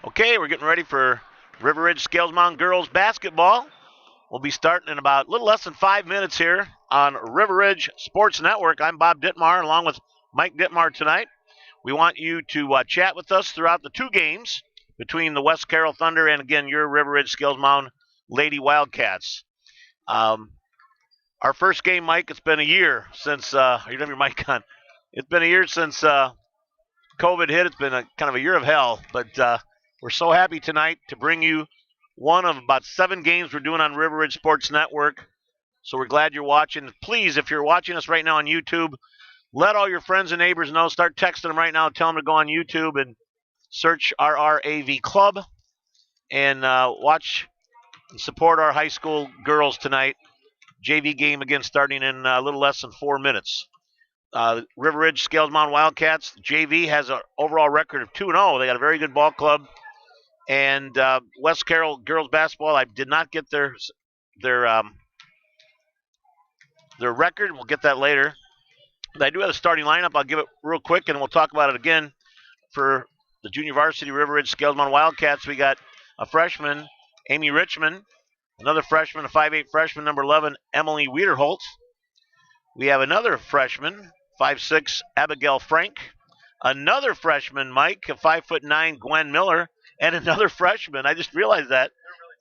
Okay, we're getting ready for River Ridge Scales Mountain girls basketball. We'll be starting in about a little less than 5 minutes here on River Ridge Sports Network. I'm Bob Dittmar along with Mike Dittmar tonight. We want you to chat with us throughout the two games between the West Carroll Thunder and, again, your River Ridge Scales Mountain Lady Wildcats. Our first game, Mike, it's been a year since, you don't have your mic on. It's been a year since COVID hit. It's been kind of a year of hell, but we're so happy tonight to bring you one of about 7 games we're doing on River Ridge Sports Network. So we're glad you're watching. Please, if you're watching us right now on YouTube, let all your friends and neighbors know. Start texting them right now. Tell them to go on YouTube and search RRAV Club and watch and support our high school girls tonight. JV game again starting in a little less than 4 minutes. River Ridge Scales Mountain Wildcats, JV, has an overall record of 2-0. They got a very good ball club. And West Carroll girls basketball, I did not get their record. We'll get that later. But I do have a starting lineup. I'll give it real quick, and we'll talk about it again. For the junior varsity River Ridge Scales Mountain Wildcats, we got a freshman, Amy Richmond, another freshman, a 5'8" freshman, number 11, Emily Wiederholt. We have another freshman, 5'6", Abigail Frank. Another freshman, Mike, a 5'9", Gwen Miller. And another freshman, I just realized that,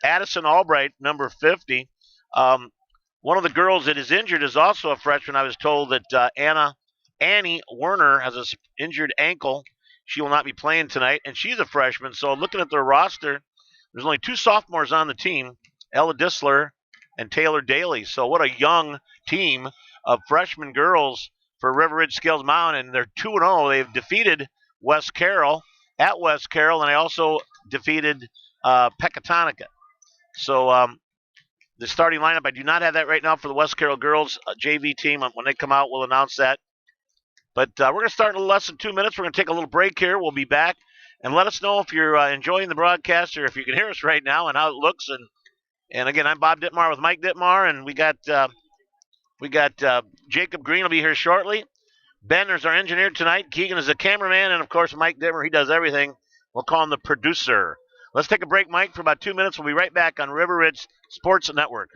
Addison Albright, number 50. One of the girls that is injured is also a freshman. I was told that Annie Werner has an injured ankle. She will not be playing tonight, and she's a freshman. So looking at their roster, there's only 2 sophomores on the team, Ella Disler and Taylor Daly. So what a young team of freshman girls for River Ridge Scales Mountain, and they're 2-0. They've defeated West Carroll at West Carroll, and they also defeated Pecatonica. So the starting lineup, I do not have that right now for the West Carroll girls JV team. When they come out, we'll announce that. But we're going to start in a little less than 2 minutes. We're going to take a little break here. We'll be back. And let us know if you're enjoying the broadcast or if you can hear us right now and how it looks. And again, I'm Bob Dittmar with Mike Dittmar, and we got Jacob Green will be here shortly. Ben is our engineer tonight. Keegan is the cameraman, and of course Mike Dittmar, he does everything. We'll call him the producer. Let's take a break, Mike, for about 2 minutes. We'll be right back on River Ridge Sports Network.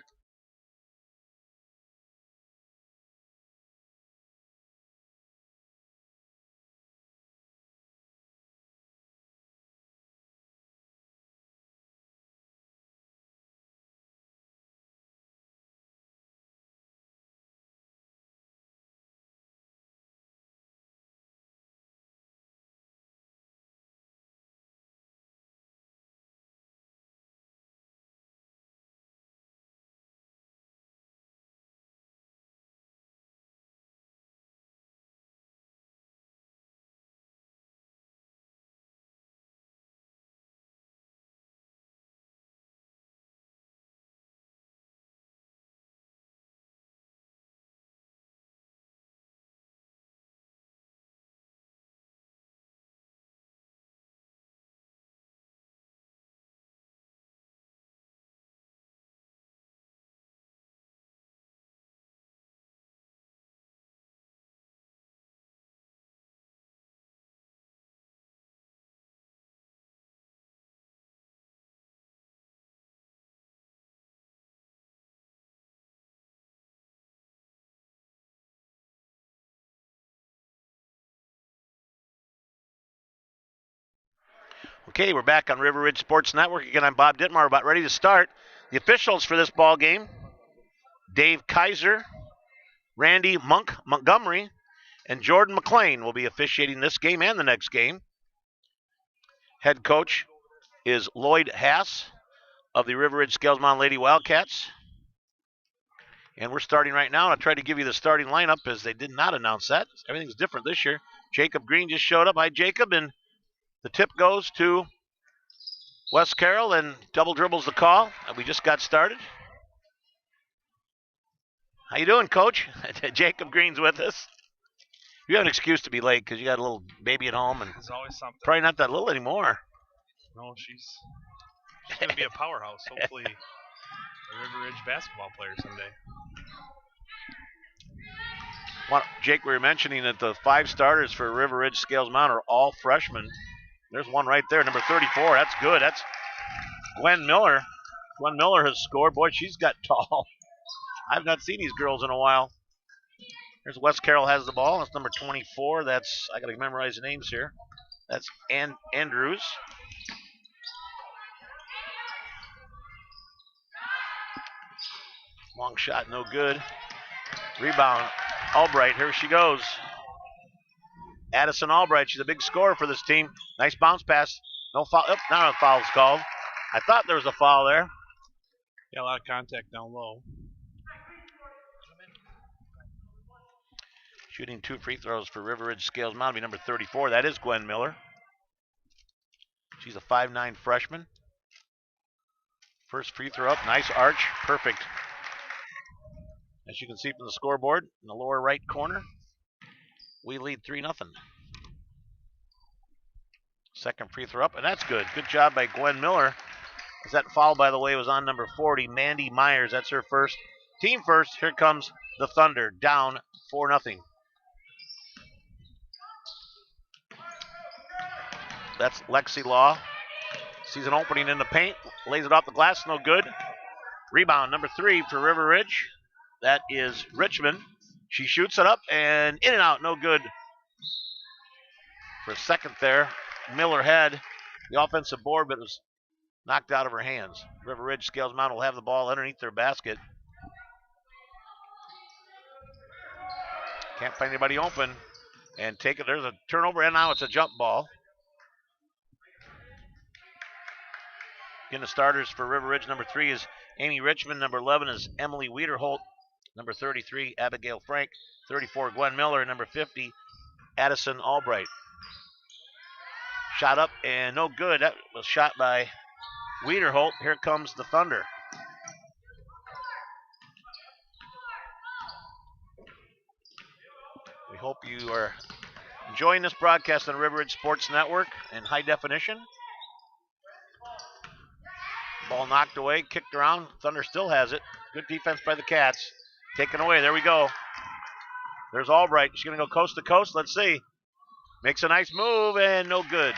Okay, we're back on River Ridge Sports Network. Again, I'm Bob Dittmar, about ready to start. The officials for this ball game, Dave Kaiser, Randy Montgomery, and Jordan McLean will be officiating this game and the next game. Head coach is Lloyd Hass of the River Ridge Scales Mountain Lady Wildcats. And we're starting right now, and I'll try to give you the starting lineup as they did not announce that. Everything's different this year. Jacob Green just showed up. Hi, Jacob, and the tip goes to West Carroll, and double dribbles the call. We just got started. How you doing, Coach? Jacob Green's with us. You have an excuse to be late because you got a little baby at home, and there's always something. Probably not that little anymore. No, she's going to be a powerhouse. Hopefully, a River Ridge basketball player someday. Well, Jake, we were mentioning that the 5 starters for River Ridge Scales Mountain are all freshmen. There's one right there, number 34. That's good. That's Gwen Miller. Gwen Miller has scored. Boy, she's got tall. I've not seen these girls in a while. Here's West Carroll has the ball. That's number 24. That's, I got to memorize the names here. That's Andrews. Long shot, no good. Rebound, Albright. Here she goes. Addison Albright. She's a big scorer for this team. Nice bounce pass. No foul. Oh, not a foul's called. I thought there was a foul there. Yeah, a lot of contact down low. Shooting 2 free throws for River Ridge Scales Mountain, be number 34. That is Gwen Miller. She's a 5'9 freshman. First free throw up. Nice arch. Perfect. As you can see from the scoreboard in the lower right corner, we lead 3-0. Second free throw up, and that's good. Good job by Gwen Miller. As that foul, by the way, was on number 40, Mandy Myers. That's her first. Team first. Here comes the Thunder, down 4-0. That's Lexi Law. Sees an opening in the paint. Lays it off the glass. No good. Rebound, number 3 for River Ridge. That is Richmond. She shoots it up and in and out. No good. For a second there, Miller had the offensive board, but it was knocked out of her hands. River Ridge Scales Mountain will have the ball underneath their basket. Can't find anybody open. And take it. There's a turnover, and now it's a jump ball. Again, the starters for River Ridge, number 3 is Amy Richmond. Number 11 is Emily Wiederholt. Number 33, Abigail Frank. 34, Gwen Miller. Number 50, Addison Albright. Shot up and no good. That was shot by Wiederholt. Here comes the Thunder. We hope you are enjoying this broadcast on River Ridge Sports Network in high definition. Ball knocked away, kicked around. Thunder still has it. Good defense by the Cats. Taken away. There we go. There's Albright. She's going to go coast to coast. Let's see. Makes a nice move and no good.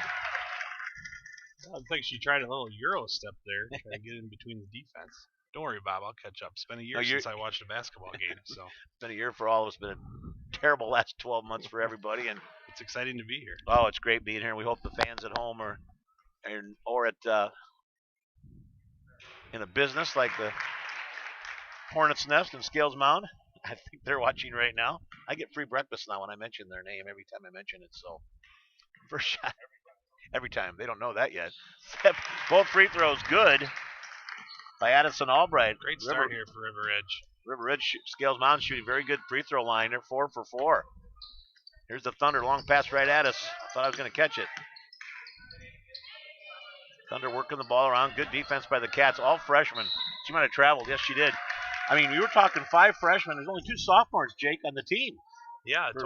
I think she tried a little Euro step there, trying to get in between the defense. Don't worry, Bob. I'll catch up. It's been a year since I watched a basketball game. So it's been a year for all of us. It's been a terrible last 12 months for everybody, and it's exciting to be here. Oh, it's great being here. We hope the fans at home or at in a business like the Hornets Nest and Scales Mound. I think they're watching right now. I get free breakfast now when I mention their name every time I mention it. So first shot every time. They don't know that yet. Both free throws good by Addison Albright. Great start here for River Ridge. River Ridge Scales Mountain shooting very good free throw line. They're 4 for 4. Here's the Thunder. Long pass right at us. Thought I was going to catch it. Thunder working the ball around. Good defense by the Cats. All freshmen. She might have traveled. Yes, she did. I mean, we were talking 5 freshmen. There's only 2 sophomores, Jake, on the team. Yeah, for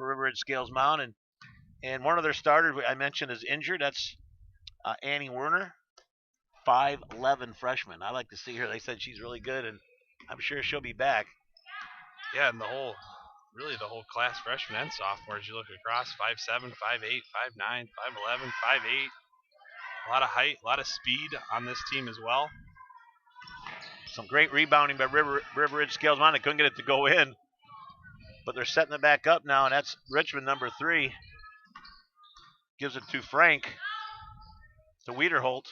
River Ridge Scales Mountain. And one of their starters I mentioned is injured. That's Annie Werner, 5'11 freshman. I like to see her. They said she's really good, and I'm sure she'll be back. Yeah, and the whole class, freshmen and sophomores, you look across, 5'7", 5'8", 5'9", 5'11", 5'8". A lot of height, a lot of speed on this team as well. Some great rebounding by River Ridge Scales Mountain. They couldn't get it to go in, but they're setting it back up now, and that's Richmond, number 3. Gives it to Frank, to Wiederholt.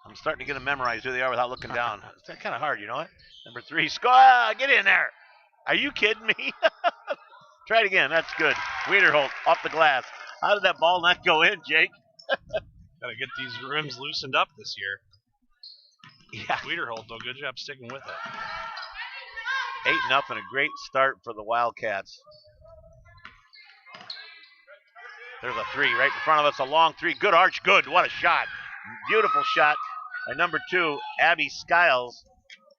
I'm starting to get them memorized who they are without looking down. It's kind of hard, you know what? Number 3, score! Get in there! Are you kidding me? Try it again. That's good. Wiederholt off the glass. How did that ball not go in, Jake? Got to get these rims loosened up this year. Yeah. Wiederholt, though, good job sticking with it. 8-0, a great start for the Wildcats. There's a 3 right in front of us, a long 3. Good arch, good. What a shot. Beautiful shot by number 2, Abby Skiles.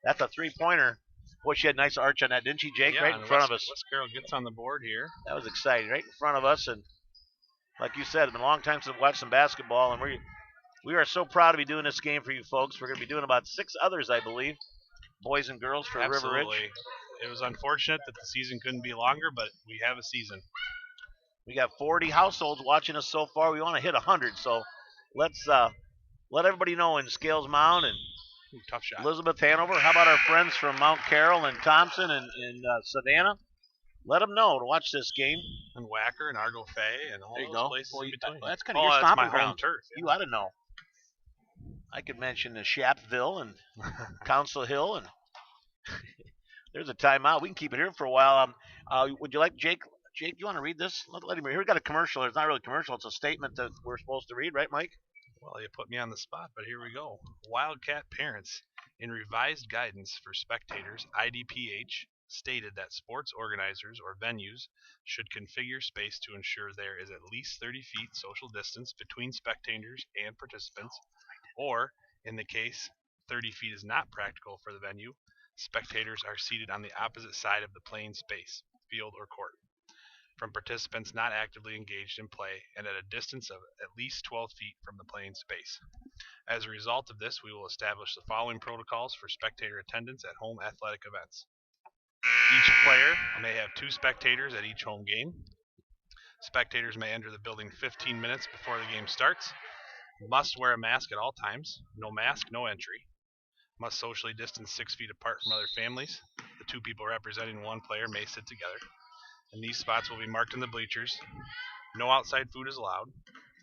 That's a 3-pointer. Boy, she had a nice arch on that, didn't she, Jake? Yeah, right in front of us. West Carroll gets on the board here. That was exciting, right in front of us. And like you said, it's been a long time since I've watched some basketball, and we are so proud to be doing this game for you folks. We're going to be doing about 6 others, I believe, boys and girls for Absolutely. River Ridge. It was unfortunate that the season couldn't be longer, but we have a season. We got 40 households watching us so far. We want to hit 100, so let's let everybody know in Scales Mound and tough shot. Elizabeth, Hanover. How about our friends from Mount Carroll and Thompson and Savannah? Let them know to watch this game. And Wacker and Argo Fay and all those places in between. That's kind of your stomping ground. Home turf. Yeah. You ought to know. I could mention Shapville and Council Hill, and there's a timeout. We can keep it here for a while. Would you like Jake? Jake, you want to read this? Let him read. Here we got a commercial. It's not really a commercial. It's a statement that we're supposed to read, right, Mike? Well, you put me on the spot, but here we go. Wildcat parents, in revised guidance for spectators, IDPH, stated that sports organizers or venues should configure space to ensure there is at least 30 feet social distance between spectators and participants, or, in the case 30 feet is not practical for the venue, spectators are seated on the opposite side of the playing space, field or court, from participants not actively engaged in play and at a distance of at least 12 feet from the playing space. As a result of this, we will establish the following protocols for spectator attendance at home athletic events. Each player may have 2 spectators at each home game. Spectators may enter the building 15 minutes before the game starts. Must wear a mask at all times. No mask, no entry. Must socially distance 6 feet apart from other families. The 2 people representing one player may sit together. And these spots will be marked in the bleachers. No outside food is allowed.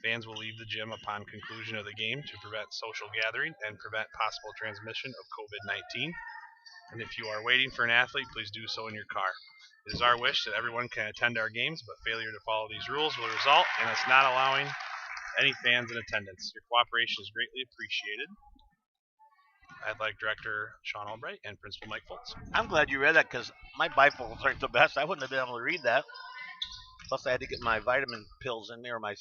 Fans will leave the gym upon conclusion of the game to prevent social gathering and prevent possible transmission of COVID-19. And if you are waiting for an athlete, please do so in your car. It is our wish that everyone can attend our games, but failure to follow these rules will result in us not allowing any fans in attendance. Your cooperation is greatly appreciated. Athletic Director Sean Albright and Principal Mike Foltz. I'm glad you read that because my bifocals aren't the best. I wouldn't have been able to read that. Plus, I had to get my vitamin pills in there, my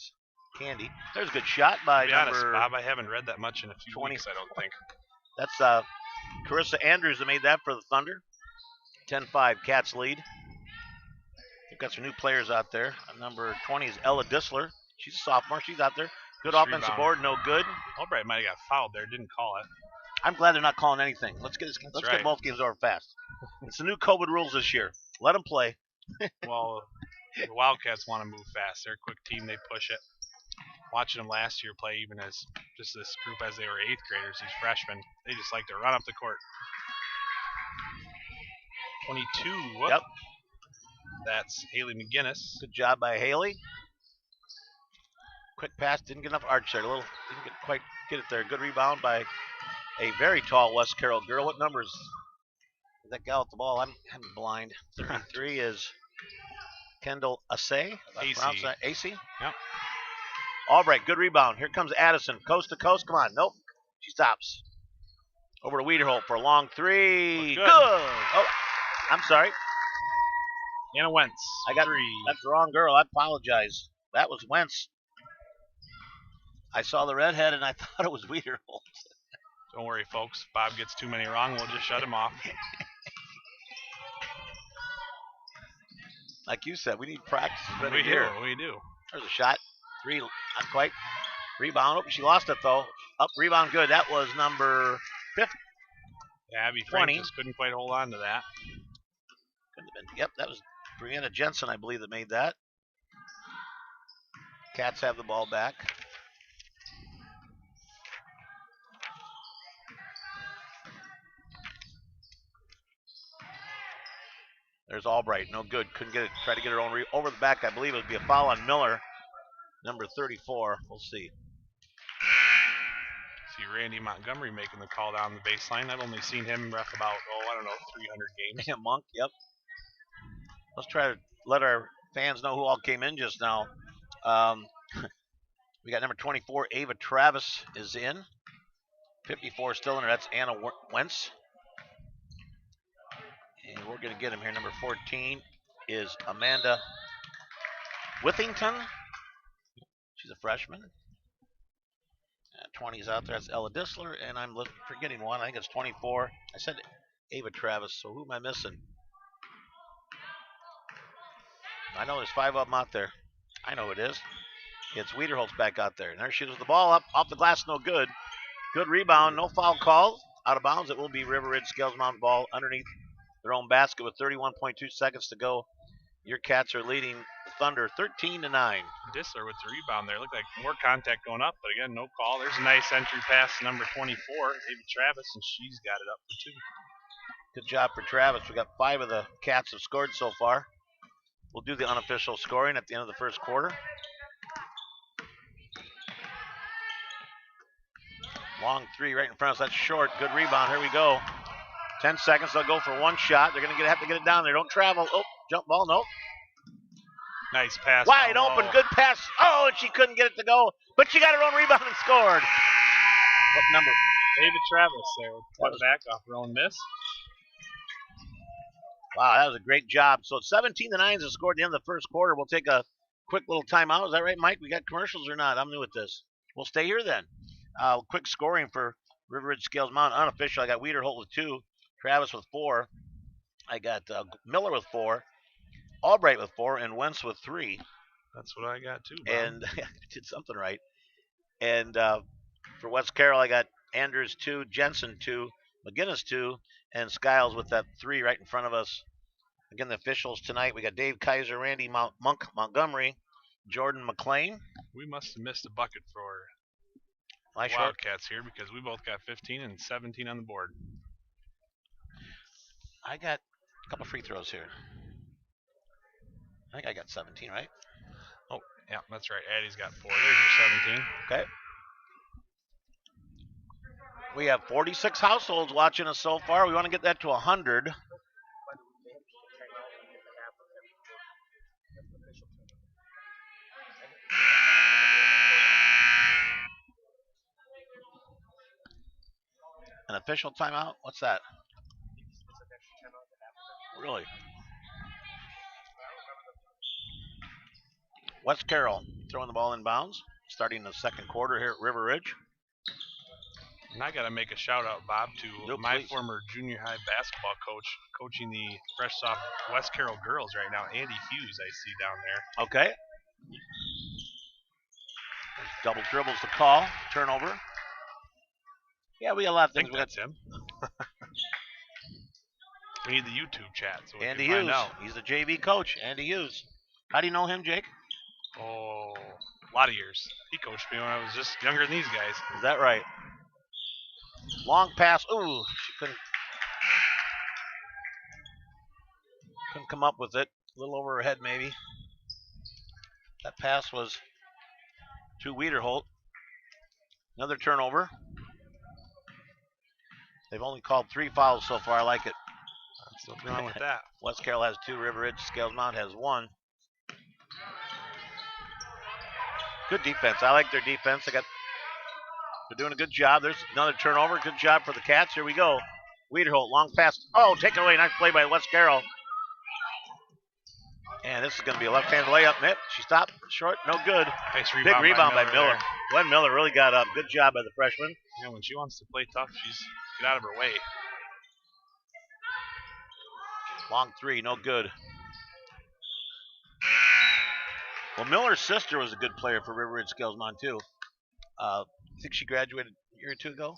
candy. There's a good shot by to be honest, Bob, I haven't read that much in a few 20. weeks, I don't think. That's Carissa Andrews that made that for the Thunder. 10-5, Cats lead. They've got some new players out there. Number 20 is Ella Dissler. She's a sophomore. She's out there. Good offensive board, no good. Albright might have got fouled there. Didn't call it. I'm glad they're not calling anything. Let's get both games over fast. It's the new COVID rules this year. Let them play. Well, the Wildcats want to move fast. They're a quick team. They push it. Watching them last year play, even as just this group as they were 8th graders, these freshmen, they just like to run up the court. 22. Whoop. Yep. That's Haley McGinnis. Good job by Haley. Quick pass, didn't get enough arch there. Didn't quite get it there. Good rebound by a very tall West Carroll girl. What number is that gal at the ball? I'm blind. 33 is Kendall Assay. AC. Yep. Albright, good rebound. Here comes Addison, coast to coast. Come on. Nope. She stops. Over to Wiederholt for a long 3. Good. Oh, I'm sorry. Anna Wentz. I got 3. That's the wrong girl. I apologize. That was Wentz. I saw the redhead and I thought it was Wiederholt. Don't worry, folks. If Bob gets too many wrong, we'll just shut him off. Like you said, we need practice. We do. There's a shot. 3, not quite. Rebound. Oh, she lost it, though. Up, rebound, good. That was number 50. Yeah, Abby Frank just couldn't quite hold on to that. Couldn't have been. Yep, that was Brianna Jensen, I believe, that made that. Cats have the ball back. There's Albright, no good. Couldn't get it. Tried to get her own over the back. I believe it would be a foul on Miller, number 34. We'll see. See Randy Montgomery making the call down the baseline. I've only seen him ref about, 300 games. Yeah, Monk, yep. Let's try to let our fans know who all came in just now. We got number 24, Ava Travis is in. 54 still in there. That's Anna Wentz. And we're going to get him here. Number 14 is Amanda Withington. She's a freshman. 20 is out there. That's Ella Dissler. And I'm forgetting one. I think it's 24. I said Ava Travis. So who am I missing? I know there's 5 of them out there. I know who it is. It's Wiederholt's back out there. And there she is with the ball up off the glass. No good. Good rebound. No foul call. Out of bounds. It will be River Ridge Scales Mountain ball underneath their own basket with 31.2 seconds to go Your Cats are leading Thunder 13-9. Dissler with the rebound there. Looked like more contact going up, but again, no call. There's a nice entry pass to number 24, David Travis, and she's got it up for 2. Good job for Travis. We got 5 of the Cats have scored so far. We'll do the unofficial scoring at the end of the first quarter. Long 3 right in front of us. That's short. Good rebound. Here we go. 10 seconds. They'll go for one shot. They're going to have to get it down there. Don't travel. Oh, jump ball. Nope. Nice pass. Wide open. Good pass. Oh, and she couldn't get it to go. But she got her own rebound and scored. What number? David Travis there. Cut back off her own miss. Wow, that was a great job. So 17-9 is the score at the end of the first quarter. We'll take a quick little timeout. Is that right, Mike? We got commercials or not? I'm new at this. We'll stay here then. Quick scoring for River Ridge Scales Mountain. Unofficial, I got Wiederholt with 2, Travis with 4. I got Miller with 4, Albright with 4, and Wentz with 3. That's what I got too, Bob. And I did something right. And for West Carroll, I got Andrews 2, Jensen 2, McGinnis 2, and Skiles with that 3 right in front of us. Again, the officials tonight, we got Dave Kaiser, Randy Montgomery, Jordan McLean. We must have missed a bucket for Wildcats here because we both got 15 and 17 on the board. I got a couple free throws here. I think I got 17, right? Oh, yeah, that's right. Addie's got 4. There's your 17. Okay. We have 46 households watching us so far. We want to get that to 100. An official timeout? What's that? Really? West Carroll throwing the ball in bounds, starting the second quarter here at River Ridge. And I got to make a shout out, Bob, to my former junior high basketball coach, coaching the fresh soft West Carroll girls right now, Andy Hughes, I see down there. Okay. Double dribbles the call, turnover. Yeah, we got a lot of things. I think that's him. We need the YouTube chat so we Andy can find Hughes. out. He's the JV coach, Andy Hughes. How do you know him, Jake? Oh, a lot of years. He coached me when I was just younger than these guys. Is that right? Long pass. Ooh, she couldn't come up with it. A little over her head, maybe. That pass was to Wiederholt. Another turnover. They've only called 3 fouls so far. I like it. That's nothing wrong with that. West Carroll has 2. River Ridge Scales Mountain has 1. Good defense. I like their defense. They're doing a good job. There's another turnover. Good job for the Cats. Here we go. Wiederholt, long pass. Oh, take it away. Nice play by West Carroll. And this is going to be a left-handed layup. She stopped short. No good. Nice Big rebound by Miller. There. Gwen Miller really got up. Good job by the freshman. Yeah, when she wants to play tough, she's get out of her way. Long 3, no good. Well, Miller's sister was a good player for River Ridge Scales Mountain, too. I think she graduated a year or 2 ago.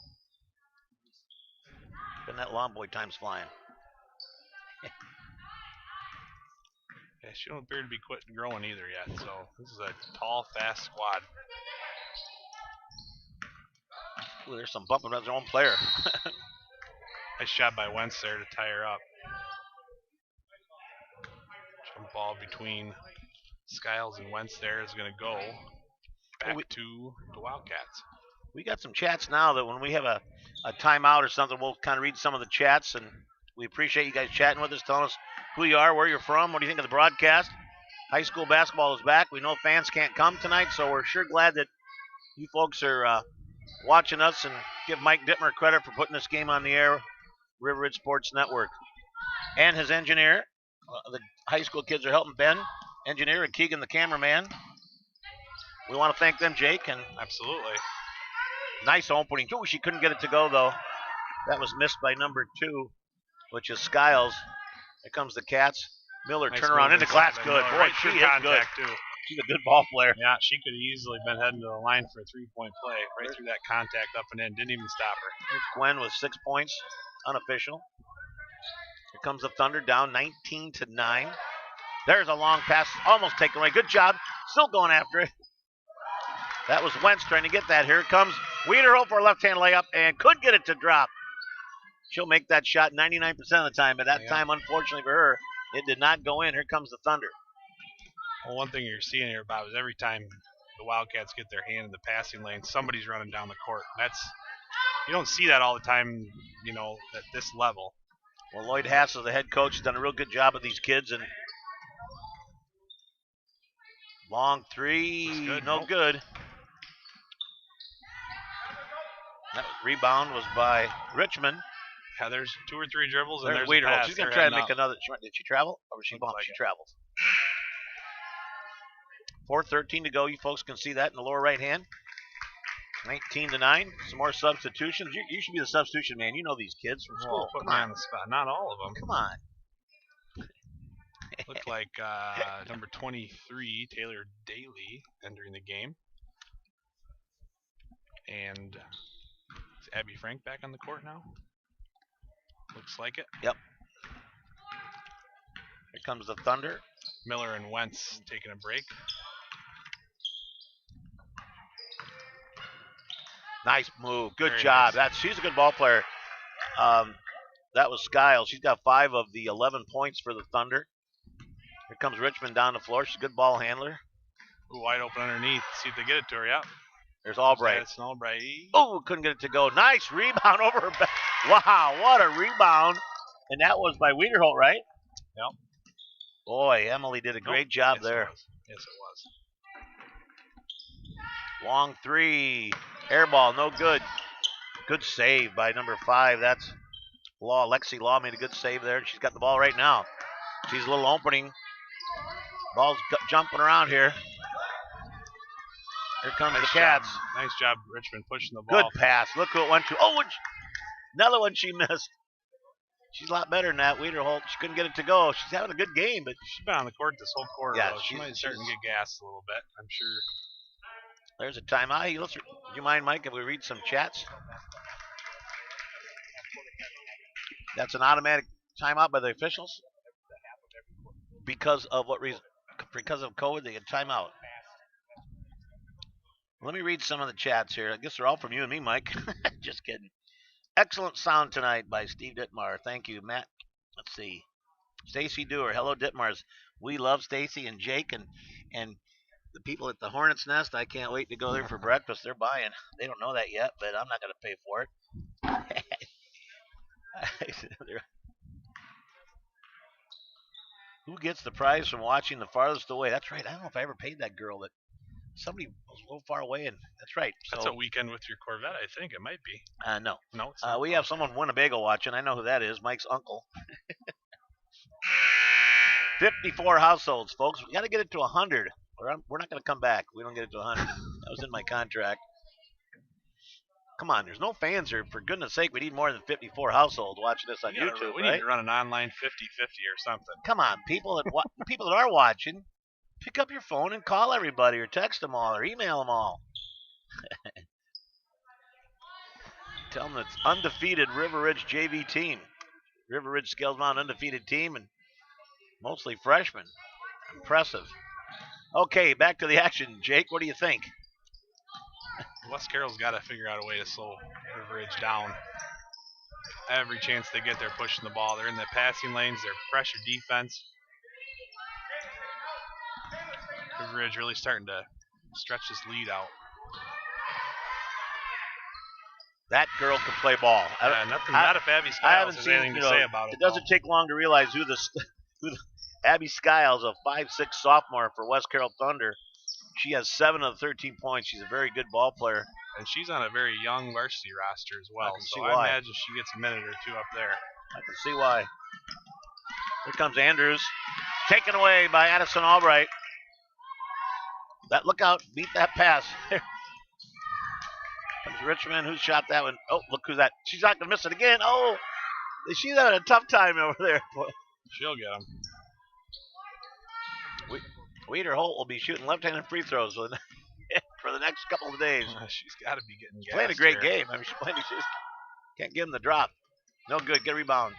Been that long, boy, time's flying. Yeah, she don't appear to be quitting growing either yet, so this is a tall, fast squad. Ooh, there's some bumping about their own player. Nice shot by Wentz there to tie her up. Jump ball between Skiles and Wentz there is going to go back to the Wildcats. We got some chats now that when we have a timeout or something, we'll kind of read some of the chats, and we appreciate you guys chatting with us, telling us who you are, where you're from, what do you think of the broadcast. High school basketball is back. We know fans can't come tonight, so we're sure glad that you folks are watching us, and give Mike Dittmer credit for putting this game on the air, River Ridge Sports Network. And his engineer, the high school kids are helping Ben, engineer, and Keegan, the cameraman. We want to thank them, Jake. And absolutely. Nice opening. Ooh, she couldn't get it to go, though. That was missed by number 2, which is Skiles. Here comes the Cats. Miller, nice turn around into glass. Good. Boy, right, she is good. Too. She's a good ball player. Yeah, she could have easily been heading to the line for a 3-point play. Right through that contact up and in. Didn't even stop her. Here's Gwen with 6 points. Unofficial. Here comes the Thunder down 19-9. There's a long pass, almost taken away. Good job. Still going after it. That was Wentz trying to get that. Here comes Wiederholt for a left-hand layup and could get it to drop. She'll make that shot 99% of the time, but that time, unfortunately for her, it did not go in. Here comes the Thunder. Well, one thing you're seeing here, Bob, is every time the Wildcats get their hand in the passing lane, somebody's running down the court. You don't see that all the time, at this level. Well, Lloyd Hass, as the head coach, has done a real good job with these kids. And long three, no good. That rebound was by Richmond. Yeah, there's 2 or 3 dribbles, and there's Wiederholt. She's going to try to make another. Did she travel? Or was she bumped? She travels. 4:13 to go. You folks can see that in the lower right hand. 19-9. Some more substitutions. You should be the substitution man. You know these kids from school. Put me on the spot. Not all of them. Come on. Looked like number 23, Taylor Daly, entering the game. And is Abby Frank back on the court now? Looks like it. Yep. Here comes the Thunder. Miller and Wentz taking a break. Nice move. Good job. Nice. She's a good ball player. That was Skiles. She's got 5 of the 11 points for the Thunder. Here comes Richmond down the floor. She's a good ball handler. Ooh, wide open underneath. See if they get it to her. Yep. There's Albright. That's an Albright. Oh, couldn't get it to go. Nice rebound over her back. Wow, what a rebound. And that was by Wiederholt, right? Yep. Boy, Emily did a great job there. Yes, it was. Long three. Air ball, no good. Good save by number 5. That's Law. Lexi Law made a good save there. She's got the ball right now. She's a little opening. Ball's jumping around here. Here comes the Cats. Nice job, Richmond, pushing the ball. Good pass. Look who it went to. Oh, another one she missed. She's a lot better than that. Wiederholt, she couldn't get it to go. She's having a good game, but she's been on the court this whole quarter. Yeah, she might start to get gassed a little bit, I'm sure. There's a timeout. Would you mind, Mike, if we read some chats? That's an automatic timeout by the officials? Because of what reason? Because of COVID, they get timeout. Let me read some of the chats here. I guess they're all from you and me, Mike. Just kidding. Excellent sound tonight by Steve Dittmar. Thank you, Matt. Let's see. Stacy Dewar. Hello, Dittmars. We love Stacy and Jake and the people at the Hornets Nest. I can't wait to go there for breakfast. They're buying. They don't know that yet, but I'm not going to pay for it. Who gets the prize from watching the farthest away? That's right. I don't know if I ever paid that girl that somebody was a little far away, and that's right. So, that's a weekend with your Corvette, I think. It might be. No. No, it's we have someone in Winnebago watching. I know who that is. Mike's uncle. 54 households, folks. We got to get it to 100. We're not going to come back. We don't get it to 100. That was in my contract. Come on, there's no fans here. For goodness sake, we need more than 54 households watching this on YouTube. We need to run an online 50-50 or something. Come on, people that are watching, pick up your phone and call everybody, or text them all, or email them all. Tell them it's undefeated River Ridge JV team. River Ridge Scales Mountain undefeated team, and mostly freshmen. Impressive. Okay, back to the action. Jake, what do you think? West Carroll's got to figure out a way to slow River Ridge down. Every chance they get, they're pushing the ball. They're in the passing lanes. They're pressure defense. River Ridge really starting to stretch this lead out. That girl can play ball. Not if Abby Skiles has anything to say about it. It doesn't take long to realize who the Abby Skiles, a 5'6" sophomore for West Carroll Thunder. She has 7 of the 13 points. She's a very good ball player. And she's on a very young varsity roster as well. So I imagine she gets a minute or two up there. I can see why. Here comes Andrews. Taken away by Addison Albright. Look out. Beat that pass. Comes Richmond. Who shot that one? Oh, look who's that. She's not going to miss it again. Oh, she's having a tough time over there. She'll get them. Wiederholt will be shooting left-handed free throws for the next couple of days. She's got to be getting gassed. Playing a great game. I mean, she's can't give him the drop. No good. Get a rebound.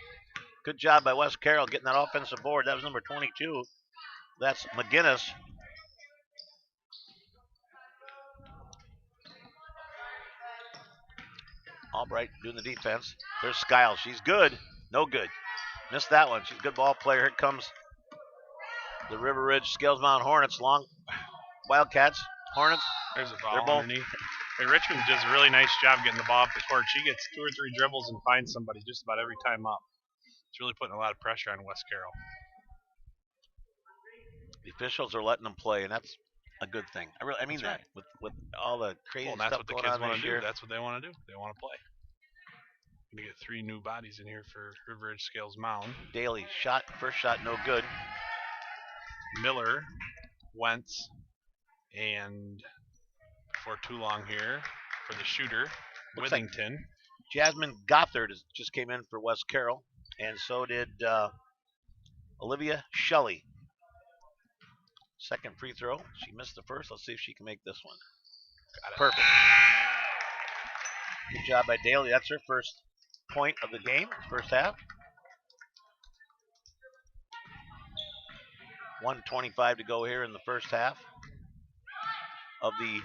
Good job by West Carroll getting that offensive board. That was number 22. That's McGinnis. Albright doing the defense. There's Skiles. She's good. No good. Missed that one. She's a good ball player. Here comes the River Ridge Scales Mountain Hornets. Long Wildcats. Hornets. There's a foul underneath. And Richmond does a really nice job getting the ball up the court. She gets 2 or 3 dribbles and finds somebody just about every time up. It's really putting a lot of pressure on West Carroll. The officials are letting them play, and that's a good thing. I mean that right. with all the crazy that's stuff what the going kids on want this to year. do. That's what they want to do. They want to play. Going to get 3 new bodies in here for River Ridge Scales Mound. Daly shot, first shot, no good. Miller, Wentz, and for too long here for the shooter, Looks Withington. Like Jasmine Gothard just came in for West Carroll, and so did Olivia Shelley. Second free throw. She missed the first. Let's see if she can make this one. Got it. Perfect. Good job by Daly. That's her first point of the game, first half. 1:25 to go here in the first half of the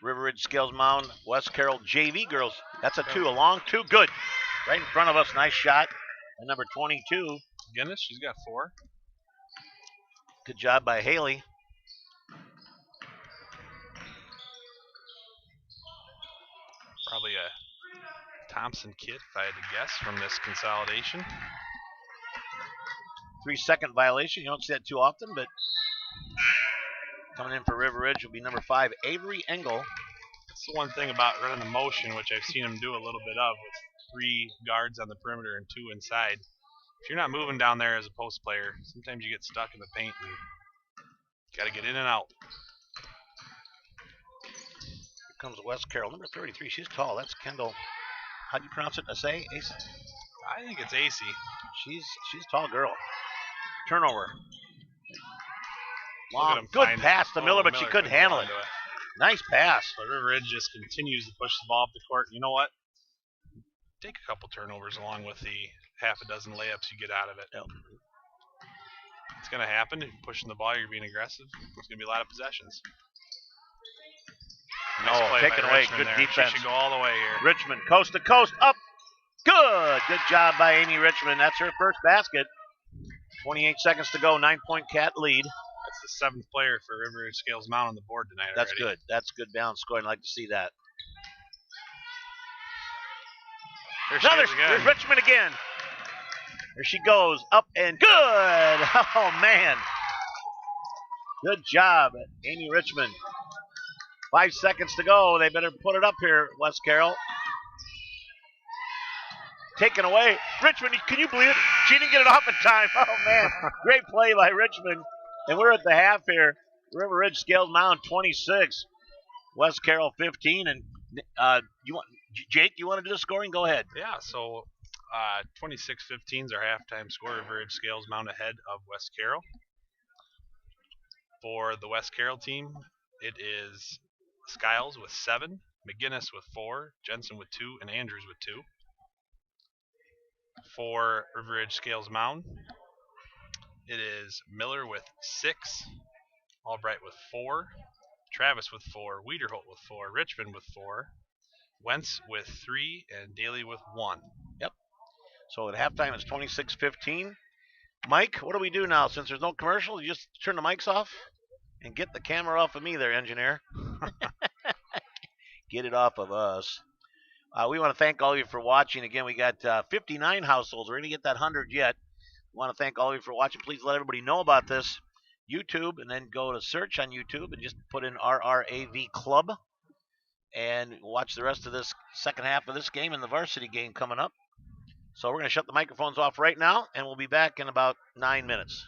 River Ridge Scales Mound West Carroll JV girls. That's a 2, a long 2, good. Right in front of us, nice shot. And number 22. Guinness, she's got 4. Good job by Haley. Probably a Thompson kid, if I had to guess, from this consolidation. 3-second violation. You don't see that too often, but coming in for River Ridge will be number 5, Avery Engel. That's the one thing about running the motion, which I've seen him do a little bit of, with 3 guards on the perimeter and 2 inside. If you're not moving down there as a post player, sometimes you get stuck in the paint and got to get in and out. Here comes West Carroll, number 33. She's tall. That's Kendall. How do you pronounce it? Asay? Ace? I think it's AC. She's a tall girl. Turnover. Long, good pass to Miller, but she couldn't handle it. Nice pass. But River Ridge just continues to push the ball up the court. You know what? Take a couple turnovers along with the half a dozen layups you get out of it. Yep. It's going to happen. If you're pushing the ball, you're being aggressive. There's going to be a lot of possessions. Nice taken away. Good there. defense. She should go all the way here. Richmond, coast to coast, up. Good. Good job by Amy Richmond. That's her first basket. 28 seconds to go. 9-point Cat lead. That's the 7th player for River Ridge Scales Mound on the board tonight. That's already. good. That's good balanced scoring. I'd like to see that. There's Richmond again. There she goes. Up and good. Oh, man. Good job, Amy Richmond. 5 seconds to go. They better put it up here, West Carroll. Taken away. Richmond, can you believe it? She didn't get it off in time. Oh, man. Great play by Richmond. And we're at the half here. River Ridge Scales Mound 26. West Carroll 15. And Jake, you want to do the scoring? Go ahead. Yeah, so 26-15 is our halftime score. River Ridge Scales Mound ahead of West Carroll. For the West Carroll team, it is Skiles with 7, McGinnis with 4, Jensen with 2, and Andrews with 2. For River Ridge Scales Mound, it is Miller with 6, Albright with 4, Travis with 4, Wiederholt with 4, Richmond with 4, Wentz with 3, and Daly with 1. Yep. So at halftime it's 26-15. Mike, what do we do now? Since there's no commercial, you just turn the mics off and get the camera off of me there, engineer. Get it off of us. We want to thank all of you for watching. Again, we got 59 households. We're going to get that 100 yet. We want to thank all of you for watching. Please let everybody know about this YouTube, and then go to search on YouTube and just put in RRAV Club and watch the rest of this second half of this game and the varsity game coming up. So we're going to shut the microphones off right now, and we'll be back in about 9 minutes.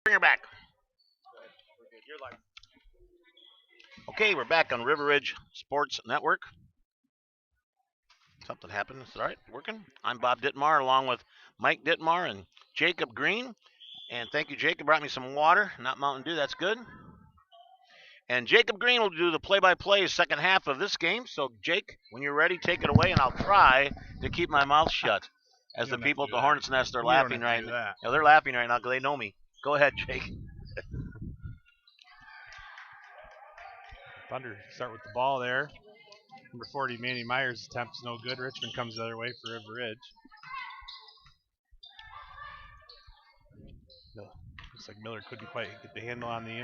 Bring her back. Okay, we're back on River Ridge Sports Network. Something happened. It's all right, working. I'm Bob Dittmar along with Mike Dittmar and Jacob Green. And thank you, Jacob. Brought me some water, not Mountain Dew. That's good. And Jacob Green will do the play-by-play second half of this game. So, Jake, when you're ready, take it away, and I'll try to keep my mouth shut. As the people at the Hornets Nest are laughing right now. Yeah, they're laughing right now because they know me. Go ahead, Jake. Thunder start with the ball there. Number 40, Manny Myers' attempt is no good. Richmond comes the other way for River Ridge. Looks like Miller couldn't quite get the handle on the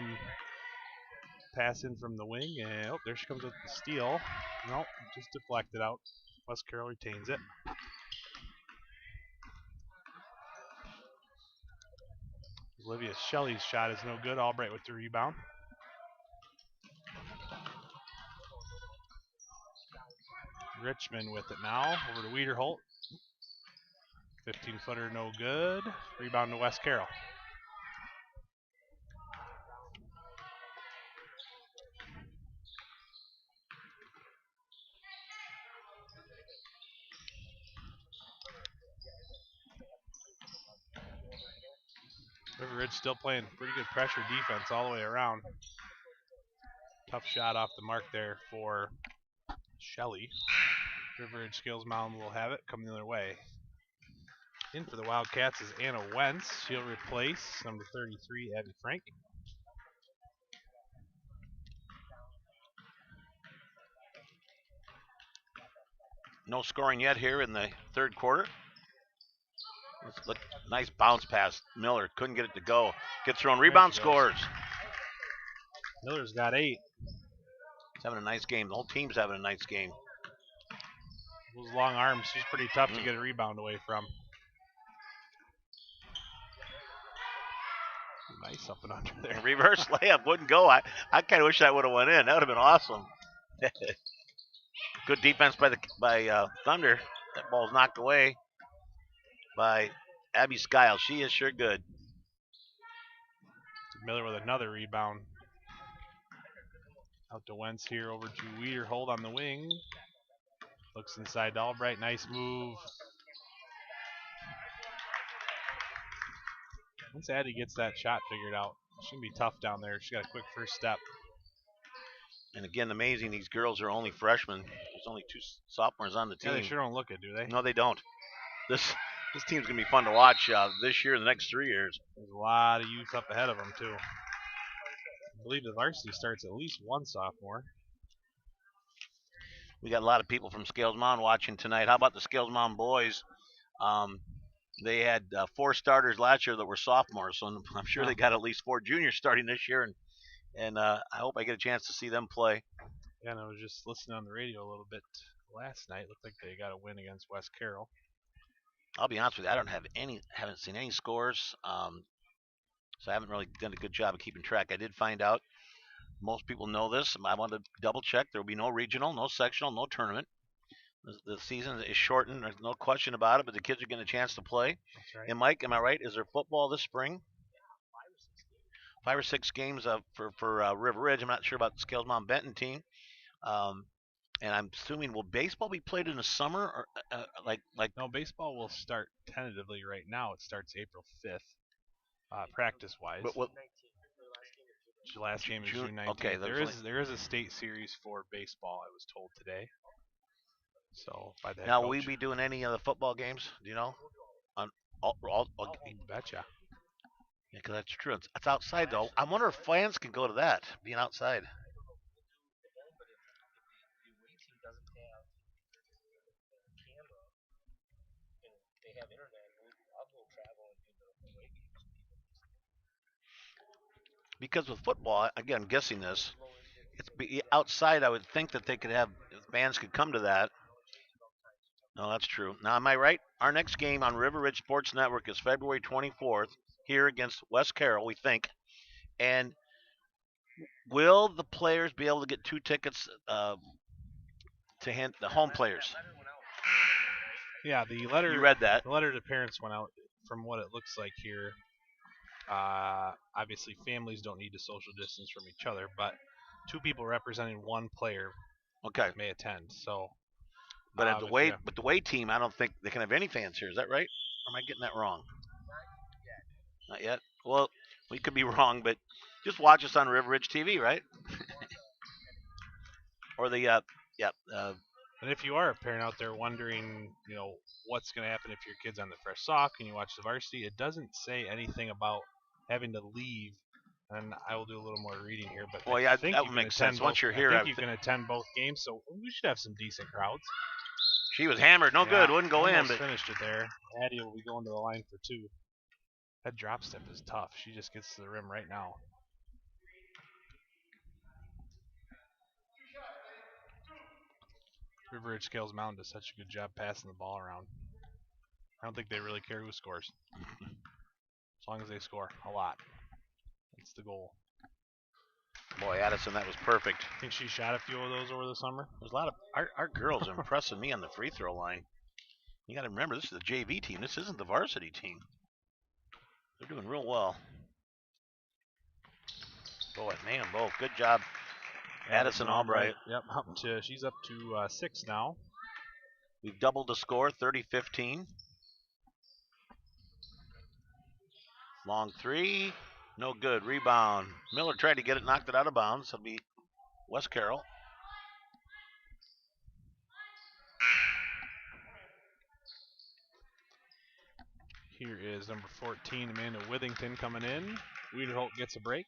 pass in from the wing. And there she comes with the steal. Nope, just deflected out. West Carroll retains it. Olivia Shelley's shot is no good. Albright with the rebound. Richmond with it now. Over to Wiederholt. 15-footer no good. Rebound to West Carroll. River Ridge still playing pretty good pressure defense all the way around. Tough shot off the mark there for Shelley. River Ridge Skills Mountain will have it come the other way. In for the Wildcats is Anna Wentz. She'll replace number 33, Abby Frank. No scoring yet here in the third quarter. Look, nice bounce pass. Miller couldn't get it to go. Gets her own rebound, scores. Miller's got 8. He's having a nice game. The whole team's having a nice game. Those long arms, she's pretty tough to get a rebound away from. Nice up and under there. Reverse layup wouldn't go. I kind of wish that would have went in. That would have been awesome. Good defense by Thunder. That ball's knocked away by Abby Skyle. She is sure good. Miller with another rebound. Out to Wentz here, over to Wiederholt on the wing. Looks inside to Albright. Nice move. Once Addie gets that shot figured out, it's going to be tough down there. She's got a quick first step. And again, amazing, these girls are only freshmen. There's only 2 sophomores on the team. Yeah, they sure don't look it, do they? No, they don't. This team's going to be fun to watch this year and the next 3 years. There's a lot of youth up ahead of them, too. I believe the varsity starts at least 1 sophomore. We got a lot of people from Scales Mountain watching tonight. How about the Scales Mountain boys? They had 4 starters last year that were sophomores, so I'm sure they got at least 4 juniors starting this year, and I hope I get a chance to see them play. Yeah, and I was just listening on the radio a little bit last night. Looked like they got a win against West Carroll. I'll be honest with you, I haven't seen any scores, so I haven't really done a good job of keeping track. I did find out, most people know this, I want to double check, there will be no regional, no sectional, no tournament. The season is shortened, there's no question about it, but the kids are getting a chance to play. That's right. And Mike, am I right? Is there football this spring? 5 or 6 games for River Ridge. I'm not sure about the Scales Mountain Benton team. And I'm assuming, will baseball be played in the summer? Or like? No, baseball will start tentatively right now. It starts April 5th, practice-wise. But The last game is June 19th. Okay, there is a state series for baseball, I was told today. So by that. Now, will we be doing any of the football games? Do you know? Betcha. Yeah, because that's true. It's outside though. I wonder if fans can go to that, being outside. Because with football, again, I'm guessing this, it's outside. I would think that they could have, if fans could come to that. No, that's true. Now, am I right? Our next game on River Ridge Sports Network is February 24th here against West Carroll, we think. And will the players be able to get 2 tickets to hand the home players? Yeah, the letter. You read that. The letter to parents went out. From what it looks like here, Obviously, families don't need to social distance from each other, but 2 people representing 1 player Okay. may attend. So, But at the but way yeah. but the way team, I don't think they can have any fans here. Is that right? Or am I getting that wrong? Not yet. Well, we could be wrong, but just watch us on River Ridge TV, right? Or the And if you are a parent out there wondering, what's going to happen if your kid's on the fresh sock and you watch the varsity, it doesn't say anything about having to leave. And I will do a little more reading here, but Well, I yeah, think that you would can make attend sense. both. Once you're here, I think you can attend both games, so we should have some decent crowds. She was hammered, no good, wouldn't go in. Almost But finished it there. Addie will be going to the line for 2. That drop step is tough. She just gets to the rim right now. River Ridge Scales Mountain does such a good job passing the ball around. I don't think they really care who scores. As long as they score a lot. That's the goal. boy, Addison, that was perfect. I think she shot a few of those over the summer. There's a lot of our girls are impressing me on the free throw line. You got to remember, this is the JV team. This isn't the varsity team. They're doing real well. Boy, man, both good job, Addison Albright. Yep, she's up to 6 now. We've doubled the score, 30-15. Long 3, no good. Rebound. Miller tried to get it, knocked it out of bounds. It'll be West Carroll. Here is number 14, Amanda Withington, coming in. Wiedeholt gets a break.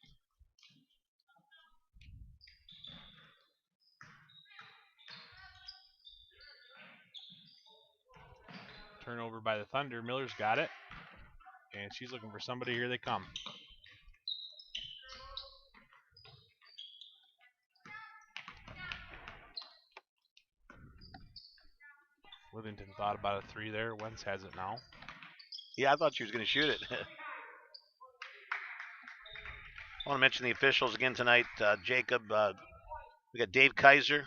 Turnover by the Thunder. Miller's got it. And she's looking for somebody. Here they come. Withington thought about a 3 there. Wentz has it now. Yeah, I thought she was going to shoot it. I want to mention the officials again tonight. Jacob, we got Dave Kaiser,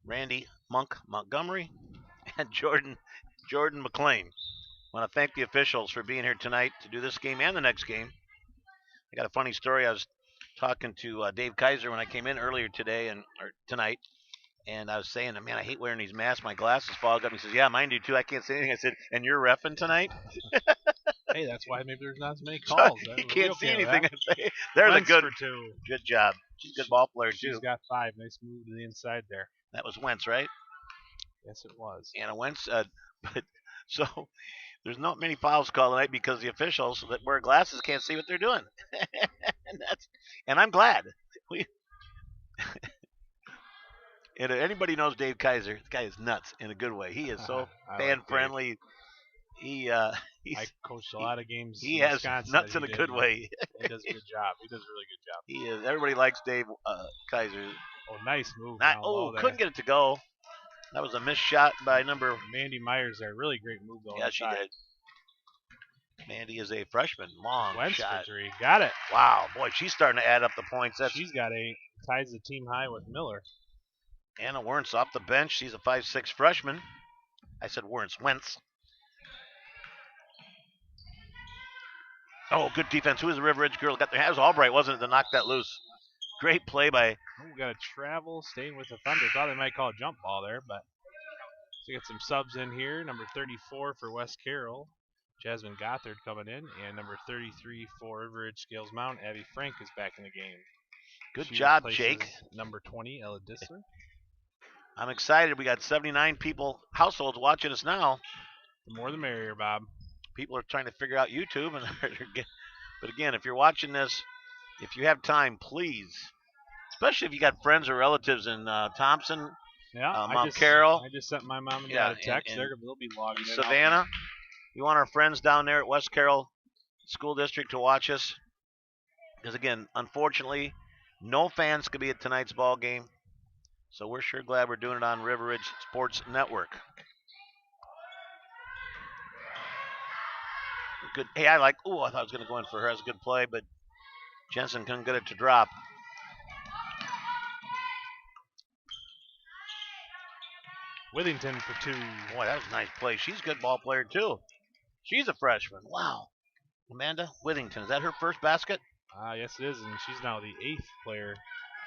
Randy Montgomery, and Jordan McLean. I want to thank the officials for being here tonight to do this game and the next game. I got a funny story. I was talking to Dave Kaiser when I came in earlier tonight, and I was saying, man, I hate wearing these masks. My glasses fog up. He says, yeah, mine do too. I can't say anything. I said, and you're reffing tonight? Hey, that's why maybe there's not as many calls. So you can't see anything. They're Wentz the good. For 2. Good job. She's a good ball player too. She's got 5. Nice move to the inside there. That was Wentz, right? Yes, it was. Anna Wentz. But so there's not many fouls called tonight because the officials that wear glasses can't see what they're doing. and I'm glad. And if anybody knows Dave Kaiser, this guy is nuts in a good way. He is so fan friendly. I coached a lot of games. He in has Wisconsin nuts in a good way. He does a good job. He does a really good job. He is. Everybody likes Dave Kaiser. Oh, nice move. Couldn't get it to go. That was a missed shot by number Mandy Myers there. Really great move though. Yeah, she did. Mandy is a freshman. Long Wentz shot. For 3. Got it. Wow, boy, she's starting to add up the points. She's got 8. Ties the team high with Miller. Anna Wentz off the bench. She's a 5'6" freshman. I said Wentz. Oh, good defense. Who is the River Ridge girl? Got their hands. Albright, wasn't it, to knock that loose? Great play by. Oh, we got a travel, staying with the Thunder. Thought they might call a jump ball there, but so we got some subs in here. Number 34 for West Carroll, Jasmine Gothard coming in, and number 33 for River Ridge Scales Mountain, Abby Frank is back in the game. Good job, Jake. Number 20, Ella Dissler. I'm excited. We got 79 households watching us now. The more the merrier, Bob. People are trying to figure out YouTube, but again, if you're watching this, if you have time, please, especially if you got friends or relatives in Thompson, Mount Carroll. I just sent my mom and dad a text. They'll be logging in. Savannah. You want our friends down there at West Carroll School District to watch us, because again, unfortunately, no fans could be at tonight's ball game. So we're sure glad we're doing it on River Ridge Sports Network. Good. Hey, I thought I was going to go in for her. That's a good play, but Jensen couldn't get it to drop. Withington for 2. Boy, that was a nice play. She's a good ball player, too. She's a freshman. Wow. Amanda Withington. Is that her first basket? Yes, it is, and she's now the 8th player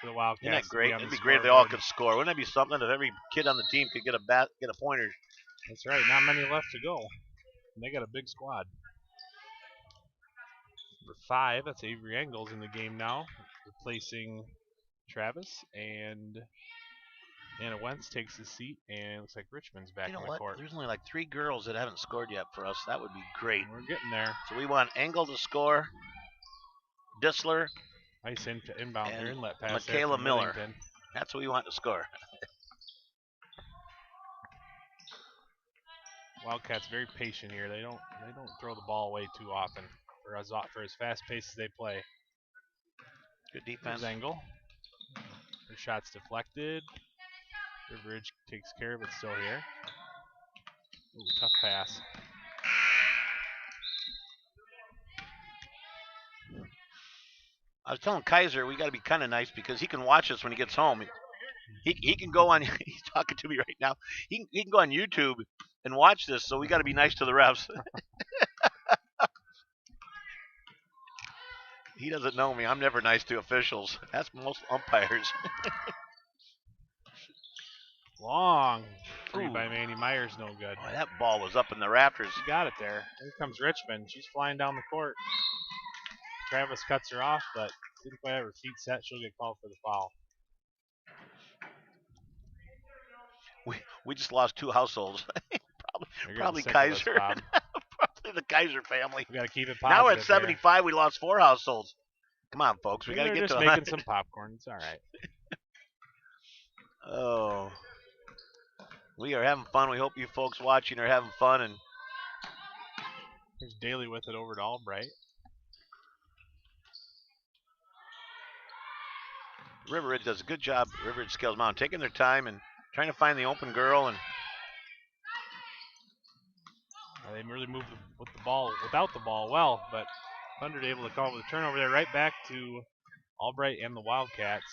for the Isn't Wildcats. that great? To be It'd on be the great if they all scoreboard. could score. Wouldn't that be something if every kid on the team could get a pointer? That's right. Not many left to go. And they got a big squad. Number 5, that's Avery Engels in the game now, replacing Travis, and Anna Wentz takes his seat, and looks like Richmond's back You know in the what? court. There's only like 3 girls that haven't scored yet for us. That would be great. We're getting there. So we want Engel to score, Dissler, Nice inbound and there, inlet pass Michaela there from Miller. Withington. That's what we want to score. Wildcats very patient here. They don't throw the ball away too often for as fast paced as they play. Good defense. Here's Engel. Her shot's deflected. River Ridge takes care of it still here. Ooh, tough pass. I was telling Kaiser we got to be kind of nice because he can watch us when he gets home. He can go on. He's talking to me right now. He can go on YouTube and watch this. So we got to be nice to the refs. He doesn't know me. I'm never nice to officials. That's most umpires. Long three Ooh. by Mandy Myers, no good. Boy, that ball was up in the rafters. She got it there. Here comes Richmond. She's flying down the court. Travis cuts her off, but didn't quite have her feet set. She'll get called for the foul. We just lost 2 households. probably Us, Kaiser. Bob. Probably the Kaiser family. We got to keep it positive. Now we're at 75. Here. We lost 4 households. Come on, folks. We got to get to just 100. making some popcorn. It's all right. Oh. We are having fun. We hope you folks watching are having fun. And here's Daly with it over to Albright. River Ridge does a good job. River Ridge Scales Mountain taking their time and trying to find the open girl. And they really moved with the ball, without the ball well, but Thunder able to call with a turnover there, right back to Albright and the Wildcats.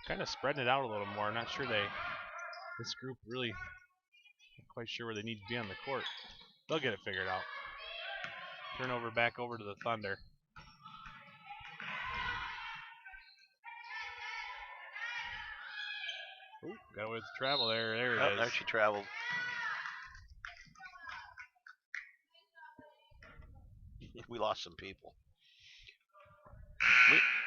Kind of spreading it out a little more. Not sure this group really not quite sure where they need to be on the court. They'll get it figured out. Turnover back over to the Thunder. Ooh, got away with the travel there. There it is. There she traveled. We lost some people.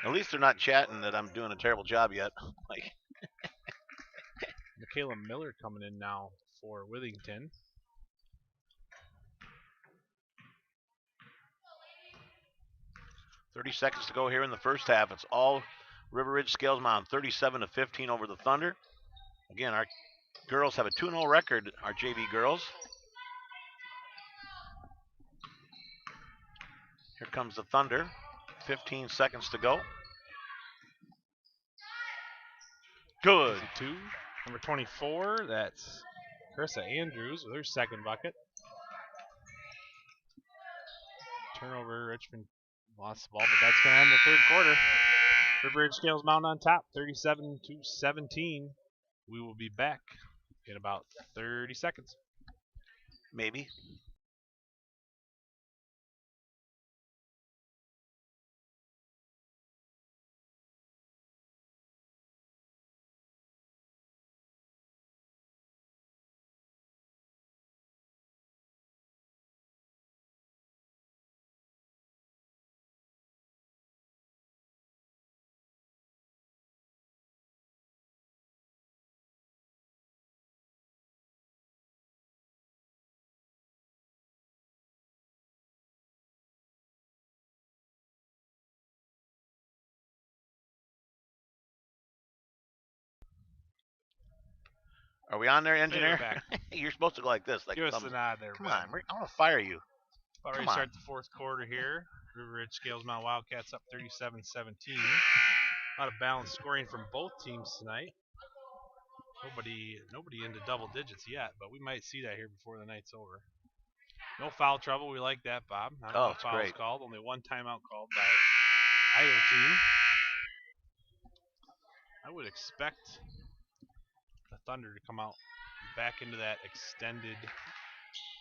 At least they're not chatting that I'm doing a terrible job yet. Like Michaela Miller coming in now for Withington. .30 seconds to go here in the first half. It's all River Ridge Scales Mountain, 37-15 over the Thunder. Again, our girls have a 2-0 record, our JV girls. Here comes the Thunder. 15 seconds to go. Good. 2. Number 24, that's Carissa Andrews with her second bucket. Turnover, Richmond lost the ball, but that's going to end the third quarter. River Ridge Scales Mountain on top, 37-17. We will be back in about 30 seconds. Maybe. Are we on there, engineer? You're supposed to go like this. Like give us the nod there. Come on, I want to fire you. About ready to start the fourth quarter here. River Ridge Scales Mountain Wildcats up 37-17. A lot of balanced scoring from both teams tonight. Nobody into double digits yet, but we might see that here before the night's over. No foul trouble. We like that, Bob. Not no fouls great. Called. Only one timeout called by either team. I would expect the Thunder to come out back into that extended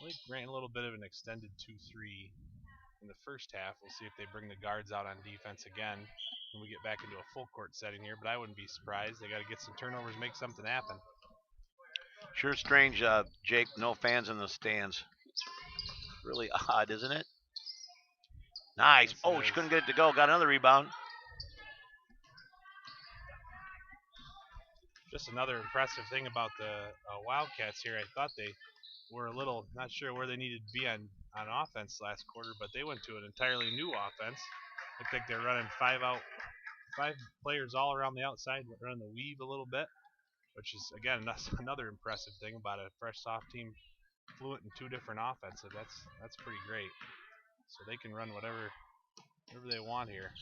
They ran a little bit of an extended 2-3 in the first half. We'll see if they bring the guards out on defense again when we get back into a full court setting here, but I wouldn't be surprised. They got to get some turnovers, make something happen. Sure strange, Jake, no fans in the stands. Really odd, isn't it? Nice. Yes, Oh, she couldn't get it to go. Got another rebound. Just another impressive thing about the Wildcats here. I thought they were a little not sure where they needed to be on offense last quarter, but they went to an entirely new offense. Looked like they're running five players all around the outside, running the weave a little bit, which is, again, another impressive thing about a fresh soft team fluent in two different offensive. That's pretty great. So they can run whatever they want here.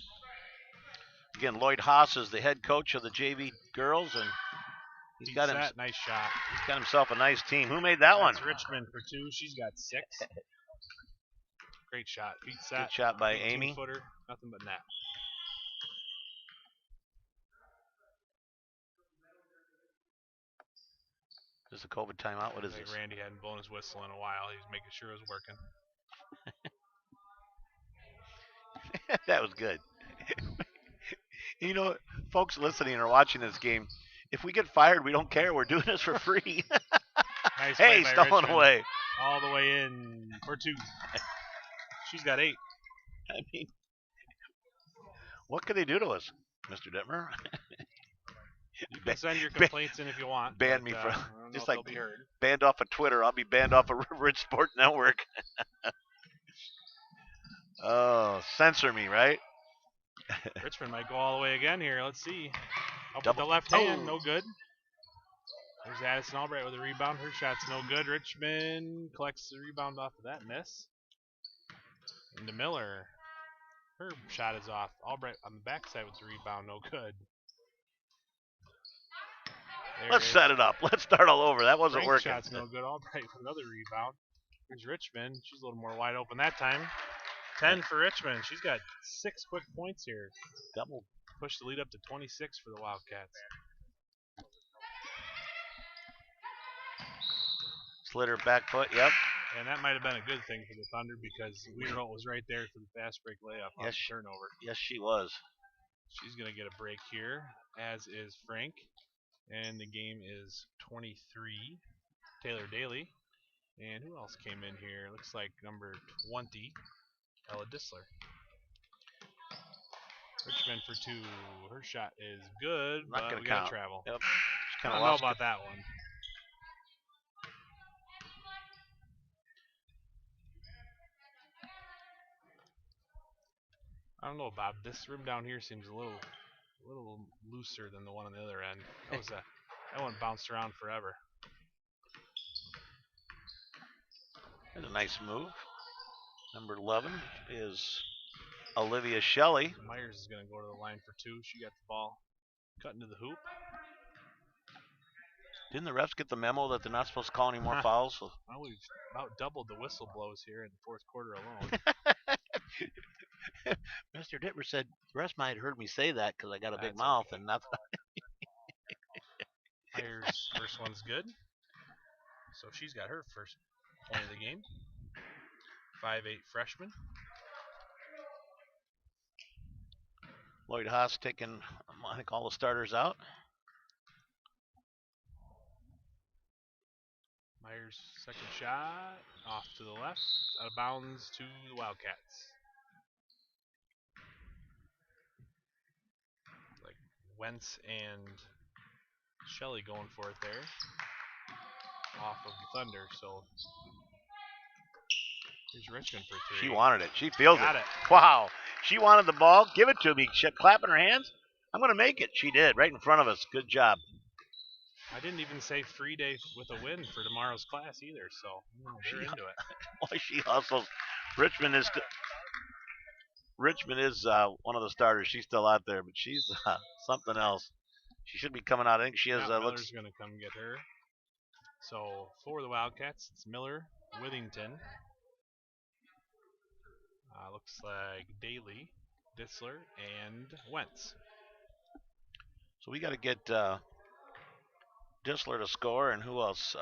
Again, Lloyd Haas is the head coach of the JV girls, and he's got him. Nice shot. He's got himself a nice team. Who made that one? Richmond for two. She's got 6. Great shot. Beats that. Good shot by Amy. Footer, nothing but net. This is a COVID timeout. What is this? Randy hadn't blown his whistle in a while. He was making sure it was working. That was good. You know, folks listening or watching this game, if we get fired, we don't care. We're doing this for free. Nice hey, stolen Richmond. away. All the way in for 2. She's got 8. I mean, what could they do to us, Mr. Detmer? You can send your complaints in if you want. Ban me from just like be heard. Banned off of Twitter. I'll be banned off of River Ridge Sport Network. Oh, censor me, right? Richmond might go all the way again here. Let's see. Up with the left hand, no good. There's Addison Albright with a rebound. Her shot's no good. Richmond collects the rebound off of that miss. Into Miller. Her shot is off. Albright on the backside with the rebound, no good. Let's set it up. Let's start all over. That wasn't working. Shot's no good. Albright with another rebound. Here's Richmond. She's a little more wide open that time. 10 for Richmond. She's got 6 quick points here. Double. Push the lead up to 26 for the Wildcats. Slid her back foot. Yep. And that might have been a good thing for the Thunder because Weirholt was right there for the fast break layup on the turnover. Yes, she was. She's going to get a break here, as is Frank. And the game is 23. Taylor Daly. And who else came in here? Looks like number 20, Ella Disler. Richmond for 2. Her shot is good, Not but we got to travel. Yep. I don't know about that one. I don't know, Bob. This rim down here seems a little looser than the one on the other end. That one bounced around forever. That's a nice move. Number 11 is Olivia Shelley. Myers is going to go to the line for 2. She got the ball cut into the hoop. Didn't the refs get the memo that they're not supposed to call any more fouls? So. Well, we've about doubled the whistle blows here in the fourth quarter alone. Mr. Dittmer said, the refs might have heard me say that because I got a big mouth. Okay. And that's Myers' first one's good. So she's got her first point of the game. 5'8" freshman. Lloyd Haas taking, I think, all the starters out. Myers' second shot off to the left, out of bounds to the Wildcats. Like Wentz and Shelley going for it there, off of the Thunder. So here's Richmond for 3. She wanted it. She feels it. Wow. She wanted the ball. Give it to me. She clapping her hands. I'm going to make it. She did. Right in front of us. Good job. I didn't even say free day with a win for tomorrow's class either, so they're into it. Boy, she hustles. Richmond is one of the starters. She's still out there, but she's something else. She should be coming out. I think she has. Miller's going to come get her. So for the Wildcats, it's Miller, Withington. Looks like Daly, Disler, and Wentz. So we got to get Disler to score, and who else?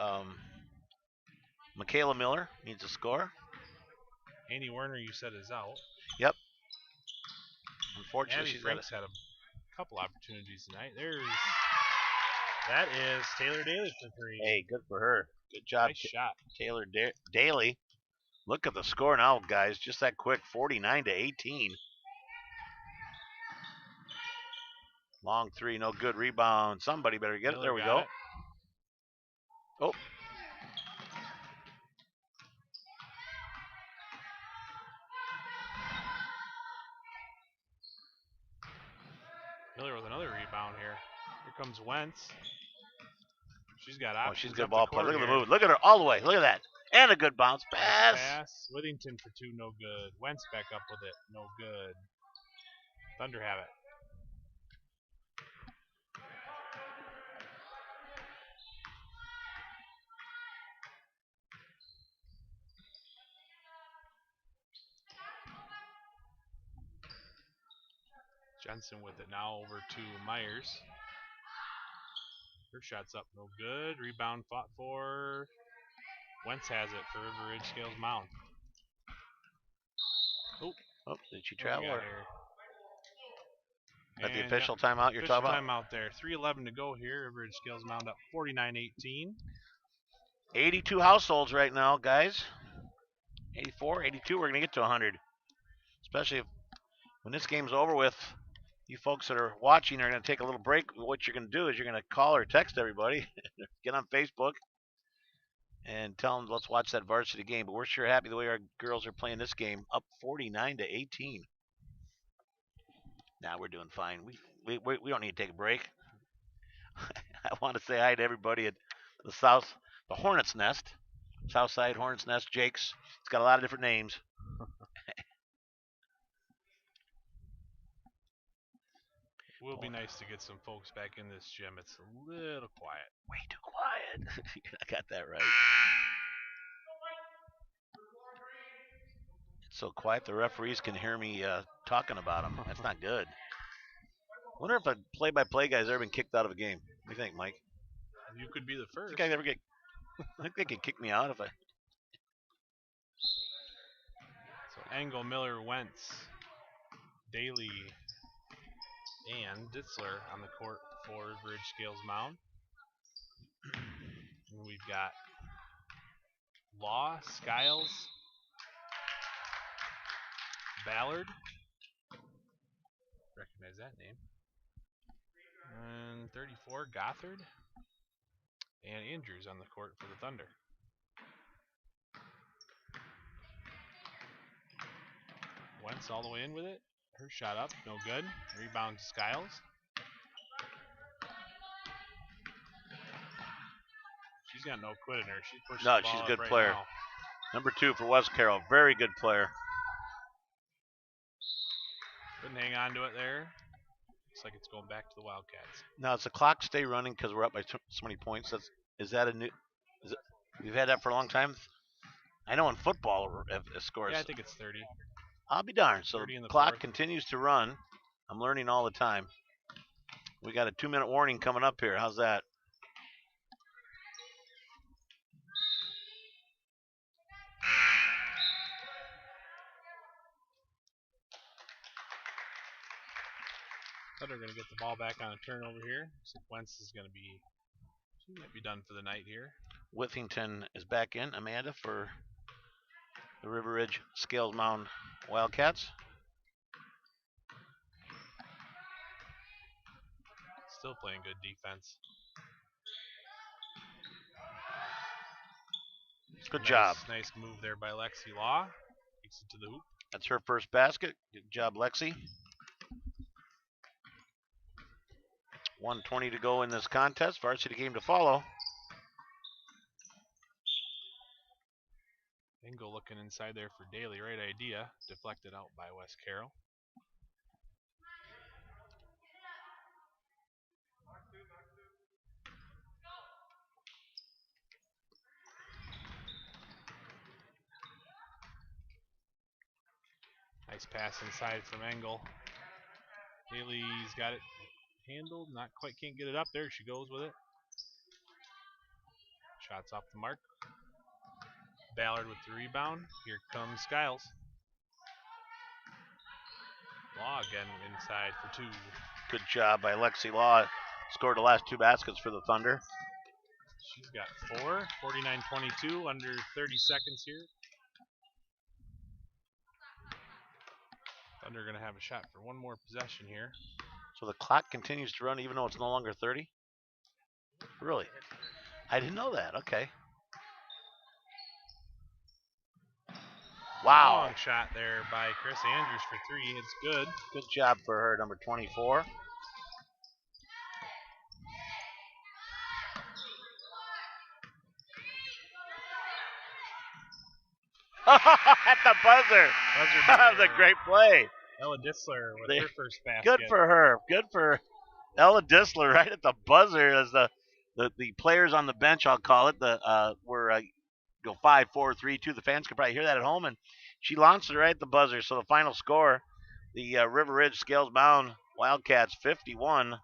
Michaela Miller needs a score. Annie Werner, you said, is out. Yep. Unfortunately, Abby she's Franks had a couple opportunities tonight. That is Taylor Daly for 3. Hey, good for her. Good job, Nice shot. Taylor Daly. Look at the score now, guys. Just that quick, 49-18. Long three, no good. Rebound. Somebody better get it. There we go. Oh. Miller with another rebound here. Here comes Wentz. She's got Oh, options. she's a good up ball the player. court Look at the here. move. Look at her all the way. Look at that. And a good bounce pass. Nice pass. Whittington for 2, no good. Wentz back up with it, no good. Thunder have it. Jensen with it now over to Myers. Her shot's up, no good. Rebound fought for. Wentz has it for River Ridge Scales Mound. Oh, did she travel? At the And official timeout you're talking about? Timeout there. 3:11 to go here. River Ridge Scales Mound up 49-18. 82 households right now, guys. 84, 82. We're going to get to 100. Especially when this game's over with. You folks that are watching are going to take a little break. What you're going to do is you're going to call or text everybody, get on Facebook, and tell them let's watch that varsity game. But we're sure happy the way our girls are playing this game, up 49-18. Now we're doing fine. We don't need to take a break. I want to say hi to everybody at the Hornet's Nest, Southside Hornet's Nest, Jake's. It's got a lot of different names. It will be nice to get some folks back in this gym. It's a little quiet. Way too quiet. I got that right. It's so quiet the referees can hear me talking about them. That's not good. I wonder if a play-by-play guy's ever been kicked out of a game. What do you think, Mike? You could be the first. I think they could kick me out if I. So Engel, Miller, Wentz, Daly, and Ditzler on the court for River Ridge Scales Mound. And we've got Law, Skiles, Ballard. Recognize that name. And 34, Gothard. And Andrews on the court for the Thunder. Wentz all the way in with it. Her shot up, no good. Rebound to Skiles. She's got no quit in her. She's pushing the ball She's a up good right player. now. Number 2 for West Carroll. Very good player. Couldn't hang on to it there. Looks like it's going back to the Wildcats. Now, does the clock stay running because we're up by so many points? Is that a new? We've had that for a long time. I know in football it scores. Yeah, I think it's 30. I'll be darned. So the clock fourth. continues to run. I'm learning all the time. We got a 2-minute warning coming up here. How's that? Thunder going to get the ball back on a turnover here. So Wentz is going to be done for the night here. Withington is back in. Amanda for the River Ridge Scales Mound Wildcats. Still playing good defense. Good job. Nice move there by Lexi Law. Takes it to the hoop. That's her first basket. Good job, Lexi. 1:20 to go in this contest. Varsity game to follow. Engel looking inside there for Daly. Right idea. Deflected out by West Carroll. Nice pass inside from Engel. Daly's got it handled. Not quite, can't get it up. There she goes with it. Shots off the mark. Ballard with the rebound. Here comes Skiles. Law again inside for 2. Good job by Lexi Law. Scored the last 2 baskets for the Thunder. She's got 4. 49-22, under 30 seconds here. Thunder going to have a shot for one more possession here. So the clock continues to run even though it's no longer 30? Really? I didn't know that. Okay. Wow. Long shot there by Chris Andrews for 3. It's good. Good job for her, number 24. At the buzzer. That was a great play. Ella Disler with her first basket. Good for her. Good for Ella Disler right at the buzzer as the players on the bench, I'll call it, were go 5, 4, 3, 2. The fans could probably hear that at home, and she launched it right at the buzzer. So the final score, the River Ridge Scales Mound Wildcats 51,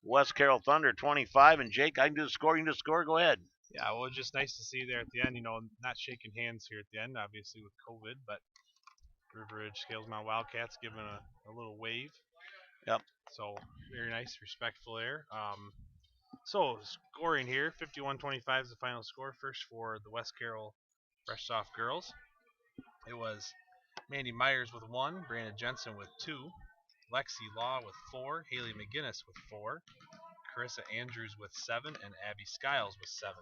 West Carroll Thunder 25. And Jake, I can do the score. You can do the score. Go ahead. Yeah, well, just nice to see there at the end. Not shaking hands here at the end, obviously with COVID, but River Ridge Scales Mound Wildcats giving a little wave. Yep. So very nice, respectful there. So scoring here, 51-25 is the final score. First for the West Carroll Fresh Soft girls, it was Mandy Myers with 1, Brandon Jensen with 2, Lexi Law with 4, Haley McGinnis with 4, Carissa Andrews with 7, and Abby Skiles with 7.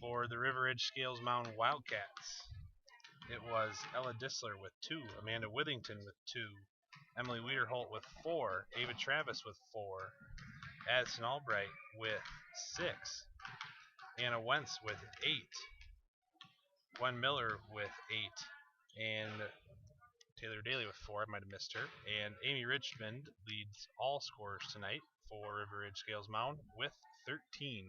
For the River Ridge Scales Mound Wildcats, it was Ella Disler with 2, Amanda Withington with 2, Emily Wiederholt with 4, Ava Travis with 4, Addison Albright with 6, Anna Wentz with 8, Gwen Miller with 8, and Taylor Daly with 4. I might have missed her. And Amy Richmond leads all scorers tonight for River Ridge Scales Mound with 13.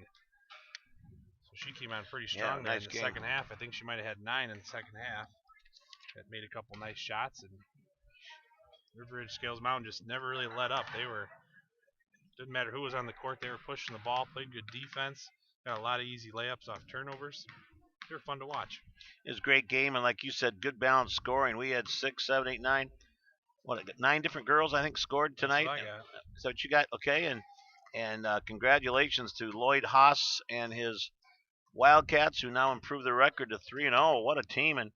So she came on pretty strong there in the second half. I think she might have had 9 in the second half. That made a couple nice shots, and River Ridge Scales Mound just never really let up. Didn't matter who was on the court, they were pushing the ball, played good defense, got a lot of easy layups off turnovers. They were fun to watch. It was a great game, and like you said, good balanced scoring. We had 6, 7, 8, 9. 9 different girls I think scored tonight. That's what I got. So what you got? Okay, and congratulations to Lloyd Haas and his Wildcats, who now improved their record to 3-0. What a team! And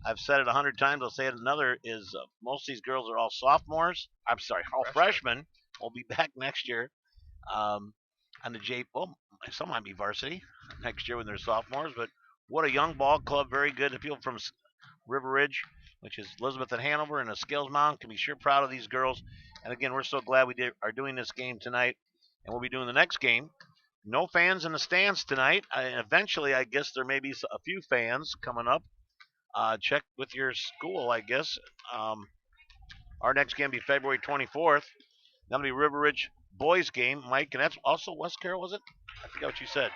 I've said it 100 times. I'll say it another. Is most of these girls are all sophomores. I'm sorry, all freshmen. We'll be back next year on the J. Well, some might be varsity next year when they're sophomores. But what a young ball club. Very good. The people from River Ridge, which is Elizabeth and Hanover, and the Scales Mound, can be sure proud of these girls. And again, we're so glad we are doing this game tonight, and we'll be doing the next game. No fans in the stands tonight. Eventually, I guess there may be a few fans coming up. Check with your school, I guess. Our next game will be February 24th. That'll be River Ridge boys game, Mike, and that's also West Carroll, was it? I forgot what you said.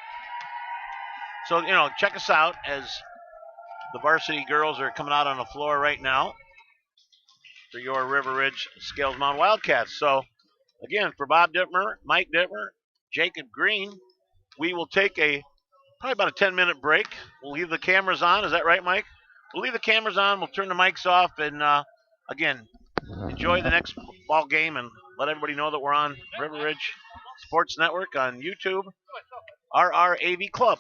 So, check us out as the varsity girls are coming out on the floor right now for your River Ridge Scales Mound Wildcats. So, again, for Bob Dittmer, Mike Dittmer, Jacob Green, we will take probably about a 10-minute break. We'll leave the cameras on. Is that right, Mike? We'll leave the cameras on. We'll turn the mics off. And, again, enjoy the next ball game and let everybody know that we're on River Ridge Sports Network on YouTube, RRAV Club.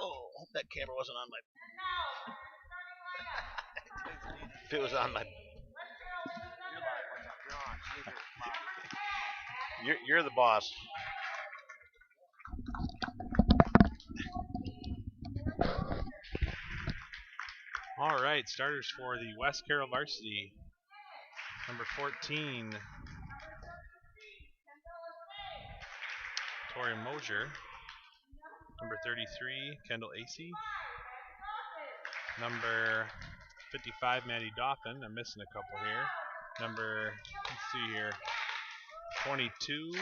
Oh, hope that camera wasn't on my. If it was on my. You're the boss. All right, starters for the West Carroll Varsity. Number 14, Tori Mosier. Number 33, Kendall Acey. Number 55, Maddie Dauphin. I'm missing a couple here. Number, let's see here, 22,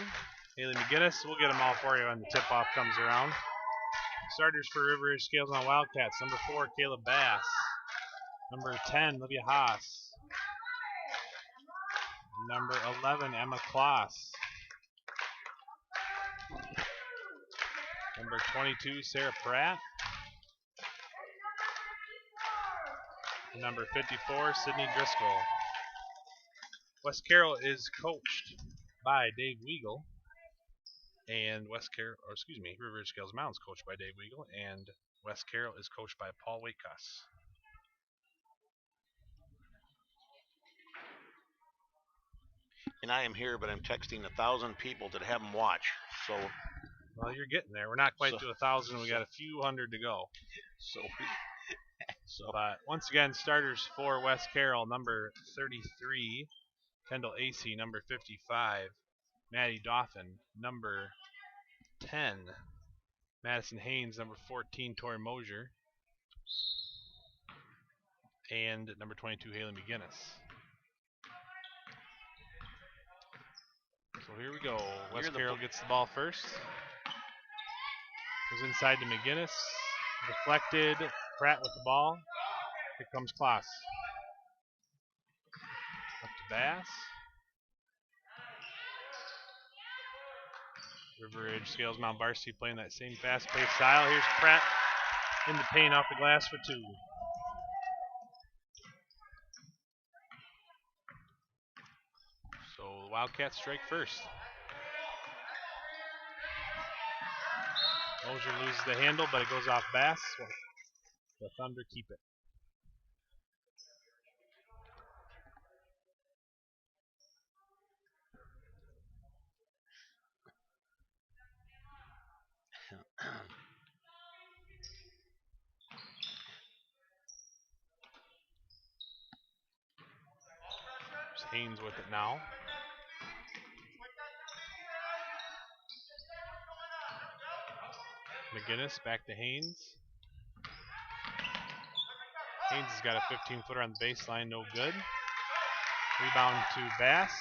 Haley McGinnis. We'll get them all for you when the tip-off comes around. Starters for River Ridge Scales on Wildcats. Number 4, Caleb Bass. Number 10, Livia Haas. Number 11, Emma Kloss. Number 22, Sarah Pratt. Number 54, Sydney Driscoll. West Carroll is coached by Dave Weigel. And River Ridge Scales Mountains coached by Dave Weigel. And West Carroll is coached by Paul Waitkuss. And I am here, but I'm texting 1,000 people to have them watch. So. Well, you're getting there. We're not quite to 1,000. We got a few hundred to go. But once again, starters for West Carroll: number 33, Kendall Acey; number 55, Maddie Dauphin; number 10, Madison Haynes; number 14, Tori Mosier; and number 22, Haley McGinnis. So here we go. West Carroll gets the ball first. Goes inside to McGinnis. Deflected. Pratt with the ball. Here comes Kloss. Up to Bass. River Ridge Scales Mount Varsity playing that same fast-paced style. Here's Pratt in the paint off the glass for 2. So the Wildcats strike first. Mosier loses the handle, but it goes off Bass. The Thunder keep it. Haynes with it now. McGinnis back to Haynes. Haynes has got a 15-footer on the baseline, no good. Rebound to Bass.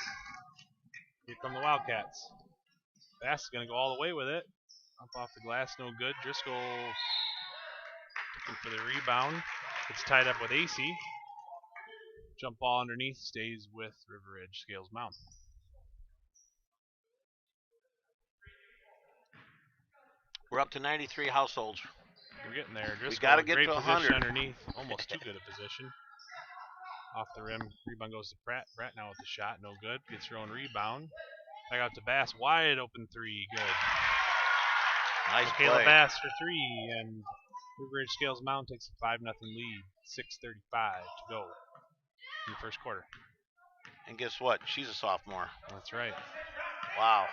Here come the Wildcats. Bass is going to go all the way with it. Up off the glass, no good. Driscoll looking for the rebound. It's tied up with Acey. Jump ball underneath, stays with River Ridge Scales Mountain. We're up to 93 households. We're getting there. Driscoll, we got to get great to position 100. Underneath. Almost too good a position. Off the rim. Rebound goes to Pratt. Pratt now with the shot. No good. Gets her own rebound. Back out to Bass. Wide open 3. Good. Nice Caleb play. Bass for 3. And River Ridge Scales Mountain takes a 5-0 lead. 6:35 to go in the first quarter. And guess what? She's a sophomore. That's right. Wow.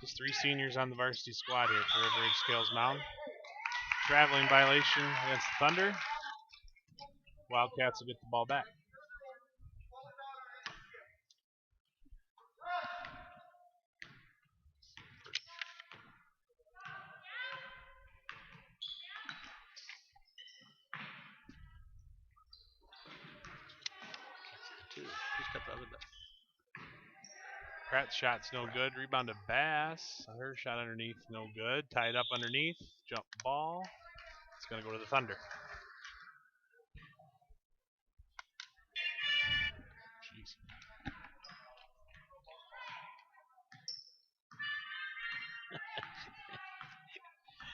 Just 3 seniors on the varsity squad here for River Ridge Scales Mountain. Traveling violation against the Thunder. Wildcats will get the ball back. Pratt's shot's no good. Rebound to Bass. Her shot underneath, no good. Tied up underneath. Jump ball. It's going to go to the Thunder. Jeez.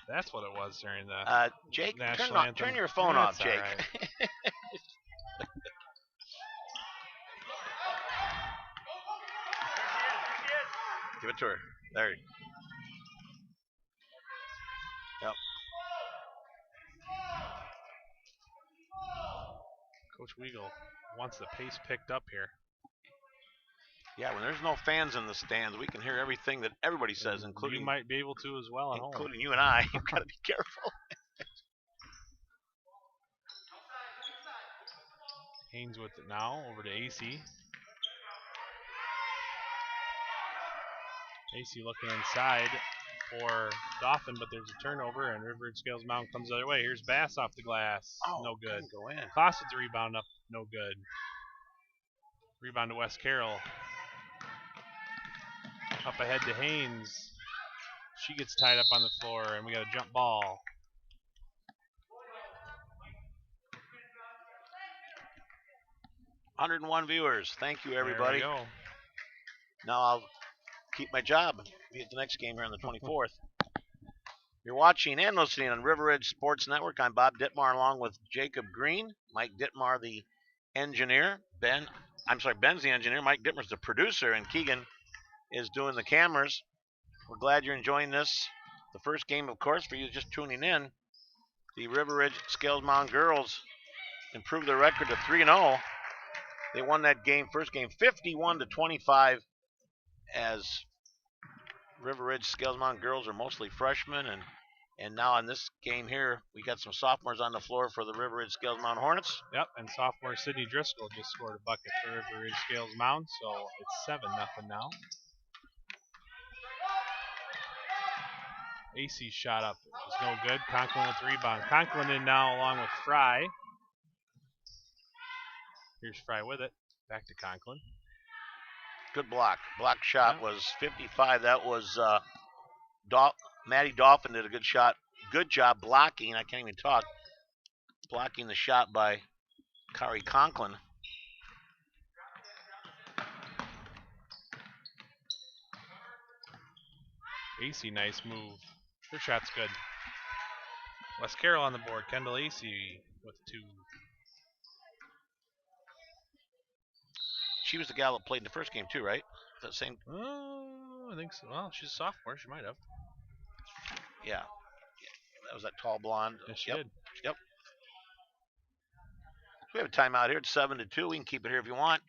That's what it was during the Jake, national anthem. turn your phone off, Jake. Right. Give it to her. There. Yep. Coach Weigel wants the pace picked up here. Yeah, when there's no fans in the stands, we can hear everything that everybody says, including you might be able to as well at home. Including you and I. You've got to be careful. Haynes with it now, over to AC. AC looking inside for Dauphin, but there's a turnover, and River Ridge Scales Mountain comes the other way. Here's Bass off the glass. Oh, no good. Go in. Klaus with the rebound up, no good. Rebound to West Carroll. Up ahead to Haynes. She gets tied up on the floor, and we got a jump ball. "101 viewers. Thank you, everybody. There we go. Now I'll keep my job. Be at the next game here on the 24th. You're watching and listening on River Ridge Sports Network. I'm Bob Dittmar along with Jacob Green, Mike Dittmar, the engineer. Ben's the engineer. Mike Dittmar's the producer, and Keegan is doing the cameras. We're glad you're enjoying this. The first game, of course, for you just tuning in, the River Ridge Scales Mountain girls improved their record to 3-0. They won that first game, 51-25, as River Ridge Scales Mountain girls are mostly freshmen, and now in this game here, we got some sophomores on the floor for the River Ridge Scales Mountain Hornets. Yep, and sophomore Sydney Driscoll just scored a bucket for River Ridge Scales Mountain, so it's 7-0 now. AC shot up. It was no good. Conklin with the rebound. Conklin in now along with Fry. Here's Fry with it. Back to Conklin. Good block. Block shot was 55. That was Maddie Dauphin did a good shot. Good job blocking. I can't even talk. Blocking the shot by Kari Conklin. AC, nice move. Her shot's good. West Carroll on the board. Kendall AC with 2. She was the gal that played in the first game too, right? Is that same? Oh, I think so. Well, she's a sophomore. She might have. Yeah. That was that tall blonde. Yes, she did. Yep. So we have a timeout here. It's 7-2. We can keep it here if you want.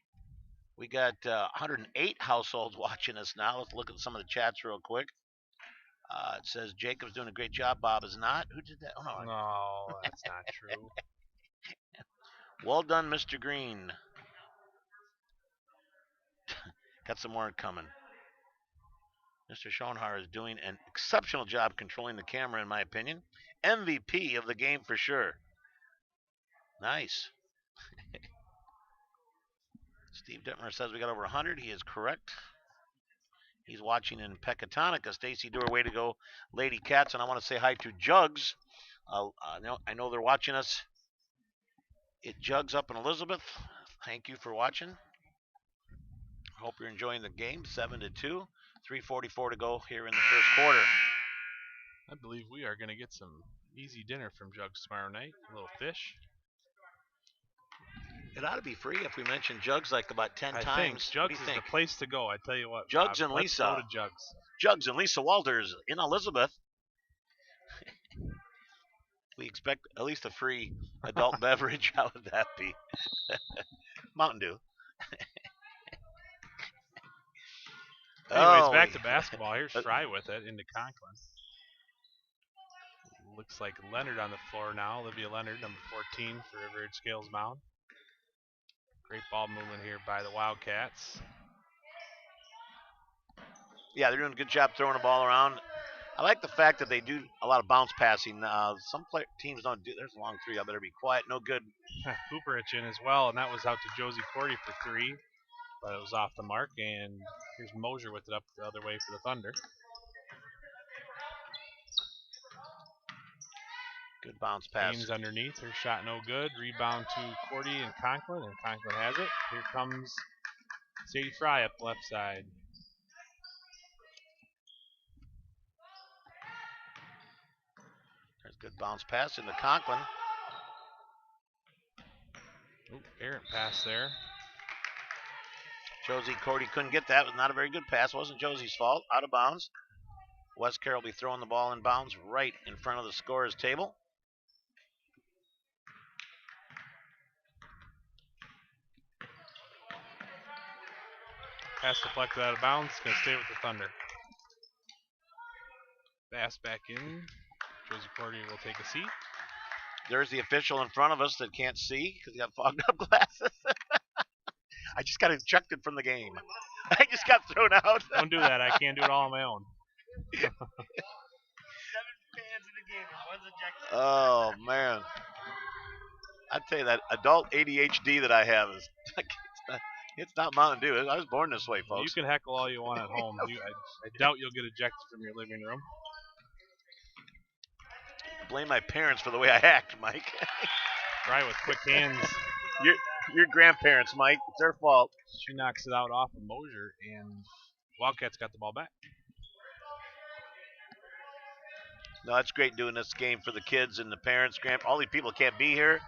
We got 108 households watching us now. Let's look at some of the chats real quick. It says Jacob's doing a great job. Bob is not. Who did that? Oh, no. No, that's not true. Well done, Mr. Green. Got some more coming. Mr. Schoenhauer is doing an exceptional job controlling the camera, in my opinion. MVP of the game for sure. Nice. Steve Dittmer says we got over 100. He is correct. He's watching in Pecatonica. Stacy Dewar, way to go, Lady Cats. And I want to say hi to Jugs. I know they're watching us. It Jugs up in Elizabeth. Thank you for watching. Hope you're enjoying the game. 7-2. 3:44 to go here in the first quarter. I believe we are going to get some easy dinner from Jugs tomorrow night. A little fish. It ought to be free if we mention Jugs like about 10 times. I think Jugs is the place to go. I tell you what. Jugs Bob, and let's Lisa. Go to Jugs. Jugs and Lisa Walters in Elizabeth. We expect at least a free adult beverage. How would that be? Mountain Dew. Anyways, Oh, back to basketball. Here's Fry with it into Conklin. Looks like Leonard on the floor now. Olivia Leonard, number 14 for River Ridge Scales Mound. Great ball movement here by the Wildcats. Yeah, they're doing a good job throwing the ball around. I like the fact that they do a lot of bounce passing. Some teams don't do. There's a long three. I better be quiet. No good. Hooperich in as well, and that was out to Josie Cordy for 3, but it was off the mark. And here's Mosier with it up the other way for the Thunder. Good bounce pass. Ames underneath. Her shot no good. Rebound to Cordy and Conklin has it. Here comes Sadie Fry up left side. There's a good bounce pass into Conklin. Oop, errant pass there. Josie Cordy couldn't get that. It was not a very good pass. It wasn't Josie's fault. Out of bounds. West Carroll will be throwing the ball in bounds right in front of the scorer's table. Pass deflected out of bounds. Going to stay with the Thunder. Pass back in. Josie Cordy will take a seat. There's the official in front of us that can't see because he got fogged up glasses. I just got ejected from the game. I just got thrown out. Don't do that. I can't do it all on my own. 7 fans in the game. I was ejected. Oh, man. I'd tell you that adult ADHD that I have is it's not Mountain Dew. I was born this way, folks. You can heckle all you want at home. I doubt you'll get ejected from your living room. Blame my parents for the way I act, Mike. Right, with quick hands. Your grandparents, Mike. It's their fault. She knocks it out off of Mosier, and Wildcats got the ball back. No, it's great doing this game for the kids and the parents. All these people can't be here.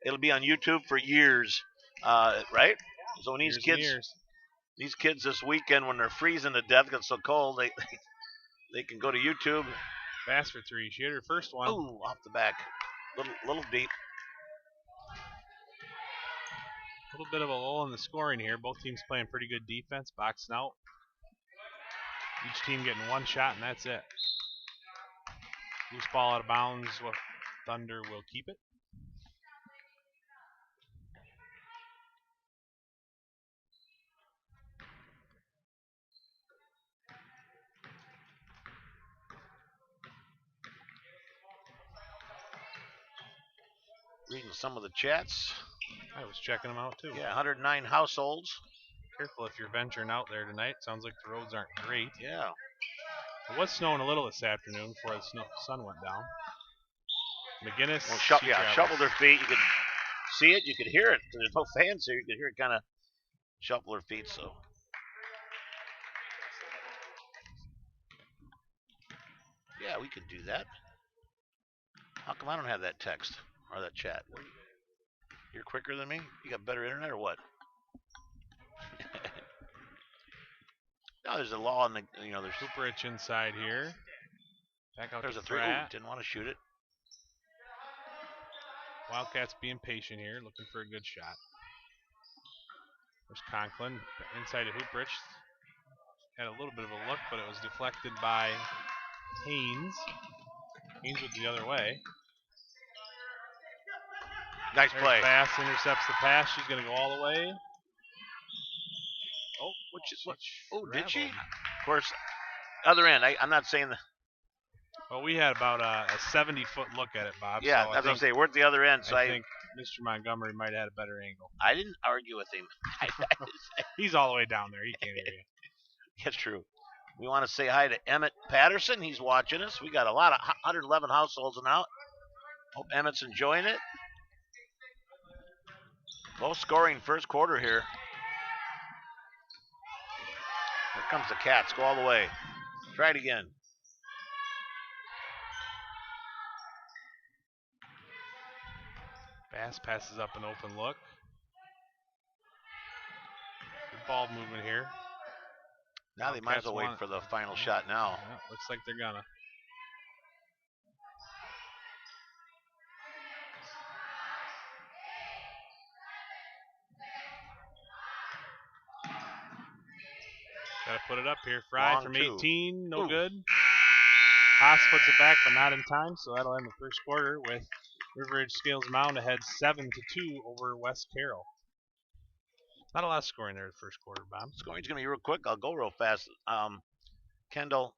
It'll be on YouTube for years, right? So when these kids this weekend, when they're freezing to death because it's so cold, they can go to YouTube. Pass for 3. She hit her first one. Ooh, off the back. Little deep. A little bit of a lull in the scoring here. Both teams playing pretty good defense, boxing out. Each team getting one shot, and that's it. Loose ball out of bounds. Thunder will keep it. Reading some of the chats. I was checking them out too. Yeah, 109 households. Careful if you're venturing out there tonight. Sounds like the roads aren't great. Yeah. It was snowing a little this afternoon before the sun went down. McGinnis. Well, shuffle their feet. You could see it. You could hear it. There's no fans here. You could hear it kind of shuffle their feet. So. Yeah, we could do that. How come I don't have that text or that chat? You're quicker than me? You got better internet or what? No, there's a law in the, there's Hooperich inside here. Back out there's to a 3. Pratt. Ooh, didn't want to shoot it. Wildcats being patient here, looking for a good shot. There's Conklin inside to Hooperich. Had a little bit of a look, but it was deflected by Haynes. Haynes went the other way. Nice There's play. Bass intercepts the pass. She's going to go all the way. Oh, did she? Of course, other end. I'm not saying that. Well, we had about a 70-foot look at it, Bob. Yeah, so that's what I'm saying. We're at the other end, so I think Mr. Montgomery might have had a better angle. I didn't argue with him. He's all the way down there. He can't hear you. That's true. We want to say hi to Emmett Patterson. He's watching us. We got a lot of 111 households now. Hope Emmett's enjoying it. Low scoring first quarter here. Here comes the Cats. Go all the way. Try it again. Bass passes up an open look. Good ball movement here. Now they might as well wait for the final shot now. Yeah, looks like they're gonna. Got to put it up here. Fry Long from two. 18, no Ooh. good. Haas puts it back, but not in time, so that'll end the first quarter with River Ridge Scales Mound ahead 7-2 over West Carroll. Not a lot of scoring there the first quarter, Bob. Scoring's going to be real quick. I'll go real fast. Kendall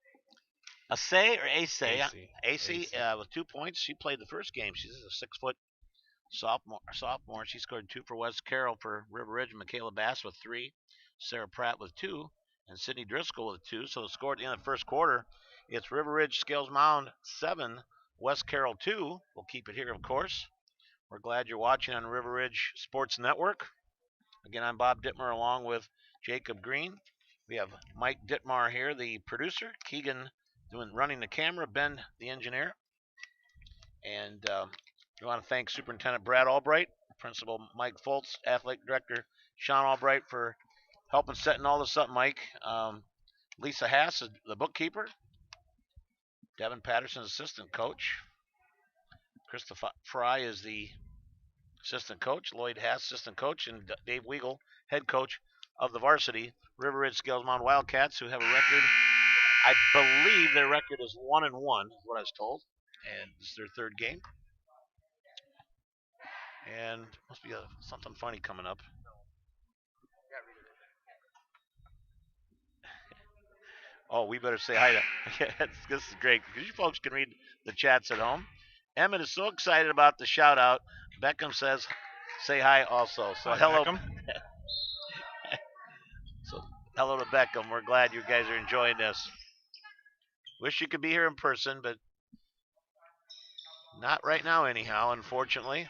Asay or Asay? AC. With 2 points. She played the first game. She's a 6-foot sophomore. She scored 2 for West Carroll for River Ridge. Michaela Bass with 3. Sarah Pratt with 2. And Sydney Driscoll with 2. So the score at the end of the first quarter, it's River Ridge Scales Mound 7, West Carroll 2. We'll keep it here, of course. We're glad you're watching on River Ridge Sports Network. Again, I'm Bob Dittmer along with Jacob Green. We have Mike Dittmar here, the producer. Keegan running the camera. Ben, the engineer. And we want to thank Superintendent Brad Albright, Principal Mike Foltz, Athletic Director Sean Albright for helping setting all this up, Mike. Lisa Haas is the bookkeeper. Devin Patterson, assistant coach. Krista Fry is the assistant coach. Lloyd Haas, assistant coach. And Dave Weigel, head coach of the Varsity River Ridge Scales Mound Wildcats, who have a record. I believe their record is 1-1, is what I was told. And this is their third game. And must be something funny coming up. Oh, we better say hi to. This is great because you folks can read the chats at home. Emmett is so excited about the shout out. Beckham says, "Say hi also." So Hi, hello. Beckham. So hello to Beckham. We're glad you guys are enjoying this. Wish you could be here in person, but not right now anyhow, unfortunately.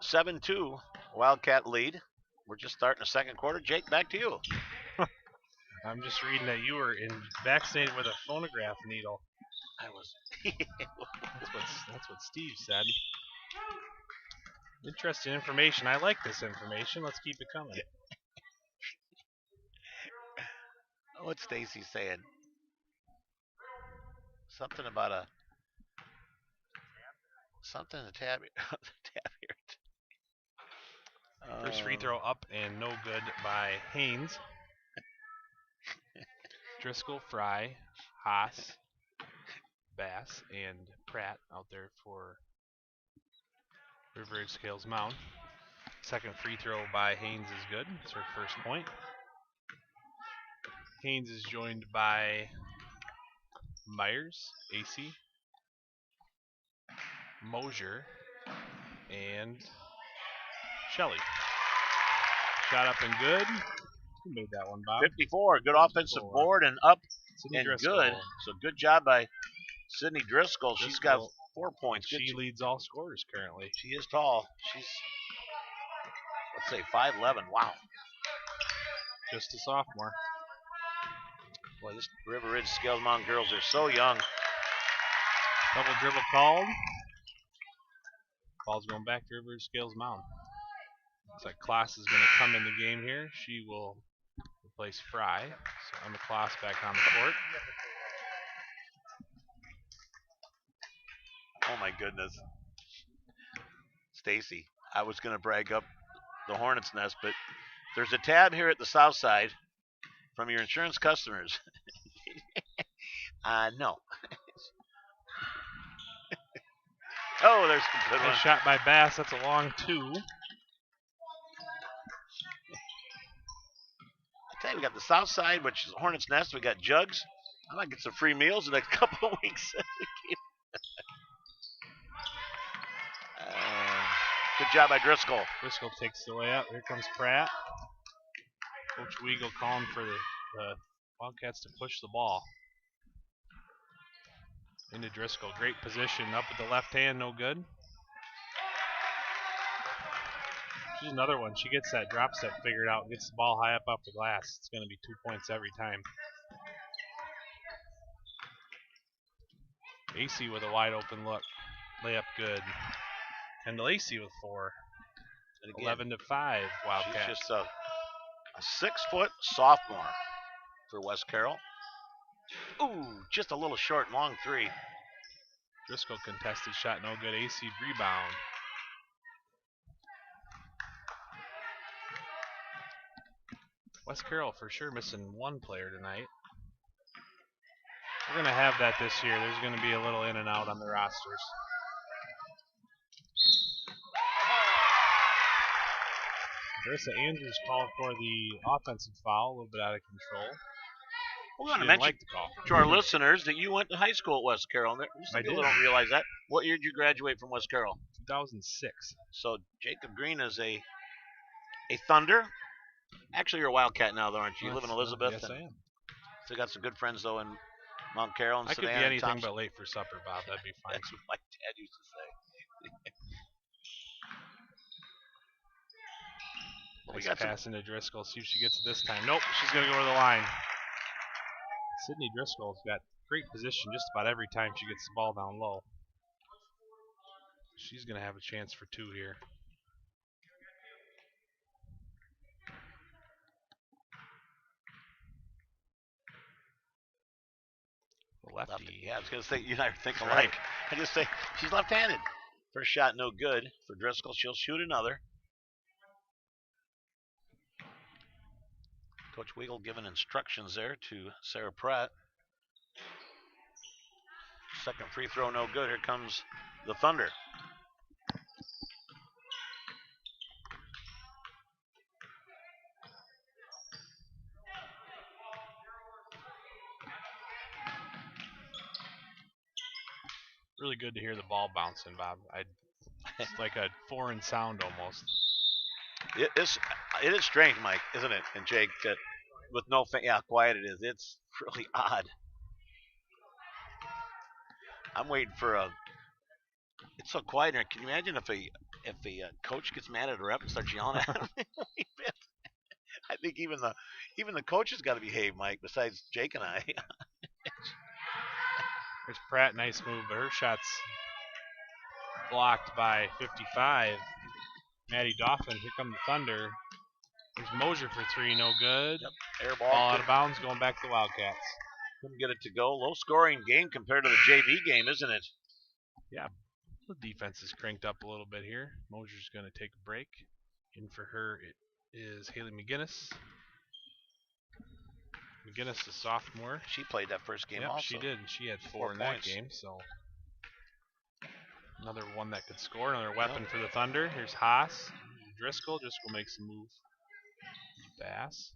7-2 Wildcat lead. We're just starting the second quarter. Jake, back to you. I'm just reading that you were vaccinated with a phonograph needle. I was. That's what Steve said. Interesting information. I like this information. Let's keep it coming. What's Stacy saying? Something about something in the tab here. First free throw up and no good by Haynes. Driscoll, Fry, Haas, Bass, and Pratt out there for River Ridge Scales Mound. Second free throw by Haynes is good. It's her first point. Haynes is joined by Myers, AC, Mosier, and Shelley. Shot up and good. Who made that one, Bob? 54. Good offensive board and up Sydney and Driscoll. good. So good job by Sydney Driscoll. She's got 4 points. She leads all scorers currently. She is tall. She's, let's say, 5'11". Wow. Just a sophomore. Boy, this River Ridge Scales Mound girls are so young. Double dribble called. Ball's going back to River Ridge Scales Mound. Looks like Klaas is going to come in the game here. She will replace Fry. So Emma Klaas back on the court. Oh my goodness. Stacy, I was going to brag up the Hornets' nest, but there's a tab here at the south side from your insurance customers. No. Oh, there's a good one. Nice shot by Bass. That's a long two. I tell you, we got the south side, which is Hornets' Nest. We got Jugs. I might get some free meals in a couple of weeks. Good job by Driscoll. Driscoll takes the way up. Here comes Pratt. Coach Weigel calling for the Wildcats to push the ball. Into Driscoll. Great position. Up with the left hand. No good. She's another one. She gets that drop step figured out and gets the ball high up off the glass. It's going to be 2 points every time. AC with a wide open look. Layup good. Kendall AC with 4. 11-5 Wildcats. She's just a 6-foot sophomore for West Carroll. Ooh, just a little short, long three. Driscoll contested shot, no good. AC rebound. West Carroll for sure missing one player tonight. We're going to have that this year. There's going to be a little in and out on the rosters. Marissa Andrews called for the offensive foul, a little bit out of control. We She want to didn't mention like the call. to our listeners that you went to high school at West Carroll. I People did. don't realize that. What year did you graduate from West Carroll? 2006. So Jacob Green is a Thunder. Actually, you're a Wildcat now, though, aren't you? You live in Elizabeth. Yes, I am. So you got some good friends, though, in Mount Carroll and I could Savannah be and anything Thompson. but late for supper, Bob. That'd be fine. That's what my dad used to say. Nice pass into Driscoll. See if she gets it this time. Nope, she's going to go to the line. Sydney Driscoll's got great position just about every time she gets the ball down low. She's going to have a chance for two here. Lefty. Yeah, I was going to say, you and I think That's alike. right. I just say, she's left-handed. First shot, no good for Driscoll. She'll shoot another. Coach Weigel giving instructions there to Sarah Pratt. Second free throw, no good. Here comes the Thunder. Really good to hear the ball bouncing, Bob. It's like a foreign sound almost. It is strange, Mike, isn't it? And Jake, with no fan, yeah, how quiet it is. It's really odd. I'm waiting for a. It's so quiet here. Can you imagine if a coach gets mad at a rep and starts yelling at him? I think even the coaches got to behave, Mike. Besides Jake and I. There's Pratt, nice move, but her shot's blocked by 55. Maddie Dauphin, here come the Thunder. There's Mosier for three, no good. Yep. Air ball. Ball out of bounds, going back to the Wildcats. Couldn't get it to go. Low scoring game compared to the JV game, isn't it? Yeah, the defense is cranked up a little bit here. Mosier's going to take a break. In for her it is Haley McGinnis. McGinnis, a sophomore. She played that first game Yep, also. she did. And she had 4 in points. that game, so another one that could score, another weapon for the Thunder. Here's Haas. Driscoll makes a move. Bass.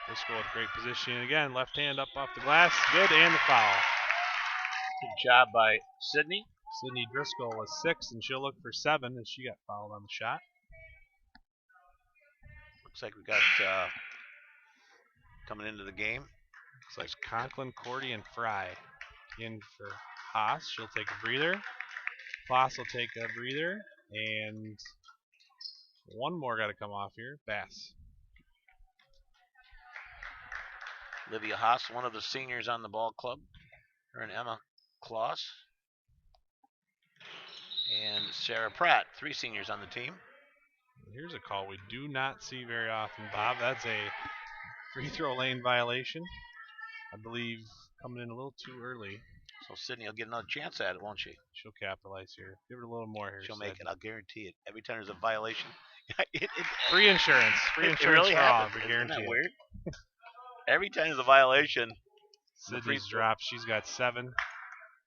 Driscoll with great positioning again. Left hand up off the glass. Good, and the foul. Good job by Sydney. Sydney Driscoll was 6, and she'll look for 7 as she got fouled on the shot. Looks like we got coming into the game. Looks like Conklin, Cordy, and Fry in for Haas. She'll take a breather. Foss will take a breather. And one more got to come off here. Bass. Livia Haas, one of the seniors on the ball club. Her and Emma Kloss. And Sarah Pratt, 3 seniors on the team. Here's a call we do not see very often, Bob. That's a free throw lane violation. I believe coming in a little too early. So Sydney will get another chance at it, won't she? She'll capitalize here. Give her a little more here. She'll make it. I'll guarantee it. Every time there's a violation, free insurance. Free insurance really for all. happens. We guarantee Isn't that it. weird? Every time there's a violation, Sydney's dropped. She's got 7,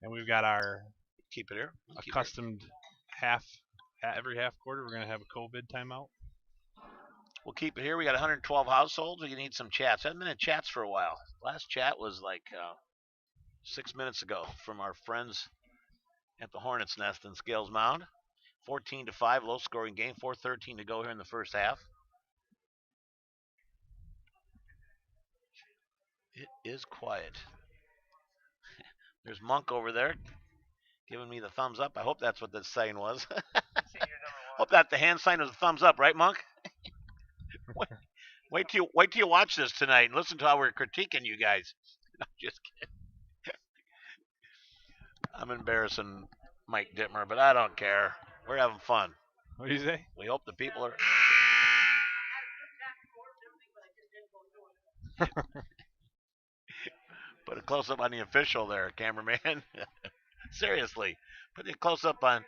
and we've got our keep it here. Accustomed half. Every half quarter, we're going to have a COVID timeout. We'll keep it here. We got 112 households. We need some chats. I haven't been in chats for a while. Last chat was like 6 minutes ago from our friends at the Hornets Nest in Scales Mound. 14-5, low-scoring game. 4:13 to go here in the first half. It is quiet. There's Monk over there giving me the thumbs up. I hope that's what this sign was. Hope that the hand sign was a thumbs up, right, Monk? wait till you watch this tonight and listen to how we're critiquing you guys. I'm just kidding. I'm embarrassing Mike Dittmer, but I don't care. We're having fun. What do you say? We hope the people are. Put a close up on the official there, cameraman. Seriously, put a close up on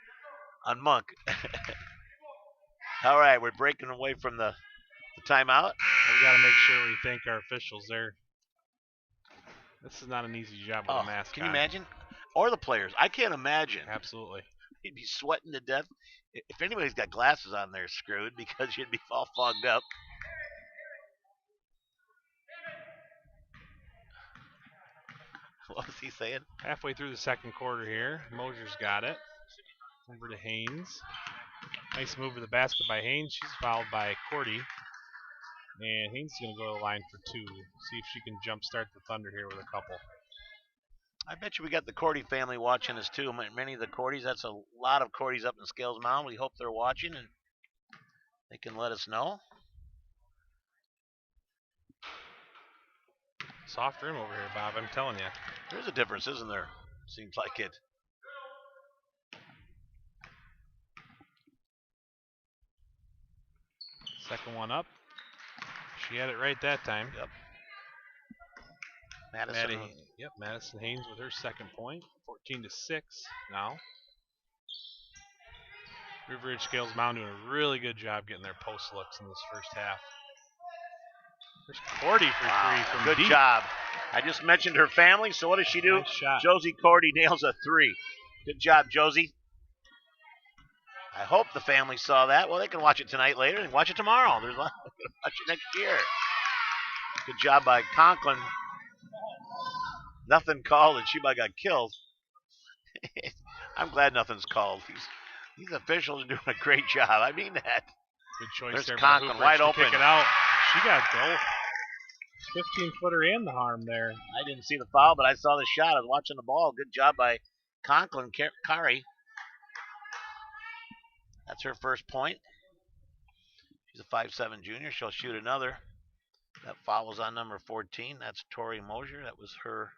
Monk. All right, we're breaking away from the timeout. We got to make sure we thank our officials there. This is not an easy job with a mask Can you on. imagine? Or the players. I can't imagine. Absolutely. You'd be sweating to death. If anybody's got glasses on, they're screwed because you'd be all fogged up. What was he saying? Halfway through the second quarter here, Mosier's got it. Over to Haynes. Nice move to the basket by Haynes. She's fouled by Cordy. And Haynes is going to go to the line for 2. See if she can jumpstart the Thunder here with a couple. I bet you we got the Cordy family watching us too. Many of the Cordys, that's a lot of Cordys up in Scales Mountain. We hope they're watching and they can let us know. Soft rim over here, Bob. I'm telling you. There's a difference, isn't there? Seems like it. Second one up. She had it right that time. Yep. Madison Haynes with her second point. 14-6 now. River Ridge Scales Mountain doing a really good job getting their post looks in this first half. There's Cordy for 3 from Good deep. job. I just mentioned her family, so what does she do? Nice shot. Josie Cordy nails a 3. Good job, Josie. I hope the family saw that. Well, they can watch it tonight later and watch it tomorrow. There's a lot they can watch it next year. Good job by Conklin. Nothing called and she might got killed. I'm glad nothing's called. These officials are doing a great job. I mean that. Good choice There's there. Conklin wide open. Kick it out. She got both. 15-footer and the harm there. I didn't see the foul, but I saw the shot. I was watching the ball. Good job by Conklin Kari. That's her first point. She's a 5'7" junior. She'll shoot another. That foul was on number 14. That's Tori Mosier. That was her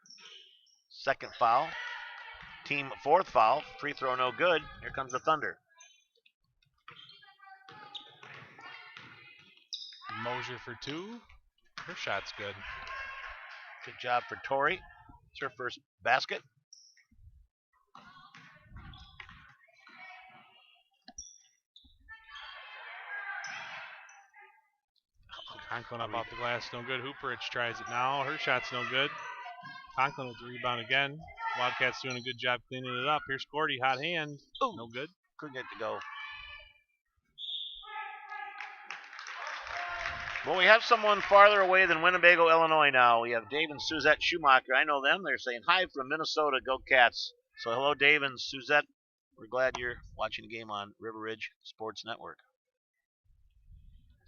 second foul. Team fourth foul. Free throw no good. Here comes the Thunder. Mosier for 2. Her shot's good. Good job for Tori. It's her first basket. Conklin up off the glass, no good. Hooperich tries it now. Her shot's no good. Conklin with the rebound again. Wildcats doing a good job cleaning it up. Here's Cordy, hot hand. Ooh, no good. Couldn't get to go. Well, we have someone farther away than Winnebago, Illinois now. We have Dave and Suzette Schumacher. I know them. They're saying hi from Minnesota. Go Cats. So hello, Dave and Suzette. We're glad you're watching the game on River Ridge Sports Network.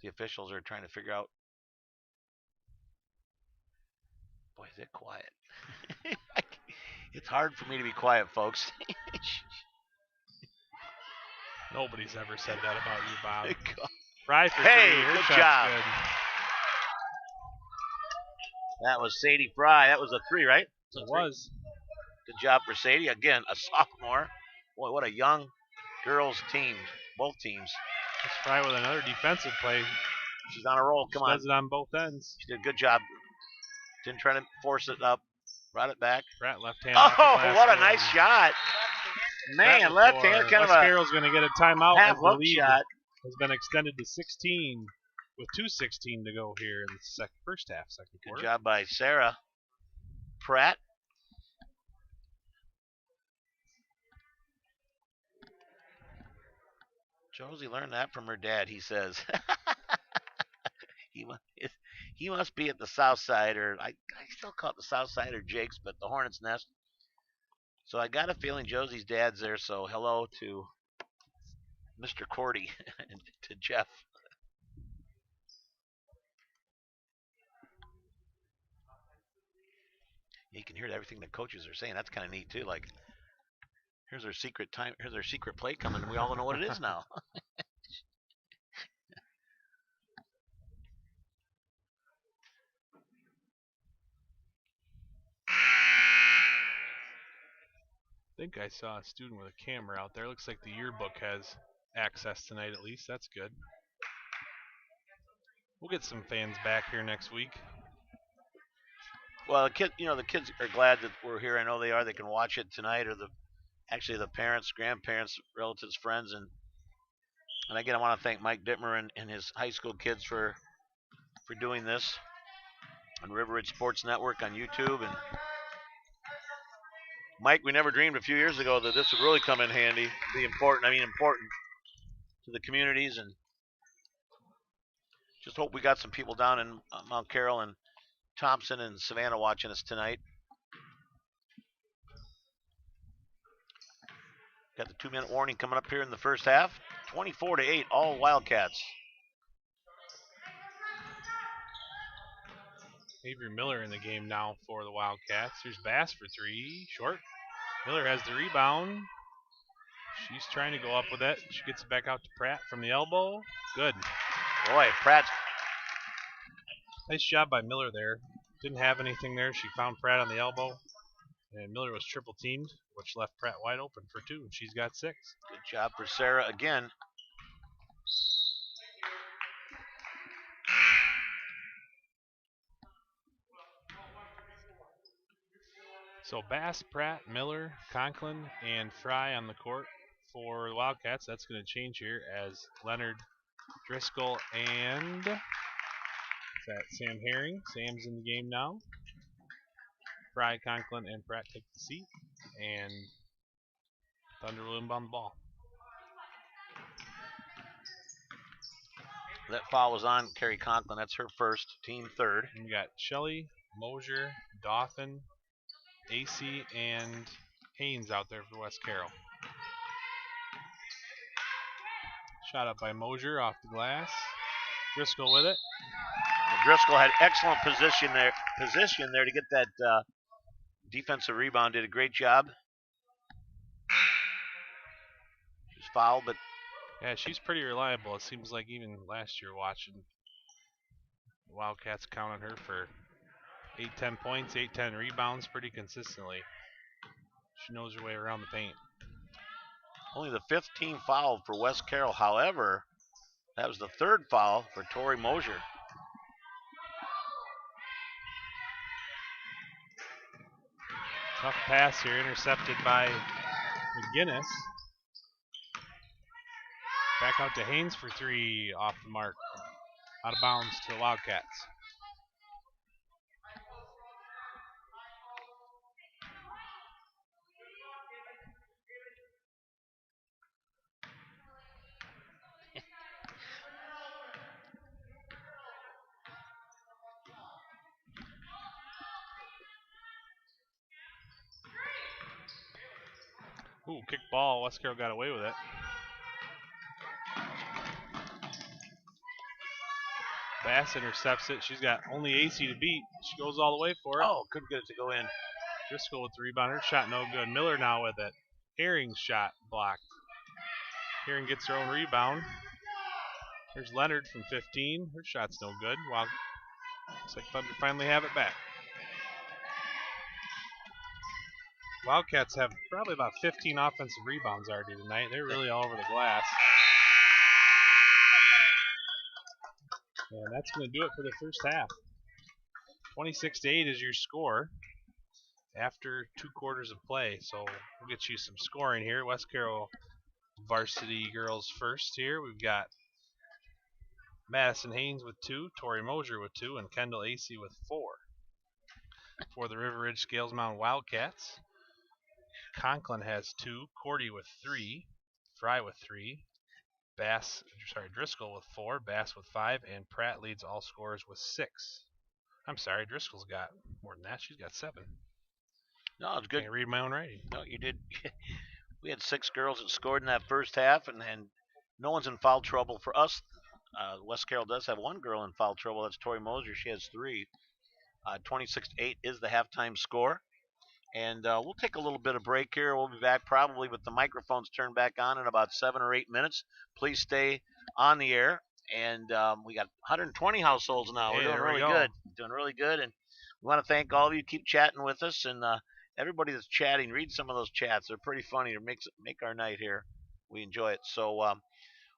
The officials are trying to figure out. Boy, is it quiet. It's hard for me to be quiet, folks. Nobody's ever said that about you, Bob. God. Fry for Hey, 3. Her good shot's job. Good. That was Sadie Fry. That was a 3, right? It was. Good job for Sadie. Again, a sophomore. Boy, what a young girls team. Both teams. Let's Fry with another defensive play. She's on a roll. Come on. Does it on both ends. She did a good job. Didn't try to force it up. Brought it back. Pratt left hand. Oh, what a nice shot. Man, left hand. Kind of a Carroll's going to get a timeout. half as the hook lead shot. has been extended to 16 with 2:16 to go here in the first half, second quarter. Good job by Sarah Pratt. Josie learned that from her dad, he says. He must be at the south side, or I still call it the south side or Jake's, but the Hornet's Nest. So I got a feeling Josie's dad's there, so hello to Mr. Cordy and to Jeff. You can hear everything the coaches are saying. That's kind of neat too. Like, here's our secret time. Here's our secret play coming. We all know what it is now. I think I saw a student with a camera out there. Looks like the yearbook has access tonight at least. That's good. We'll get some fans back here next week. Well, the kids are glad that we're here. I know they are. They can watch it tonight, or the parents, grandparents, relatives, friends, and And again, I want to thank Mike Dittmer and his high school kids for doing this on River Ridge Sports Network on YouTube. And Mike, we never dreamed a few years ago that this would really come in handy, be important. I mean, important to the communities, and just hope we got some people down in Mount Carroll and Thompson and Savannah watching us tonight. Got the 2-minute warning coming up here in the first half. 24-8, all Wildcats. Avery Miller in the game now for the Wildcats. Here's Bass for three. Short. Miller has the rebound. She's trying to go up with it. She gets it back out to Pratt from the elbow. Good. Boy, Pratt. Nice job by Miller there. Didn't have anything there. She found Pratt on the elbow. And Miller was triple teamed, which left Pratt wide open for two, and she's got 6. Good job for Sarah again. So Bass, Pratt, Miller, Conklin, and Fry on the court for the Wildcats. That's going to change here as Leonard, Driscoll, and is that Sam Herring? Sam's in the game now. Fry, Conklin, and Pratt take the seat, and Thunder will inbound the ball. That foul was on Carrie Conklin. That's her first, team third. And we got Shelley, Mosier, Dauphin, AC, and Haynes out there for West Carroll. Shot up by Mosier off the glass. Driscoll with it. And Driscoll had excellent position there to get that defensive rebound. Did a great job. She was fouled, but yeah, she's pretty reliable. It seems like even last year watching, the Wildcats counted her for 8-10 points, 8-10 rebounds pretty consistently. She knows her way around the paint. Only the 5th team foul for West Carroll. However, that was the 3rd foul for Tori Mosier. Tough pass here, intercepted by McGinnis. Back out to Haynes for 3, off the mark. Out of bounds to the Wildcats. Ooh, kick ball. West Carroll got away with it. Bass intercepts it. She's got only AC to beat. She goes all the way for it. Oh, couldn't get it to go in. Driscoll with the rebound. Her shot no good. Miller now with it. Herring's shot blocked. Herring gets her own rebound. Here's Leonard from 15. Her shot's no good. Wow. Looks like Thunder finally have it back. Wildcats have probably about 15 offensive rebounds already tonight. They're really all over the glass. And that's going to do it for the first half. 26-8 is your score after 2 quarters of play. So we'll get you some scoring here. West Carroll varsity girls first here. We've got Madison Haynes with 2, Tori Mosier with 2, and Kendall AC with 4. For the River Ridge Scales Mountain Wildcats, Conklin has 2, Cordy with 3, Fry with 3, Driscoll with 4, Bass with 5, and Pratt leads all scorers with 6. I'm sorry, Driscoll's got more than that. She's got 7. No, it's good. Can't read my own writing. No, you did. We had 6 girls that scored in that first half, and no one's in foul trouble for us. West Carroll does have 1 girl in foul trouble. That's Tori Mosier. She has 3. 26-8 is the halftime score. And we'll take a little bit of break here. We'll be back probably with the microphones turned back on in about 7 or 8 minutes. Please stay on the air. And we got 120 households now. We're doing really good. Doing really good. And we want to thank all of you. Keep chatting with us. And everybody that's chatting, read some of those chats. They're pretty funny. It make our night here. We enjoy it. So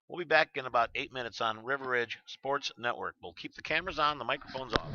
we'll be back in about 8 minutes on River Ridge Sports Network. We'll keep the cameras on, the microphones off.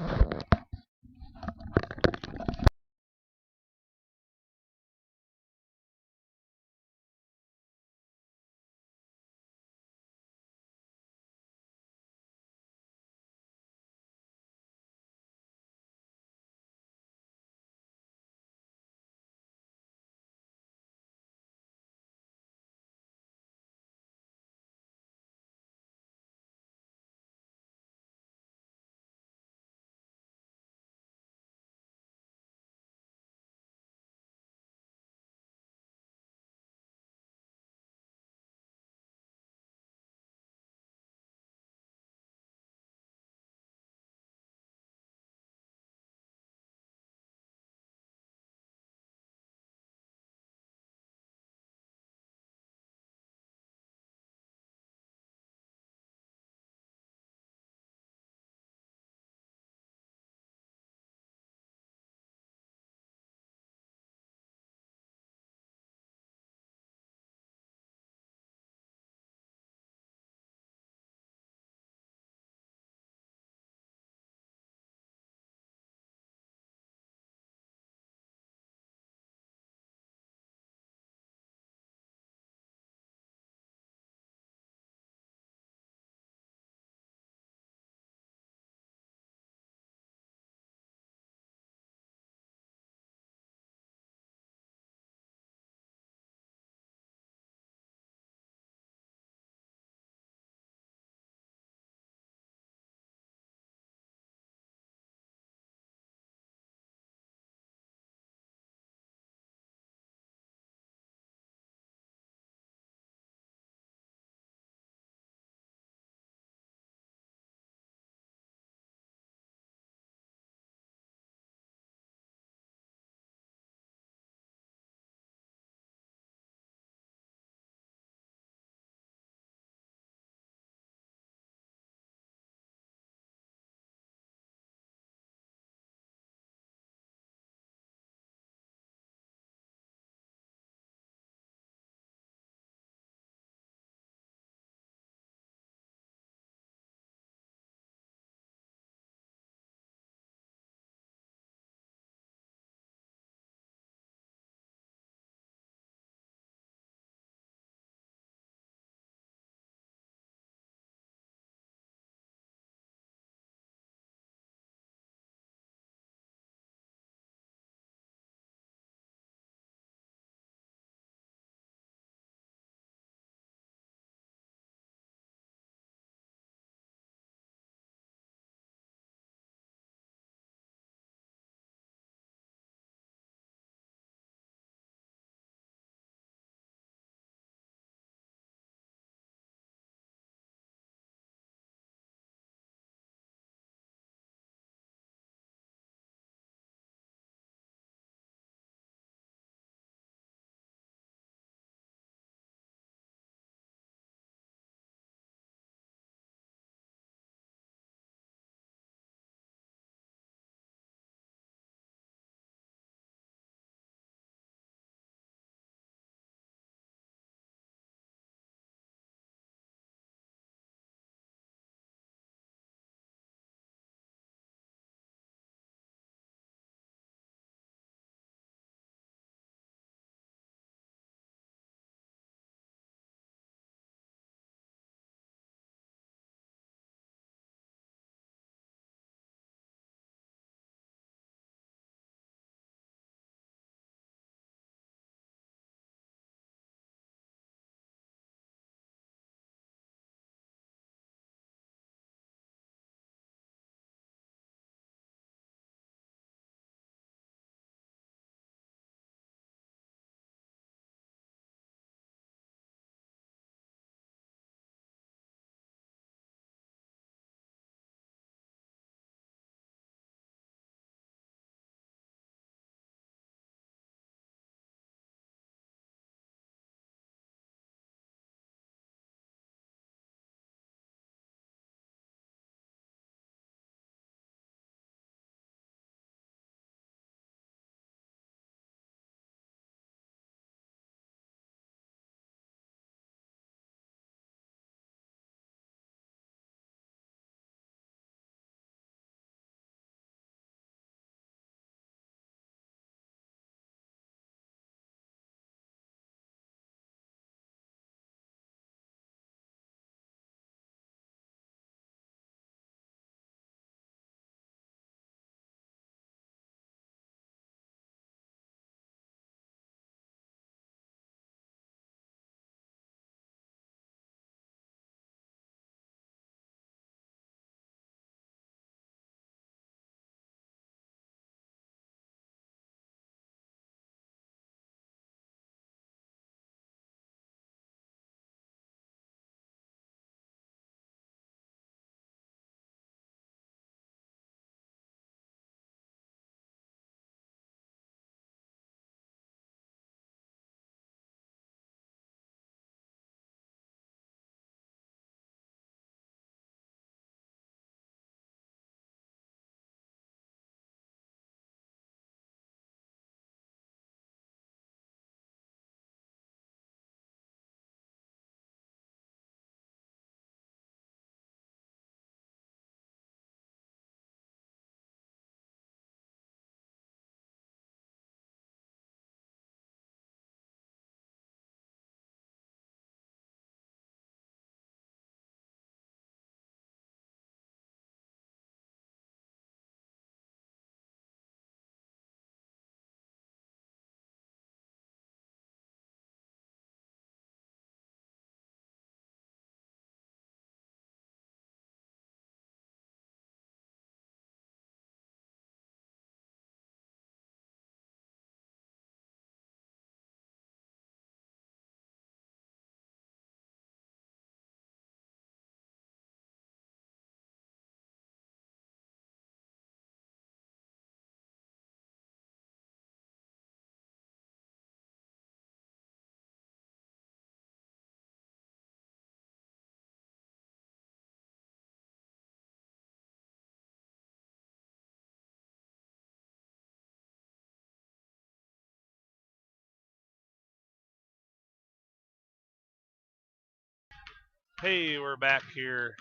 Hey, we're back here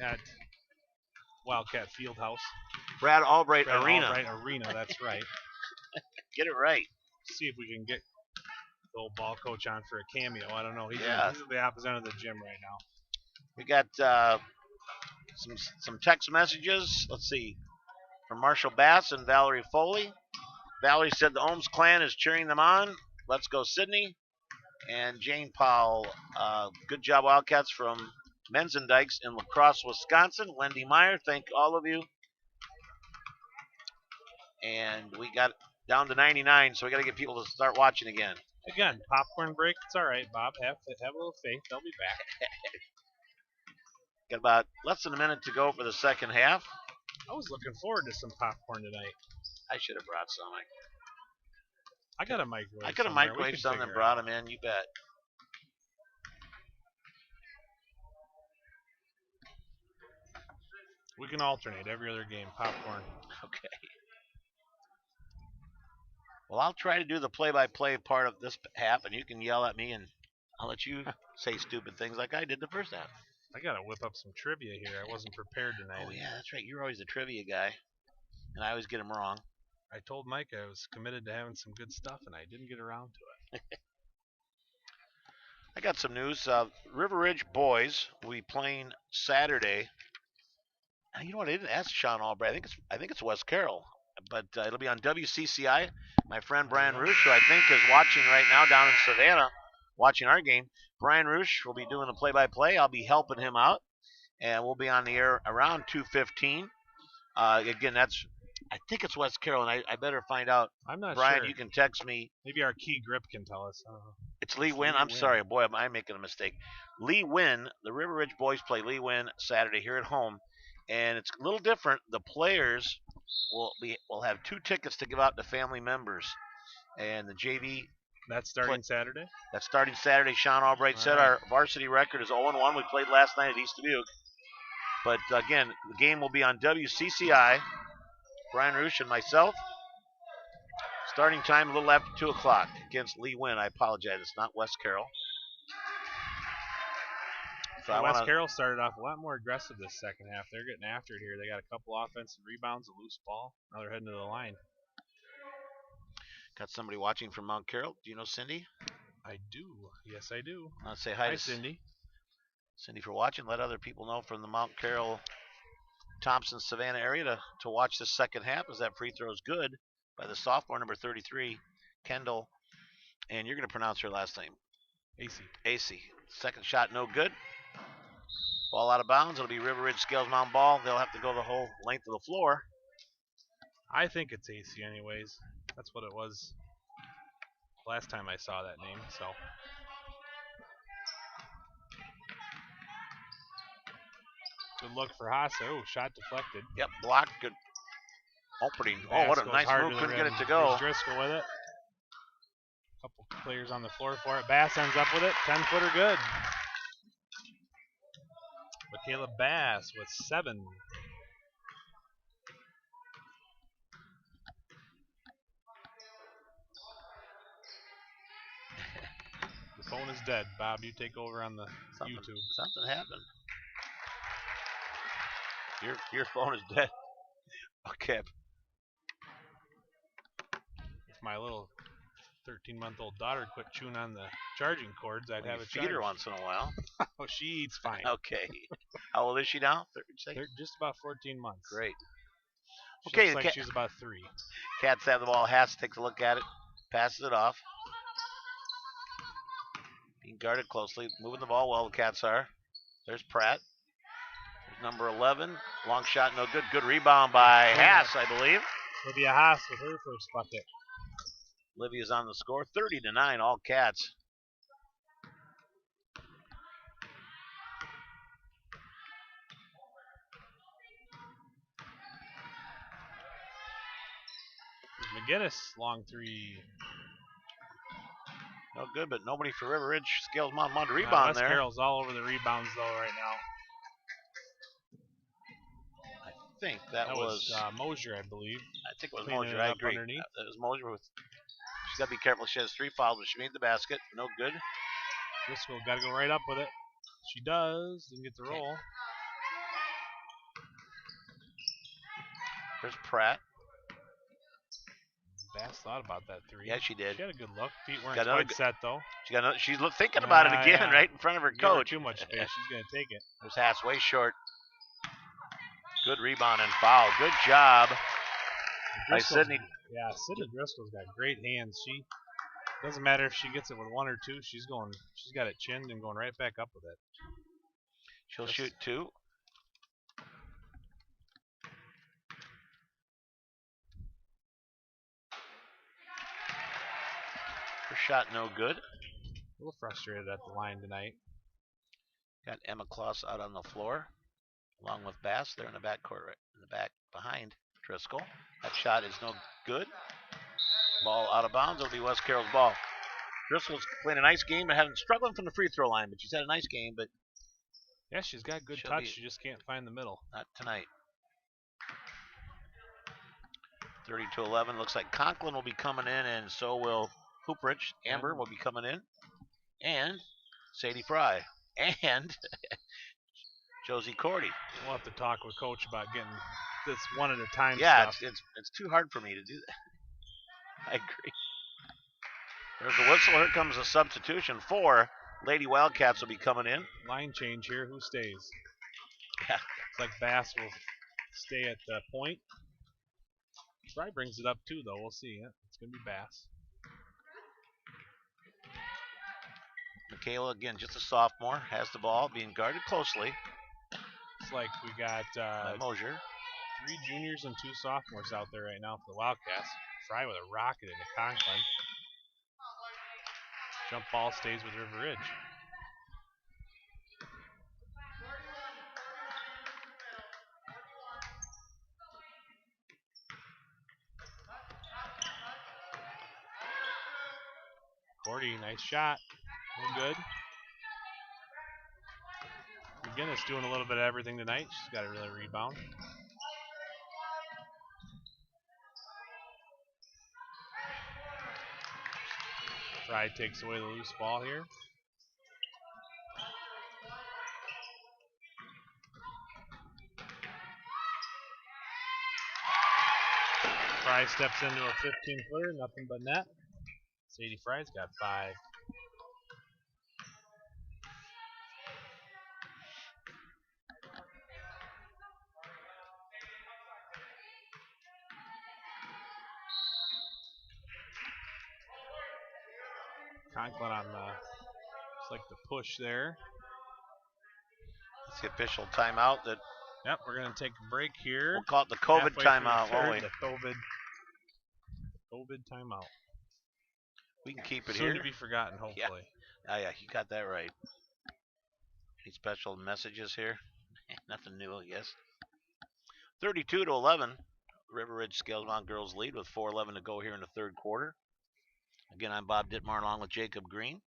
at Wildcat Fieldhouse. Brad Albright Brad Arena. Albright Arena, that's right. Get it right. See if we can get the old ball coach on for a cameo. I don't know. He's Yeah. at the opposite end of the gym right now. We got some text messages. Let's see. From Marshall Bass and Valerie Foley. Valerie said the Ohms clan is cheering them on. Let's go, Sydney. And Jane Powell, good job, Wildcats from Menzendikes in La Crosse, Wisconsin. Wendy Meyer, thank all of you. And we got down to 99, so we got to get people to start watching again. Again, popcorn break. It's all right, Bob. Have a little faith. They'll be back. Got about less than a minute to go for the second half. I was looking forward to some popcorn tonight. I should have brought some. I got a microwave. I could have microwaved some and brought them in. You bet. We can alternate every other game. Popcorn. Okay. Well, I'll try to do the play-by-play part of this half, and you can yell at me, and I'll let you say stupid things like I did the first half. I got to whip up some trivia here. I wasn't prepared tonight. Oh, yeah, that's right. You're always the trivia guy, and I always get them wrong. I told Mike I was committed to having some good stuff, and I didn't get around to it. I got some news. River Ridge boys will be playing Saturday. You know what? I didn't ask Sean Albright. I think it's West Carroll, but it'll be on WCCI. My friend Brian Roosh, who I think is watching right now down in Savannah, watching our game. Brian Roosh will be doing the play-by-play. I'll be helping him out, and we'll be on the air around 2:15. Again, I think it's West Carroll, and I better find out. I'm not Brian, sure. you can text me. Maybe our key grip can tell us. It's Lee Wynn. I'm sorry, boy, am I making a mistake. Lee Wynn, the River Ridge boys play Lee Wynn Saturday here at home, and it's a little different. The players will have 2 tickets to give out to family members, and the JV. That's starting Saturday? That's starting Saturday. Sean Albright said our varsity record is 0-1. We played last night at East Dubuque. But again, the game will be on WCCI. Brian Roosh and myself. Starting time a little after 2 o'clock against Lee Wynn. I apologize. It's not West Carroll. So West Carroll started off a lot more aggressive this second half. They're getting after it here. They got a couple offensive rebounds, a loose ball. Now they're heading to the line. Got somebody watching from Mount Carroll. Do you know Cindy? I do. Yes, I do. I'll say hi to Cindy. Cindy for watching. Let other people know from the Mount Carroll, Thompson, Savannah area to watch the second half, as that free throw is good by the sophomore, number 33, Kendall. And you're going to pronounce her last name. AC. Second shot, no good. Ball out of bounds. It'll be River Ridge Scales Mountain ball. They'll have to go the whole length of the floor. I think it's AC anyways. That's what it was last time I saw that name. So good look for Haase. Oh, shot deflected. Yep, blocked. Good opening. Oh, what a nice move. Couldn't get it to go. Driscoll with it. Couple players on the floor for it. Bass ends up with it. 10-footer good. Michaela Bass with 7. The phone is dead. Bob, you take over on the YouTube. Something happened. Your phone is dead. Okay. If my little 13-month-old daughter quit chewing on the charging cords, I'd have a feed her once in a while. Oh, she eats fine. Okay. How old is she now? They're just about 14 months. Great. She looks like she's about 3. Cats have the ball. Haas takes a look at it, passes it off. Being guarded closely, moving the ball well. The Cats are. There's Pratt. There's number 11. Long shot, no good. Good rebound by Haas, I believe. Olivia Haas with her first bucket. Olivia's on the score, 30-9, all Cats. McGinnis, long 3. No good, but nobody for River Ridge. Scales Mountain to rebound West there. Carroll's all over the rebounds, though, right now. I think that was Mosier, I believe. I think it was Mosier. I agree. It was Mosier. She's got to be careful. She has 3 fouls, but she made the basket. No good. Driscoll got to go right up with it. She does. Didn't get the roll. There's Pratt. Bass thought about that three. Yeah, she did. She had a good look. Feet weren't Got another quite set, though. She's thinking about it again, Yeah. right in front of her Give her coach. too much space. She's going to take it. It was Haas way short. Good rebound and foul. Good job by Sydney. Yeah, Sydney Driscoll's got great hands. She doesn't matter if she gets it with one or two. She's got it chinned and going right back up with it. She'll shoot two. Her shot no good. A little frustrated at the line tonight. Got Emma Kloss out on the floor, along with Bass. They're in the back court, right in the back behind Driscoll. That shot is no good. Ball out of bounds. It'll be West Carroll's ball. Driscoll's playing a nice game, but having struggling from the free throw line. But she's had a nice game, but yeah, she's got good touch. She just can't find the middle. Not tonight. 30-11. Looks like Conklin will be coming in, and so will Hooprich. Amber will be coming in, and Sadie Fry, and Josie Cordy. We'll have to talk with Coach about getting this one at a time. Yeah, stuff. it's too hard for me to do that. I agree. There's the whistle. Here comes a substitution. 4 Lady Wildcats will be coming in. Line change here. Who stays? Yeah. It's like Bass will stay at the point. Fry brings it up too, though. We'll see. Yeah, it's going to be Bass. Michaela, again, just a sophomore, has the ball, being guarded closely. It's like we got Mosier. 3 juniors and 2 sophomores out there right now for the Wildcats. Fry with a rocket into Conklin. Jump ball stays with River Ridge. Cordy, nice shot. No good. McGinnis doing a little bit of everything tonight. She's got a really rebound. Fry takes away the loose ball here. Fry steps into a 15-footer, nothing but net. Sadie Fry's got 5. Conklin on it's like the push there. It's the official timeout. Yep, we're going to take a break here. We'll call it the COVID timeout, won't we? The COVID timeout. We can keep it Soon here. to be forgotten, hopefully. Yeah, you got that right. Any special messages here? Nothing new, I guess. 32-11. River Ridge Scales Mountain girls lead with 4:11 to go here in the third quarter. Again, I'm Bob Dittmar along with Jacob Green.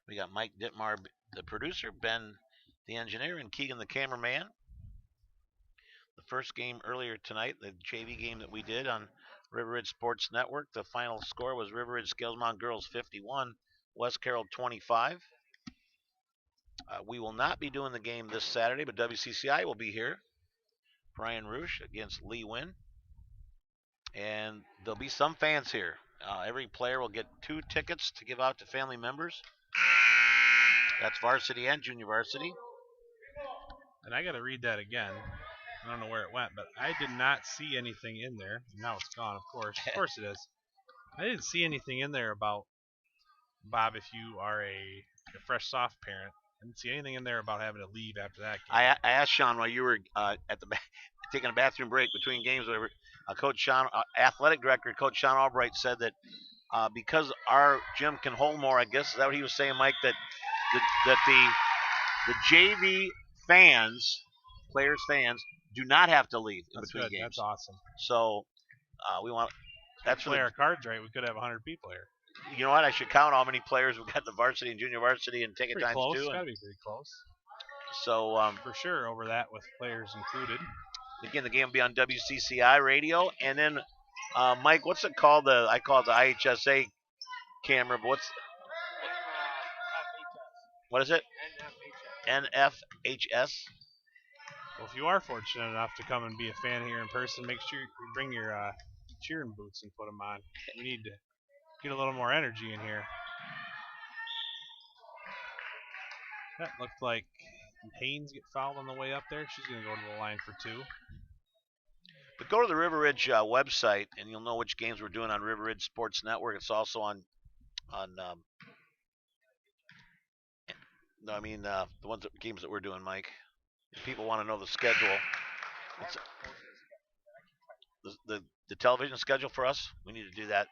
We got Mike Dittmar, the producer, Ben, the engineer, and Keegan, the cameraman. The first game earlier tonight, the JV game that we did on River Ridge Sports Network, the final score was River Ridge Scales Mountain girls 51, West Carroll 25. We will not be doing the game this Saturday, but WCCI will be here. Brian Roosh against Lee Wynn. And there'll be some fans here. Every player will get 2 tickets to give out to family members. That's varsity and junior varsity. And I got to read that again. I don't know where it went, but I did not see anything in there. Now it's gone, of course. Of course it is. I didn't see anything in there about, Bob, if you are a fresh soft parent. I didn't see anything in there about having to leave after that game. I asked Sean while you were at the taking a bathroom break between games. Coach Sean, athletic director, Coach Sean Albright said that because our gym can hold more, I guess, is that what he was saying, Mike, that the JV fans, players' fans, do not have to leave in between games. That's awesome. So we want. That's play our cards right. We could have 100 people here. You know what? I should count how many players we've got the varsity and junior varsity and take it times close. 2. It's got to be pretty close. So for sure over that with players included. Again, the game will be on WCCI radio, and then Mike, what's it called? I call it the IHSA camera, but what is it? NFHS. Well, if you are fortunate enough to come and be a fan here in person, make sure you bring your cheering boots and put them on. We need to get a little more energy in here. That looked like Haynes get fouled on the way up there. She's going to go to the line for 2. But go to the River Ridge website, and you'll know which games we're doing on River Ridge Sports Network. It's also on the games that we're doing, Mike. If people want to know the schedule. It's the television schedule for us. We need to do that.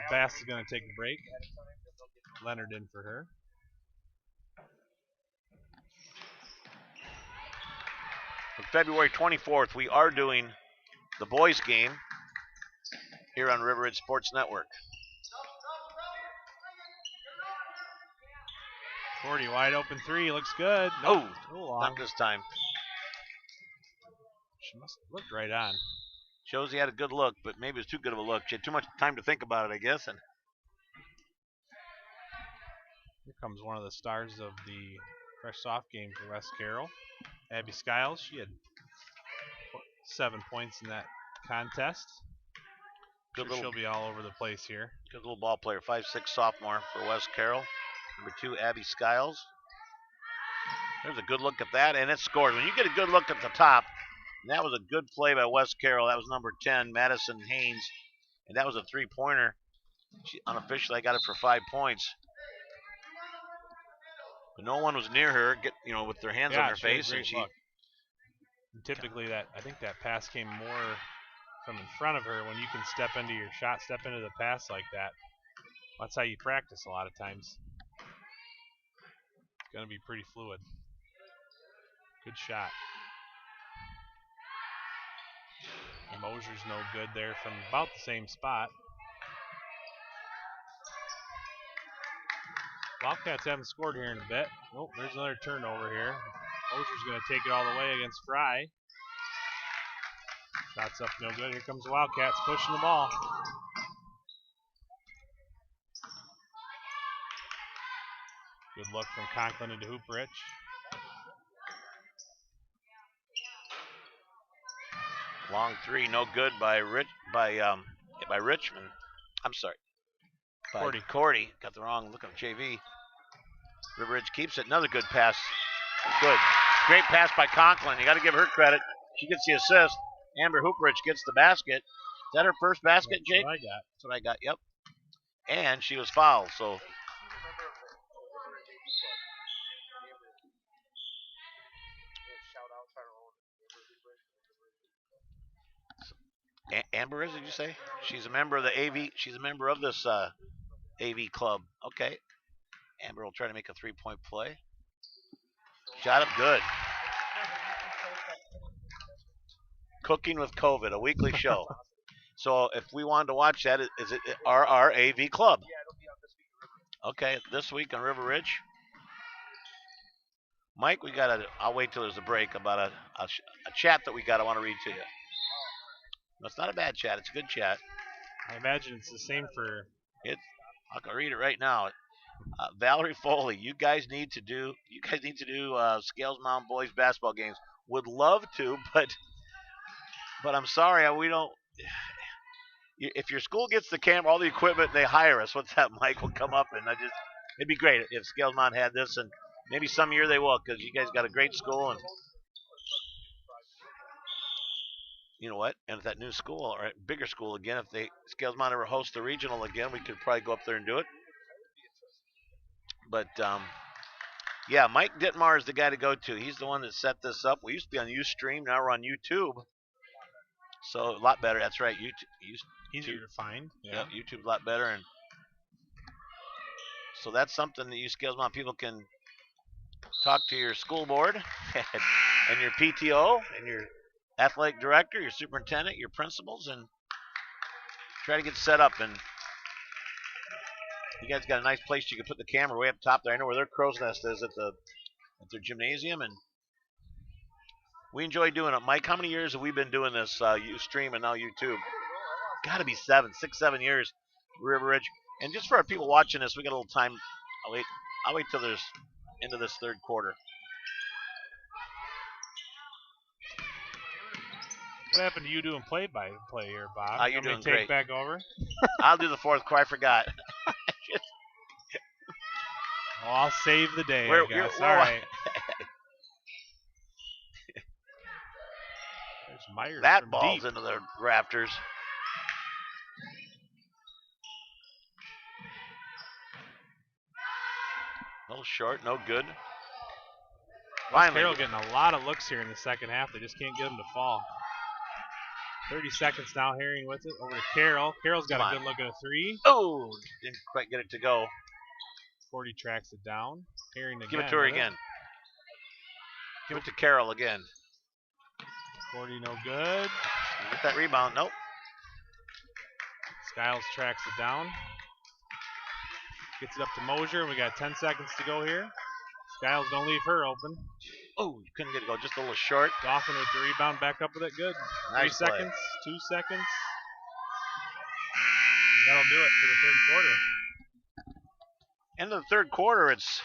Bass is going to take a break. Leonard in for her. On February 24th, we are doing the boys game here on River Ridge Sports Network. 40 wide open 3, looks good. No, not this time. She must have looked right on. Shows he had a good look, but maybe it was too good of a look. She had too much time to think about it, I guess. And here comes one of the stars of the fresh soft game for West Carroll, Abby Skiles. She had 7 points in that contest. She'll be all over the place here. Good little ball player, 5'6" sophomore for West Carroll. Number 2, Abby Skiles. There's a good look at that, and it scores. When you get a good look at the top, and that was a good play by West Carroll. That was number 10, Madison Haynes, and that was a 3-pointer. Unofficially, I got it for 5 points. But no one was near her, with their hands on her face, and typically I think that pass came more from in front of her. When you can step into your shot, step into the pass like that, that's how you practice a lot of times. It's going to be pretty fluid. Good shot. And Mosier's no good there from about the same spot. Wildcats haven't scored here in a bit. Oh, there's another turnover here. Mosier's going to take it all the way against Fry. Shots up, no good. Here comes the Wildcats pushing the ball. Good look from Conklin into Hooperich. Long 3, no good by Richmond. I'm sorry. Cordy. Got the wrong look on JV. River Ridge keeps it. Another good pass. Good. Great pass by Conklin. You got to give her credit. She gets the assist. Amber Hooperich gets the basket. Is that her first basket, Jake? That's what I got. Yep. And she was fouled. So. Amber is, did you say? She's a member of the AV. She's a member of this AV club. Okay. Amber will try to make a 3-point play. Shot up good. Cooking with COVID, a weekly show. So if we wanted to watch that, is it RRAV Club? Yeah, it'll be on this week in River Ridge. Okay, this week on River Ridge. Mike, I'll wait till there's a break about a chat that we got. I want to read to you. No, it's not a bad chat. It's a good chat. I imagine it's the same for. I can read it right now. Valerie Foley, you guys need to do Scales Mountain boys basketball games. Would love to, but I'm sorry, we don't. If your school gets the camera, all the equipment, they hire us. What's that, Mike? Will come up, and it'd be great if Scales Mountain had this, and maybe some year they will, because you guys got a great school, and you know what? And if that new school or bigger school again, if Scales Mountain ever hosts the regional again, we could probably go up there and do it. But yeah, Mike Dittmar is the guy to go to. He's the one that set this up. We used to be on Ustream, now we're on YouTube. So a lot better. That's right. Easier to find. Yeah, YouTube's a lot better, and so that's something that you Scales Mountain people can talk to your school board and your PTO and your athletic director, your superintendent, your principals, and try to get set up. And you guys got a nice place you can put the camera way up top there. I know where their crow's nest is at their gymnasium, and we enjoy doing it. Mike, how many years have we been doing this Ustream and now YouTube? Got to be 6, 7 years, River Ridge. And just for our people watching this, we got a little time I'll wait till there's into this third quarter. What happened to you doing play-by-play here, Bob? You're Want me doing to take great. back over? I'll do the fourth quarter. I forgot. Oh, I'll save the day, Where- I guess. where- All right. There's Myers That from ball's deep. into the rafters. A little short, no good. Finally, Carroll getting a lot of looks here in the second half. They just can't get him to fall. 30 seconds now. Herring with it. Over to Carroll. Carroll's got Come a on. good look at a three. oh, didn't quite get it to go. 40 tracks it down. Herring again. Give it to her with again. Give it to Carroll again. 40 no good. Get that rebound. Nope. Skiles tracks it down. Gets it up to Mosier, and we got 10 seconds to go here. Skiles don't leave her open. Oh, you couldn't get it go. Just a little short. Dauphin with the rebound, back up with it. Good. Nice 3 play. seconds, 2 seconds. That'll do it for the third quarter. End of the third quarter, it's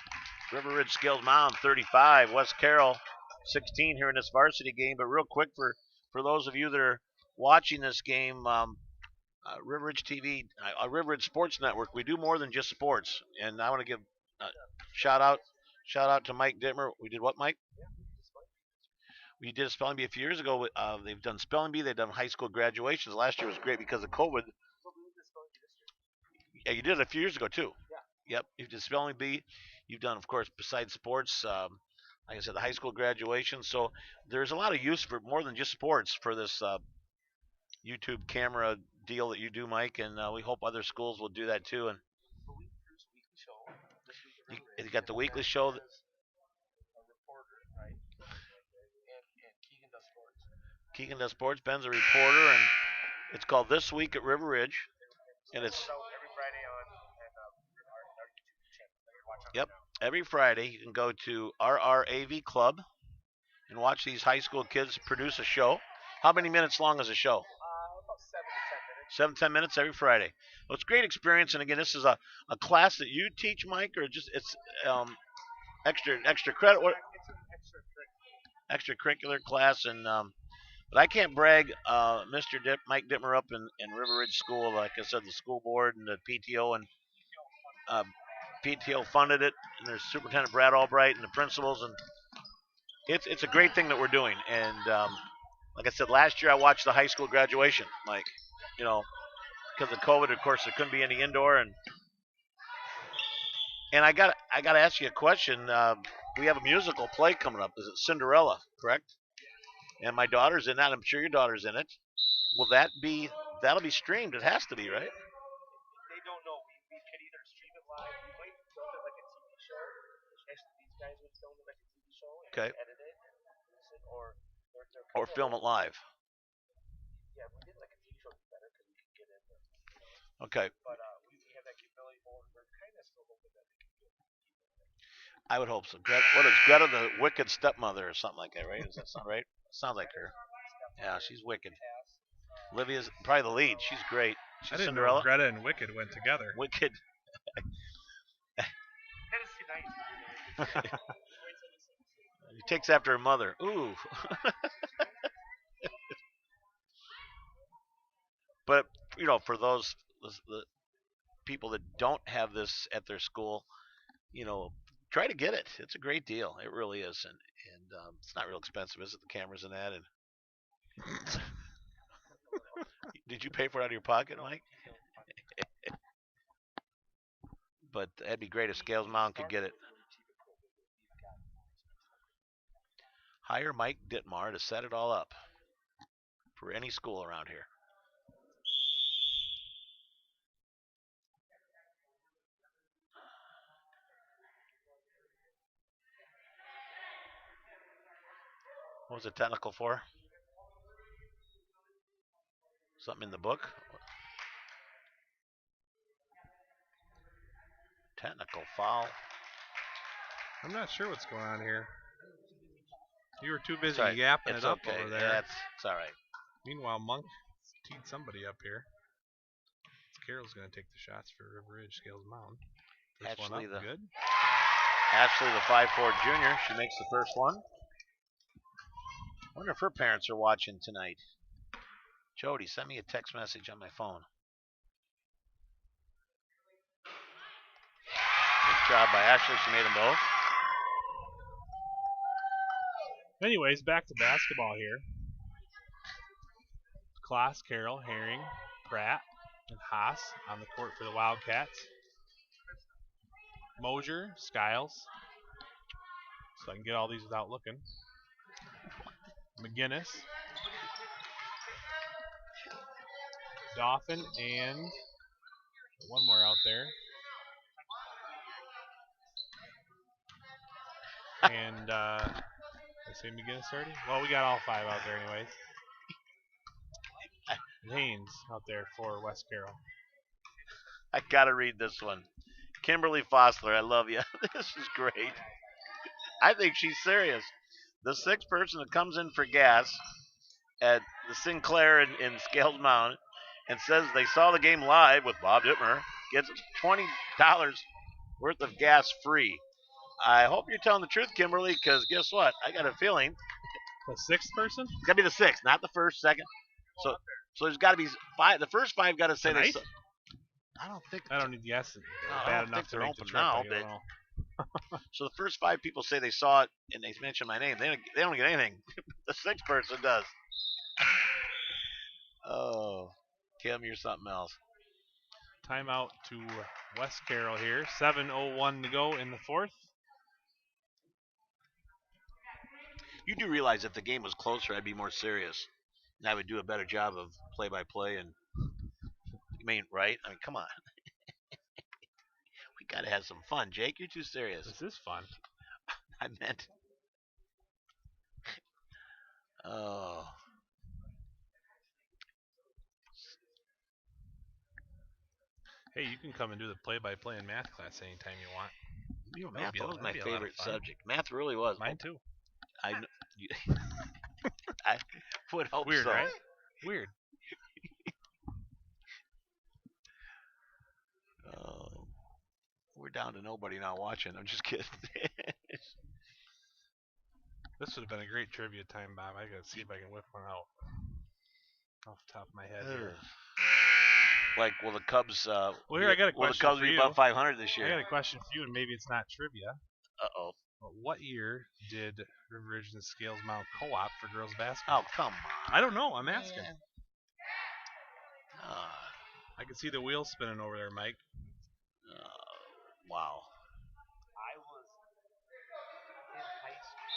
River Ridge Scales Mound 35, West Carroll 16 here in this varsity game. But real quick for those of you that are watching this game, River Ridge TV, River Ridge Sports Network, we do more than just sports. And I want to give a shout out to Mike Dittmer. We did what, Mike? We did a spelling bee a few years ago. They've done spelling bee. They've done high school graduations. Last year was great because of COVID. Yeah, you did it a few years ago too. Yep, you did spelling bee. You've done, of course, besides sports, like I said, the high school graduation. So there's a lot of use for more than just sports for this YouTube camera deal that you do, Mike, and we hope other schools will do that too. And you got the weekly show. Keegan does sports. Ben's a reporter, and it's called This Week at River Ridge, and it's yep, every Friday you can go to RRAV Club and watch these high school kids produce a show. How many minutes long is a show? About 7 to 10 minutes every Friday. Well, it's a great experience, and again, this is a class that you teach, Mike, or just it's extra credit? What? It's an Extracurricular class, and but I can't brag Mr. Mike Dittmer up in River Ridge School. Like I said, the school board and the PTO and PTO funded it, and there's Superintendent Brad Albright and the principals, and it's a great thing that we're doing. And like I said, last year I watched the high school graduation, Mike. You know, because of COVID, of course, there couldn't be any indoor, and I got to ask you a question. We have a musical play coming up. Is it Cinderella? Correct? And my daughter's in that. I'm sure your daughter's in it. Will that'll be streamed? It has to be, right? They don't know. We can either stream it live. We might film it like a TV show. Actually, these guys would film it like a TV show and Okay. edit it and produce it, or Or film it live. Yeah, if we did like a TV show, it'd be better because we could get in there. Okay. But we have that capability. We're kind of still hoping that we can get I would hope so. What is Greta the Wicked Stepmother or something like that, right? Does that sound right? Sounds like her. Yeah, she's wicked. Olivia's probably the lead. She's great. She's I didn't Cinderella. know Greta and Wicked went together. Wicked. He takes after her mother. Ooh. But for those the people that don't have this at their school, try to get it. It's a great deal. It really is, and it's not real expensive, is it? The cameras and that. And did you pay for it out of your pocket, Mike? But that'd be great if Scales Mountain could get it. Hire Mike Dittmar to set it all up for any school around here. What was it technical for? Something in the book? Technical foul. I'm not sure what's going on here. You were too busy Sorry. yapping It's it up okay. over there. Yeah, it's all right. Meanwhile, Monk teed somebody up here. Carroll's going to take the shots for River Ridge Scales Mountain. First one Ashley, up, good. Ashley, the 5'4" junior, she makes the first one. Wonder if her parents are watching tonight. Jody, send me a text message on my phone. Good job by Ashley. She made them both. Anyways, back to basketball here. Klaas, Carroll, Herring, Pratt, and Haas on the court for the Wildcats. Mosier, Skiles. So I can get all these without looking. McGinnis. Dauphin, and one more out there. And, I say McGinnis already? Well, we got all 5 out there anyways. And Haynes out there for West Carroll. I gotta read this one. Kimberly Fossler, I love you. This is great. I think she's serious. The 6th person that comes in for gas at the Sinclair in Scales Mountain and says they saw the game live with Bob Dittmer gets $20 worth of gas free. I hope you're telling the truth, Kimberly, because guess what? I got a feeling The 6th person? it's got to be the 6th, not the 1st, 2nd. So there's got to be 5. The first 5 got to say Tonight? they. I don't think. I don't need the S. I Bad don't enough think to they're make the open trip. now, I don't know. So the first 5 people say they saw it and they mention my name. They don't get anything. The 6th person does. Oh, Kim, you're something else. Timeout to West Carroll here. 7:01 to go in the 4th. You do realize if the game was closer, I'd be more serious, and I would do a better job of play-by-play. And you mean, right? I mean, come on. We gotta have some fun, Jake. You're too serious. This is fun. I meant. Oh. Hey, you can come and do the play-by-play in math class anytime you want. You know, That would math be a- was that'd my be a lot of favorite fun. subject. Math really was. Mine too. I would hope Weird, so. right? Weird. Oh, we're down to nobody now watching. I'm just kidding. This would have been a great trivia time, Bob. I gotta see if I can whip one out off the top of my head here. Like, will the Cubs? Well, here I got a will the question Cubs for be you. above 500 this I year? got a question for you, and maybe it's not trivia. Uh-oh. But what year did River Ridge and Scales Mount co-op for girls basketball? Oh, come on. I don't know. I'm asking. Uh, I can see the wheels spinning over there, Mike. wow. I was in high school.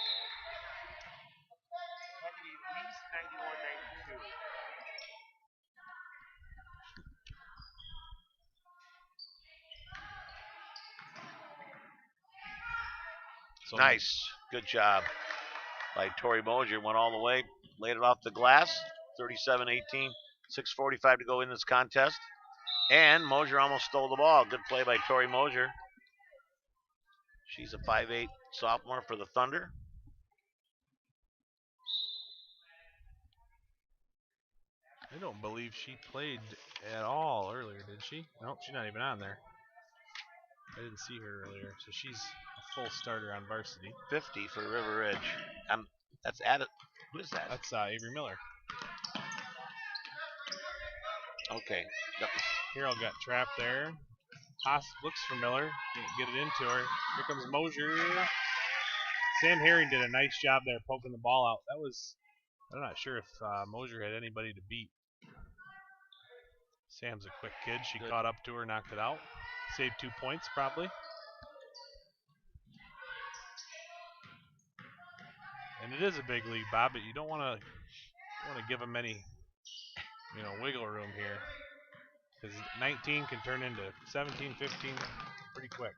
It had to be at least 91, 92. So Nice. Good job by Tori Mosier. Went all the way, laid it off the glass. 37-18. 6:45 to go in this contest. And Mosier almost stole the ball. Good play by Tori Mosier. She's a 5'8" sophomore for the Thunder. I don't believe she played at all earlier, did she? Nope, she's not even on there. I didn't see her earlier, so she's a full starter on varsity. 50 for River Ridge. That's added. Who is that? That's Avery Miller. Okay. Yep. Carroll got trapped there. Haas looks for Miller. Can't get it into her. Here comes Mosier. Sam Herring did a nice job there poking the ball out. That was, I'm not sure if Mosier had anybody to beat. Sam's a quick kid. She caught up to her, knocked it out. Saved 2 points probably. And it is a big league, Bob, but you don't want to give them any, wiggle room here. Because 19 can turn into 17, 15 pretty quick.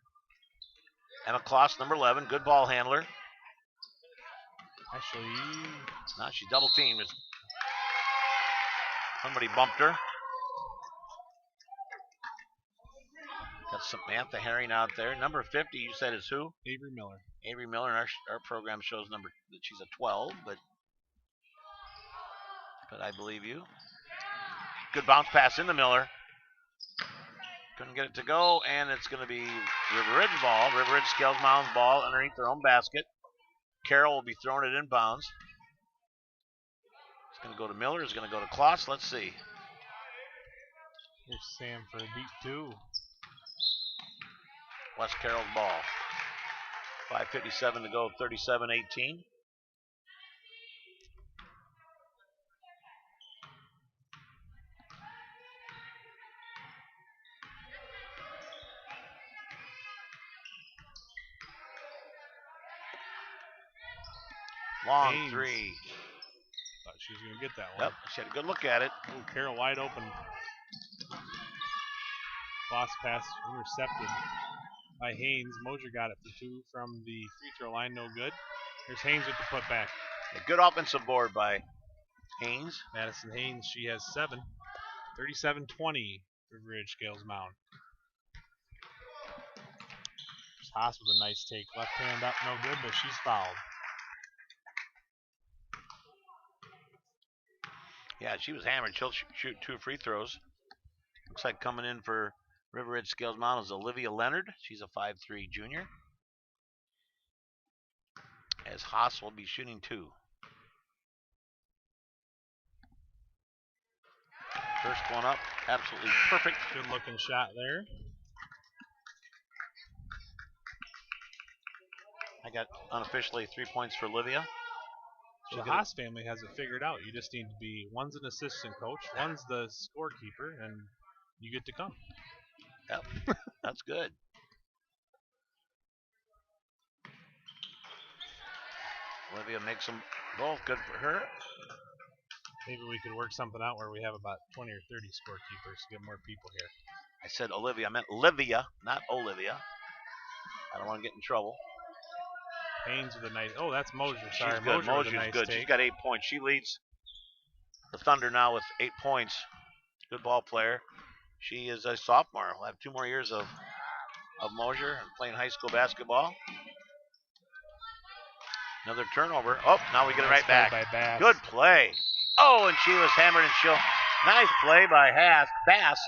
Emma Kloss, number 11, good ball handler. Actually, Now she double teamed. Somebody bumped her. Got Samantha Herring out there. Number 50, you said is who? Avery Miller. Avery Miller. And our program shows that she's a 12, but I believe you. Good bounce pass into Miller. Couldn't get it to go, and it's going to be River Ridge ball. River Ridge Scales Mounds ball underneath their own basket. Carroll will be throwing it inbounds. It's going to go to Miller. It's going to go to Kloss. Let's see. Here's Sam for a deep 2. West Carroll's ball. 5:57 to go, 37-18. Long Haynes. 3. Thought she was going to get that one. Yep, she had a good look at it. Ooh, Carroll wide open. Lost pass intercepted by Haynes. Mosier got it for 2 from the free throw line. No good. Here's Haynes with the putback. A good offensive board by Haynes. Madison Haynes, she has 7. 37-20, River Ridge Scales Mound. Haas with a nice take. Left hand up, no good, but she's fouled. Yeah, she was hammered. She'll shoot 2 free throws. Looks like coming in for River Ridge Scales Mountain is Olivia Leonard. She's a 5'3 junior. As Haas will be shooting 2. First one up, absolutely perfect. Good looking shot there. I got unofficially 3 points for Olivia. So the Haas family has it figured out. You just need to be, one's an assistant coach, one's the scorekeeper, and you get to come. Yep, that's good. Olivia makes them both. Good for her. Maybe we could work something out where we have about 20 or 30 scorekeepers to get more people here. I said Olivia. I meant Livia, not Olivia. I don't want to get in trouble. Haynes with a nice. Oh, that's Mosier. Sorry, She's good. Mosier's nice good. Take. She's got 8 points. She leads the Thunder now with 8 points. Good ball player. She is a sophomore. We'll have 2 more years of Mosier and playing high school basketball. Another turnover. Oh, now we get it right back. Good play. Oh, and she was hammered and she'll. Nice play by Bass.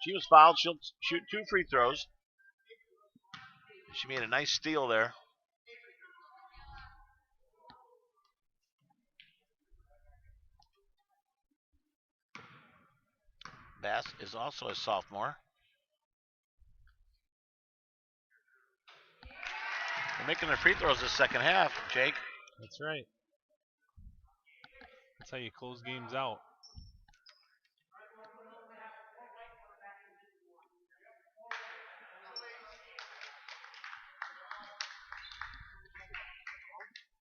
She was fouled. She'll shoot 2 free throws. She made a nice steal there. Bass is also a sophomore. They're making their free throws this second half, Jake. That's right. That's how you close games out.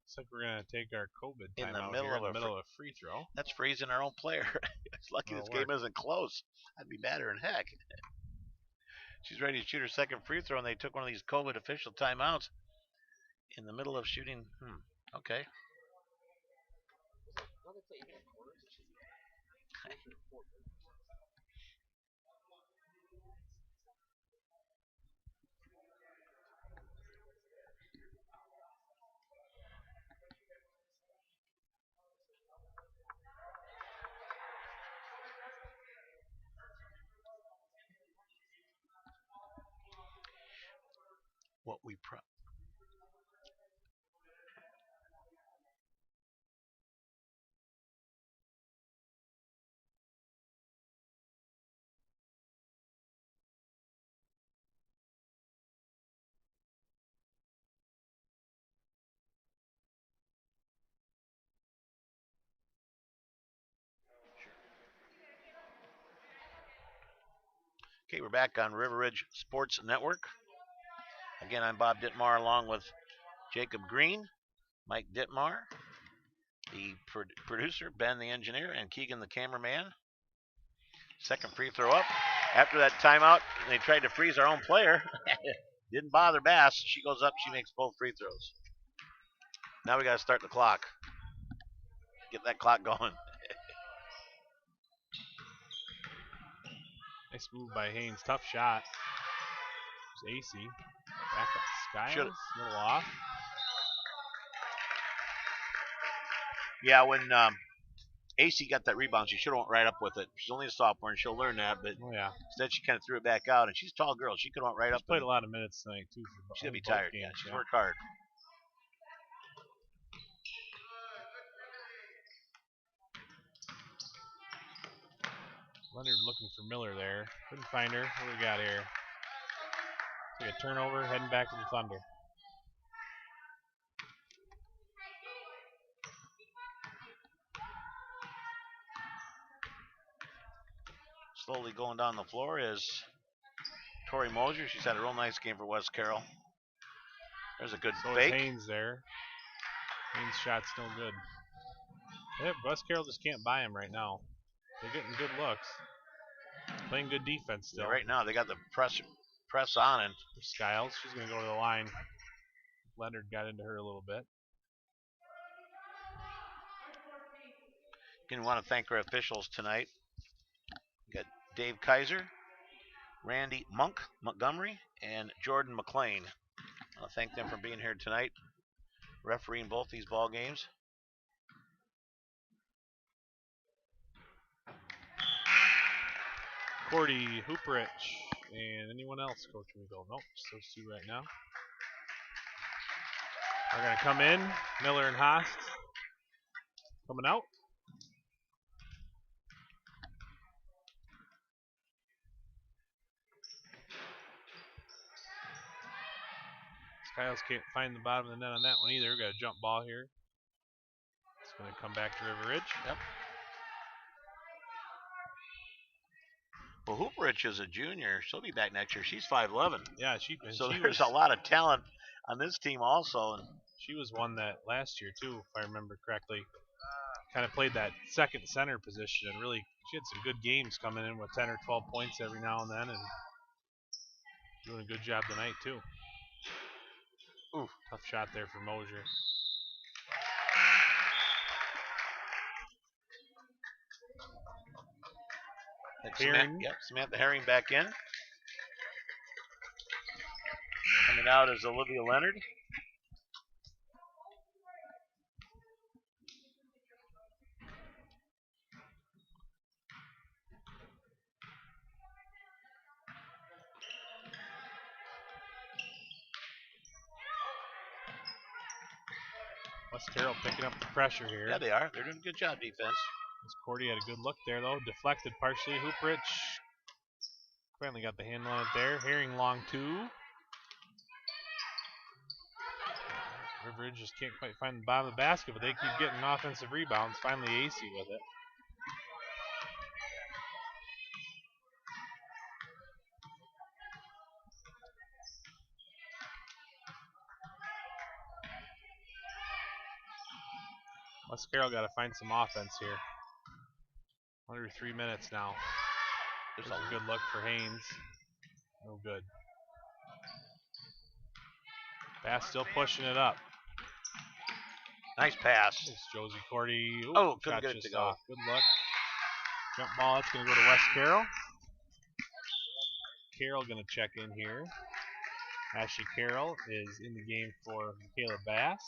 Looks like we're going to take our COVID in the timeout middle here of in the middle of a free throw. That's freezing our own player. It's lucky this game isn't close. I'd be madder than heck. She's ready to shoot her second free throw, and they took one of these COVID official timeouts in the middle of shooting. Okay. What we Okay, we're back on River Ridge Sports Network. Again, I'm Bob Dittmar along with Jacob Green, Mike Dittmar, the producer, Ben the engineer, and Keegan the cameraman. Second free throw up. After that timeout, they tried to freeze our own player. Didn't bother Bass. She goes up, she makes both free throws. Now we got to start the clock. Get that clock going. Nice move by Haynes. Tough shot. There's AC. Back up Skiles. A little off. Yeah, when AC got that rebound. She should have went right up with it. She's only a sophomore, and she'll learn that. But Oh yeah, instead, she kind of threw it back out. And she's a tall girl. She could have went right she's up. played a lot of minutes tonight too. She's gonna be both tired. games, Yeah, she's worked hard. Leonard looking for Miller there. Couldn't find her. What do we got here? Take a turnover, heading back to the Thunder. Slowly going down the floor is Tori Mosier. She's had a real nice game for West Carroll. There's a good fake. Haynes there. Haynes' shot's still good. Yeah, West Carroll just can't buy him right now. They're getting good looks. Playing good defense still. Yeah, right now they got the press on, and Skiles, she's going to go to the line. Leonard got into her a little bit. Again, we want to thank our officials tonight. We got Dave Kaiser, Randy Montgomery, and Jordan McLean. I want to thank them for being here tonight, refereeing both these ball games. Cordy, Hooperich, and anyone else, Coach Weagle? Nope, just those two right now. They're going to come in. Miller and Haast coming out. Skiles can't find the bottom of the net on that one either. We've got a jump ball here. It's going to come back to River Ridge. Yep. Well, Hooperich is a junior. She'll be back next year. She's 5'11". Yeah, so there's a lot of talent on this team also. And she was one that last year too, if I remember correctly. Kind of played that second center position and really she had some good games coming in with 10 or 12 points every now and then and doing a good job tonight too. Ooh, tough shot there for Mosier. Samantha Herring back in. Coming out is Olivia Leonard. West Carroll picking up the pressure here. Yeah, they are. They're doing a good job defense. Cordy had a good look there, though. Deflected partially. Hooperich finally got the handle on it there. Herring long two. River Ridge just can't quite find the bottom of the basket, but they keep getting offensive rebounds. Finally, AC with it. West Carroll got to find some offense here. Under 3 minutes now. There's a good look for Haynes. No good. Bass still pushing it up. Nice pass. There's Josie Cordy. Ooh, couldn't get it to go. Off. Good look. Jump ball. That's going to go to West Carroll. Carroll going to check in here. Ashley Carroll is in the game for Michaela Bass.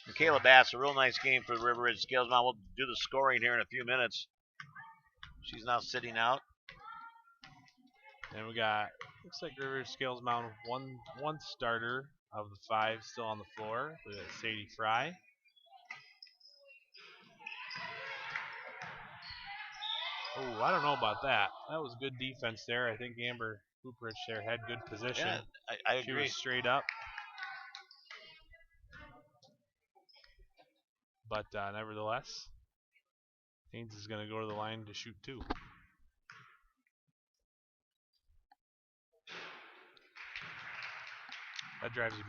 Michaela Bass, a real nice game for the River Ridge Scales. Now we'll do the scoring here in a few minutes. She's now sitting out. And we got, looks like River Ridge Scales Mountain, one starter of the 5 still on the floor. We got Sadie Fry. Oh, I don't know about that. That was good defense there. I think Amber Hooperich there had good position. Yeah, I agree. She was straight up. But nevertheless, Haynes is going to go to the line to shoot 2. That drives you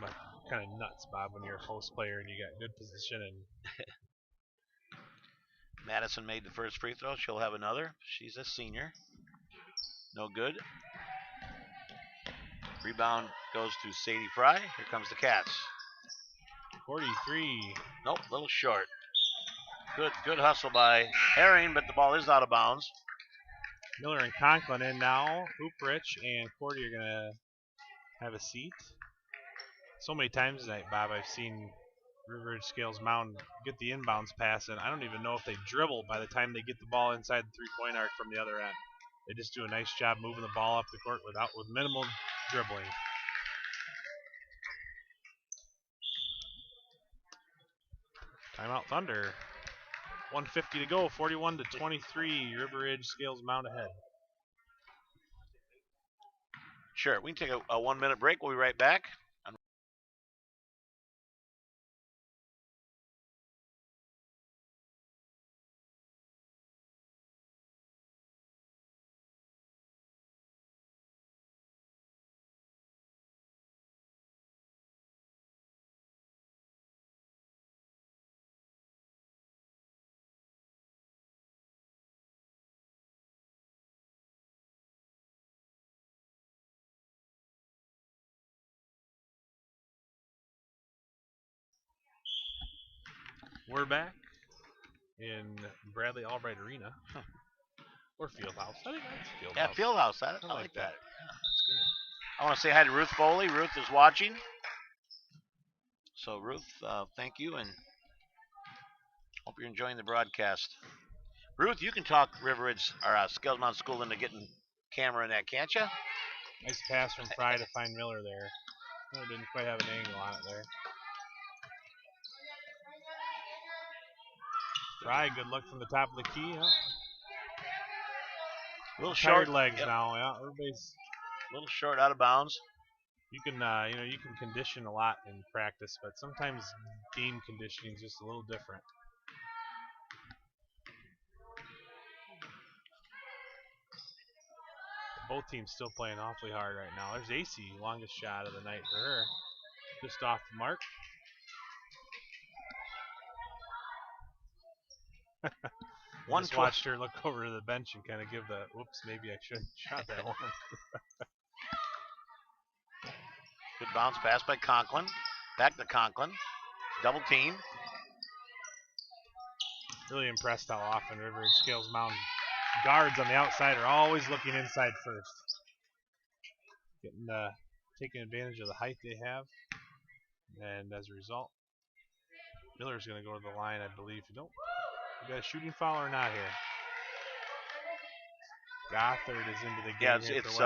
kind of nuts, Bob, when you're a post player and you got good position. And Madison made the first free throw. She'll have another. She's a senior. No good. Rebound goes to Sadie Fry. Here comes the Cats. 43. Nope, a little short. Good hustle by Herring, but the ball is out of bounds. Miller and Conklin in now. Hooperich and Cordy are going to have a seat. So many times tonight, Bob, I've seen River Ridge Scales Mountain get the inbounds pass, and I don't even know if they dribble by the time they get the ball inside the three-point arc from the other end. They just do a nice job moving the ball up the court with minimal dribbling. Timeout Thunder. 1:50 to go. 41-23. River Ridge Scales Mountain ahead. Sure, we can take a 1 minute break. We'll be right back. We're back in Bradley Albright Arena. Or Fieldhouse. I think that's Fieldhouse. Yeah, Fieldhouse. I like that. Yeah, that's good. I want to say hi to Ruth Foley. Ruth is watching. So, Ruth, thank you, and hope you're enjoying the broadcast. Ruth, you can talk River Ridge or Scales Mountain School into getting camera in that, can't you? Nice pass from Fry to find Miller there. Oh, didn't quite have an angle on it there. Fry, good look from the top of the key. Huh? A little tired short legs now. Yeah, everybody's a little short, out of bounds. you can you can condition a lot in practice, but sometimes game conditioning is just a little different. Both teams still playing awfully hard right now. There's AC, longest shot of the night for her. Just off the mark. Just watched her look over to the bench and kind of give the, whoops, maybe I shouldn't have shot that one. Good bounce pass by Conklin. Back to Conklin. Double team. Really impressed how often River Ridge Scales Mountain guards on the outside are always looking inside first. Taking advantage of the height they have. And as a result, Miller's going to go to the line, I believe. You got a shooting foul or not here? Gothard is into the game. Yeah, it's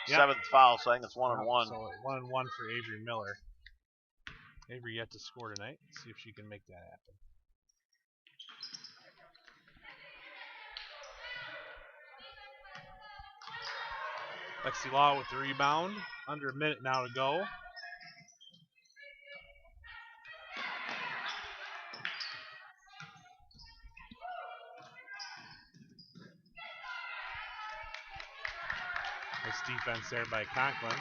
seventh foul, so I think it's 1 and 1. So 1 and 1 for Avery Miller. Avery yet to score tonight. Let's see if she can make that happen. Lexi Law with the rebound. Under a minute now to go. Nice defense there by Conklin.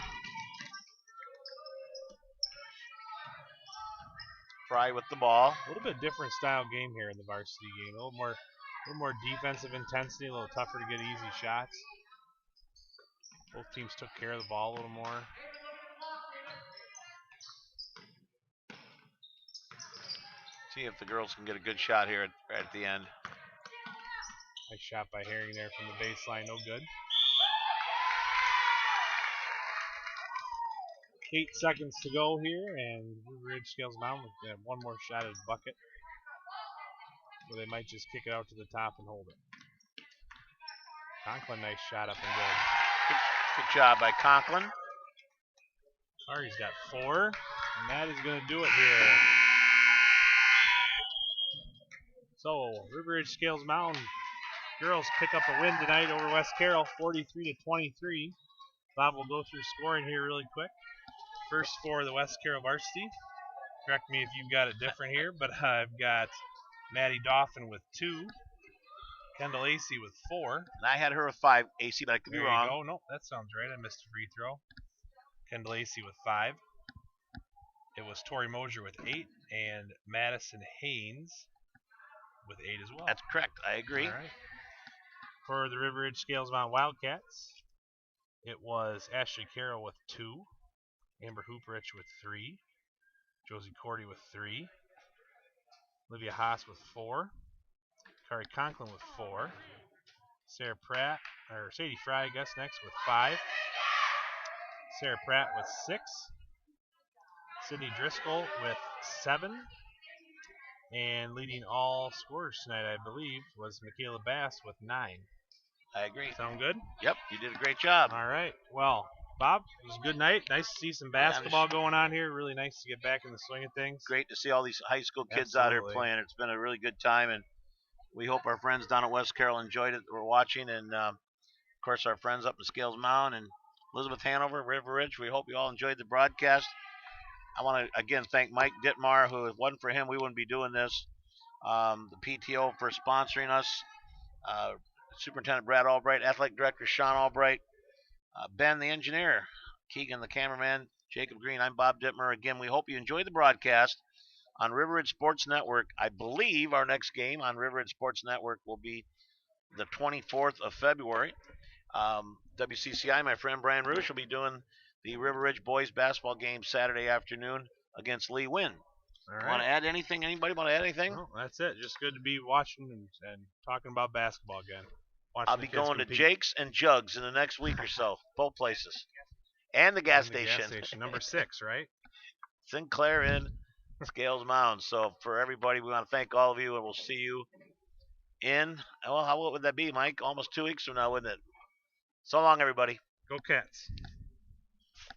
Fry with the ball. A little bit different style game here in the varsity game. A little more defensive intensity, a little tougher to get easy shots. Both teams took care of the ball a little more. See if the girls can get a good shot here right at the end. Nice shot by Herring there from the baseline, no good. 8 seconds to go here, and River Ridge Scales Mountain with one more shot at the bucket. Or they might just kick it out to the top and hold it. Conklin, nice shot up and good. Good job by Conklin. Ari's got 4, and that is going to do it here. So, River Ridge Scales Mountain girls pick up a win tonight over West Carroll, 43-23. Bob will go through scoring here really quick. First for the West Carroll varsity. Correct me if you've got it different here, but I've got Maddie Dauphin with 2. Kendall Acey with 4. And I had her with 5, AC, but I could be wrong. Oh, no, that sounds right. I missed a free throw. Kendall Acey with 5. It was Tori Mosier with 8, and Madison Haynes with 8 as well. That's correct. I agree. All right. For the River Ridge Scales Mountain Wildcats, it was Ashley Carroll with 2, Amber Hooperich with 3, Josie Cordy with 3, Olivia Haas with 4, Kari Conklin with 4, Sadie Fry, I guess, next with 5, Sarah Pratt with 6, Sydney Driscoll with 7. And leading all scorers tonight, I believe, was Michaela Bass with 9. I agree. Sound good? Yep, you did a great job. All right. Well, Bob, it was a good night. Nice to see some basketball going on here. Really nice to get back in the swing of things. Great to see all these high school kids out here Absolutely. playing. It's been a really good time, and we hope our friends down at West Carroll enjoyed it. We're watching, and of course our friends up in Scales Mound and Elizabeth Hanover, River Ridge. We hope you all enjoyed the broadcast. I want to again thank Mike Dittmar, who if it wasn't for him, we wouldn't be doing this. The PTO for sponsoring us. Superintendent Brad Albright, Athletic Director Sean Albright, Ben the engineer, Keegan the cameraman, Jacob Green. I'm Bob Dittmer. Again, we hope you enjoyed the broadcast on River Ridge Sports Network. I believe our next game on River Ridge Sports Network will be the 24th of February. WCCI, my friend Brian Roosh, will be doing the River Ridge boys basketball game Saturday afternoon against Lee Wynn. All right. Want to add anything? Anybody want to add anything? No, that's it. Just good to be watching and talking about basketball again. Watching I'll the be kids going to compete. Jake's and Jugs in the next week or so, both places. And the gas And the station. Gas station, number 6, right? Sinclair in Scales Mound. So for everybody, we want to thank all of you, and we'll see you in, well, what would that be, Mike? Almost 2 weeks from now, wouldn't it? So long, everybody. Go Cats.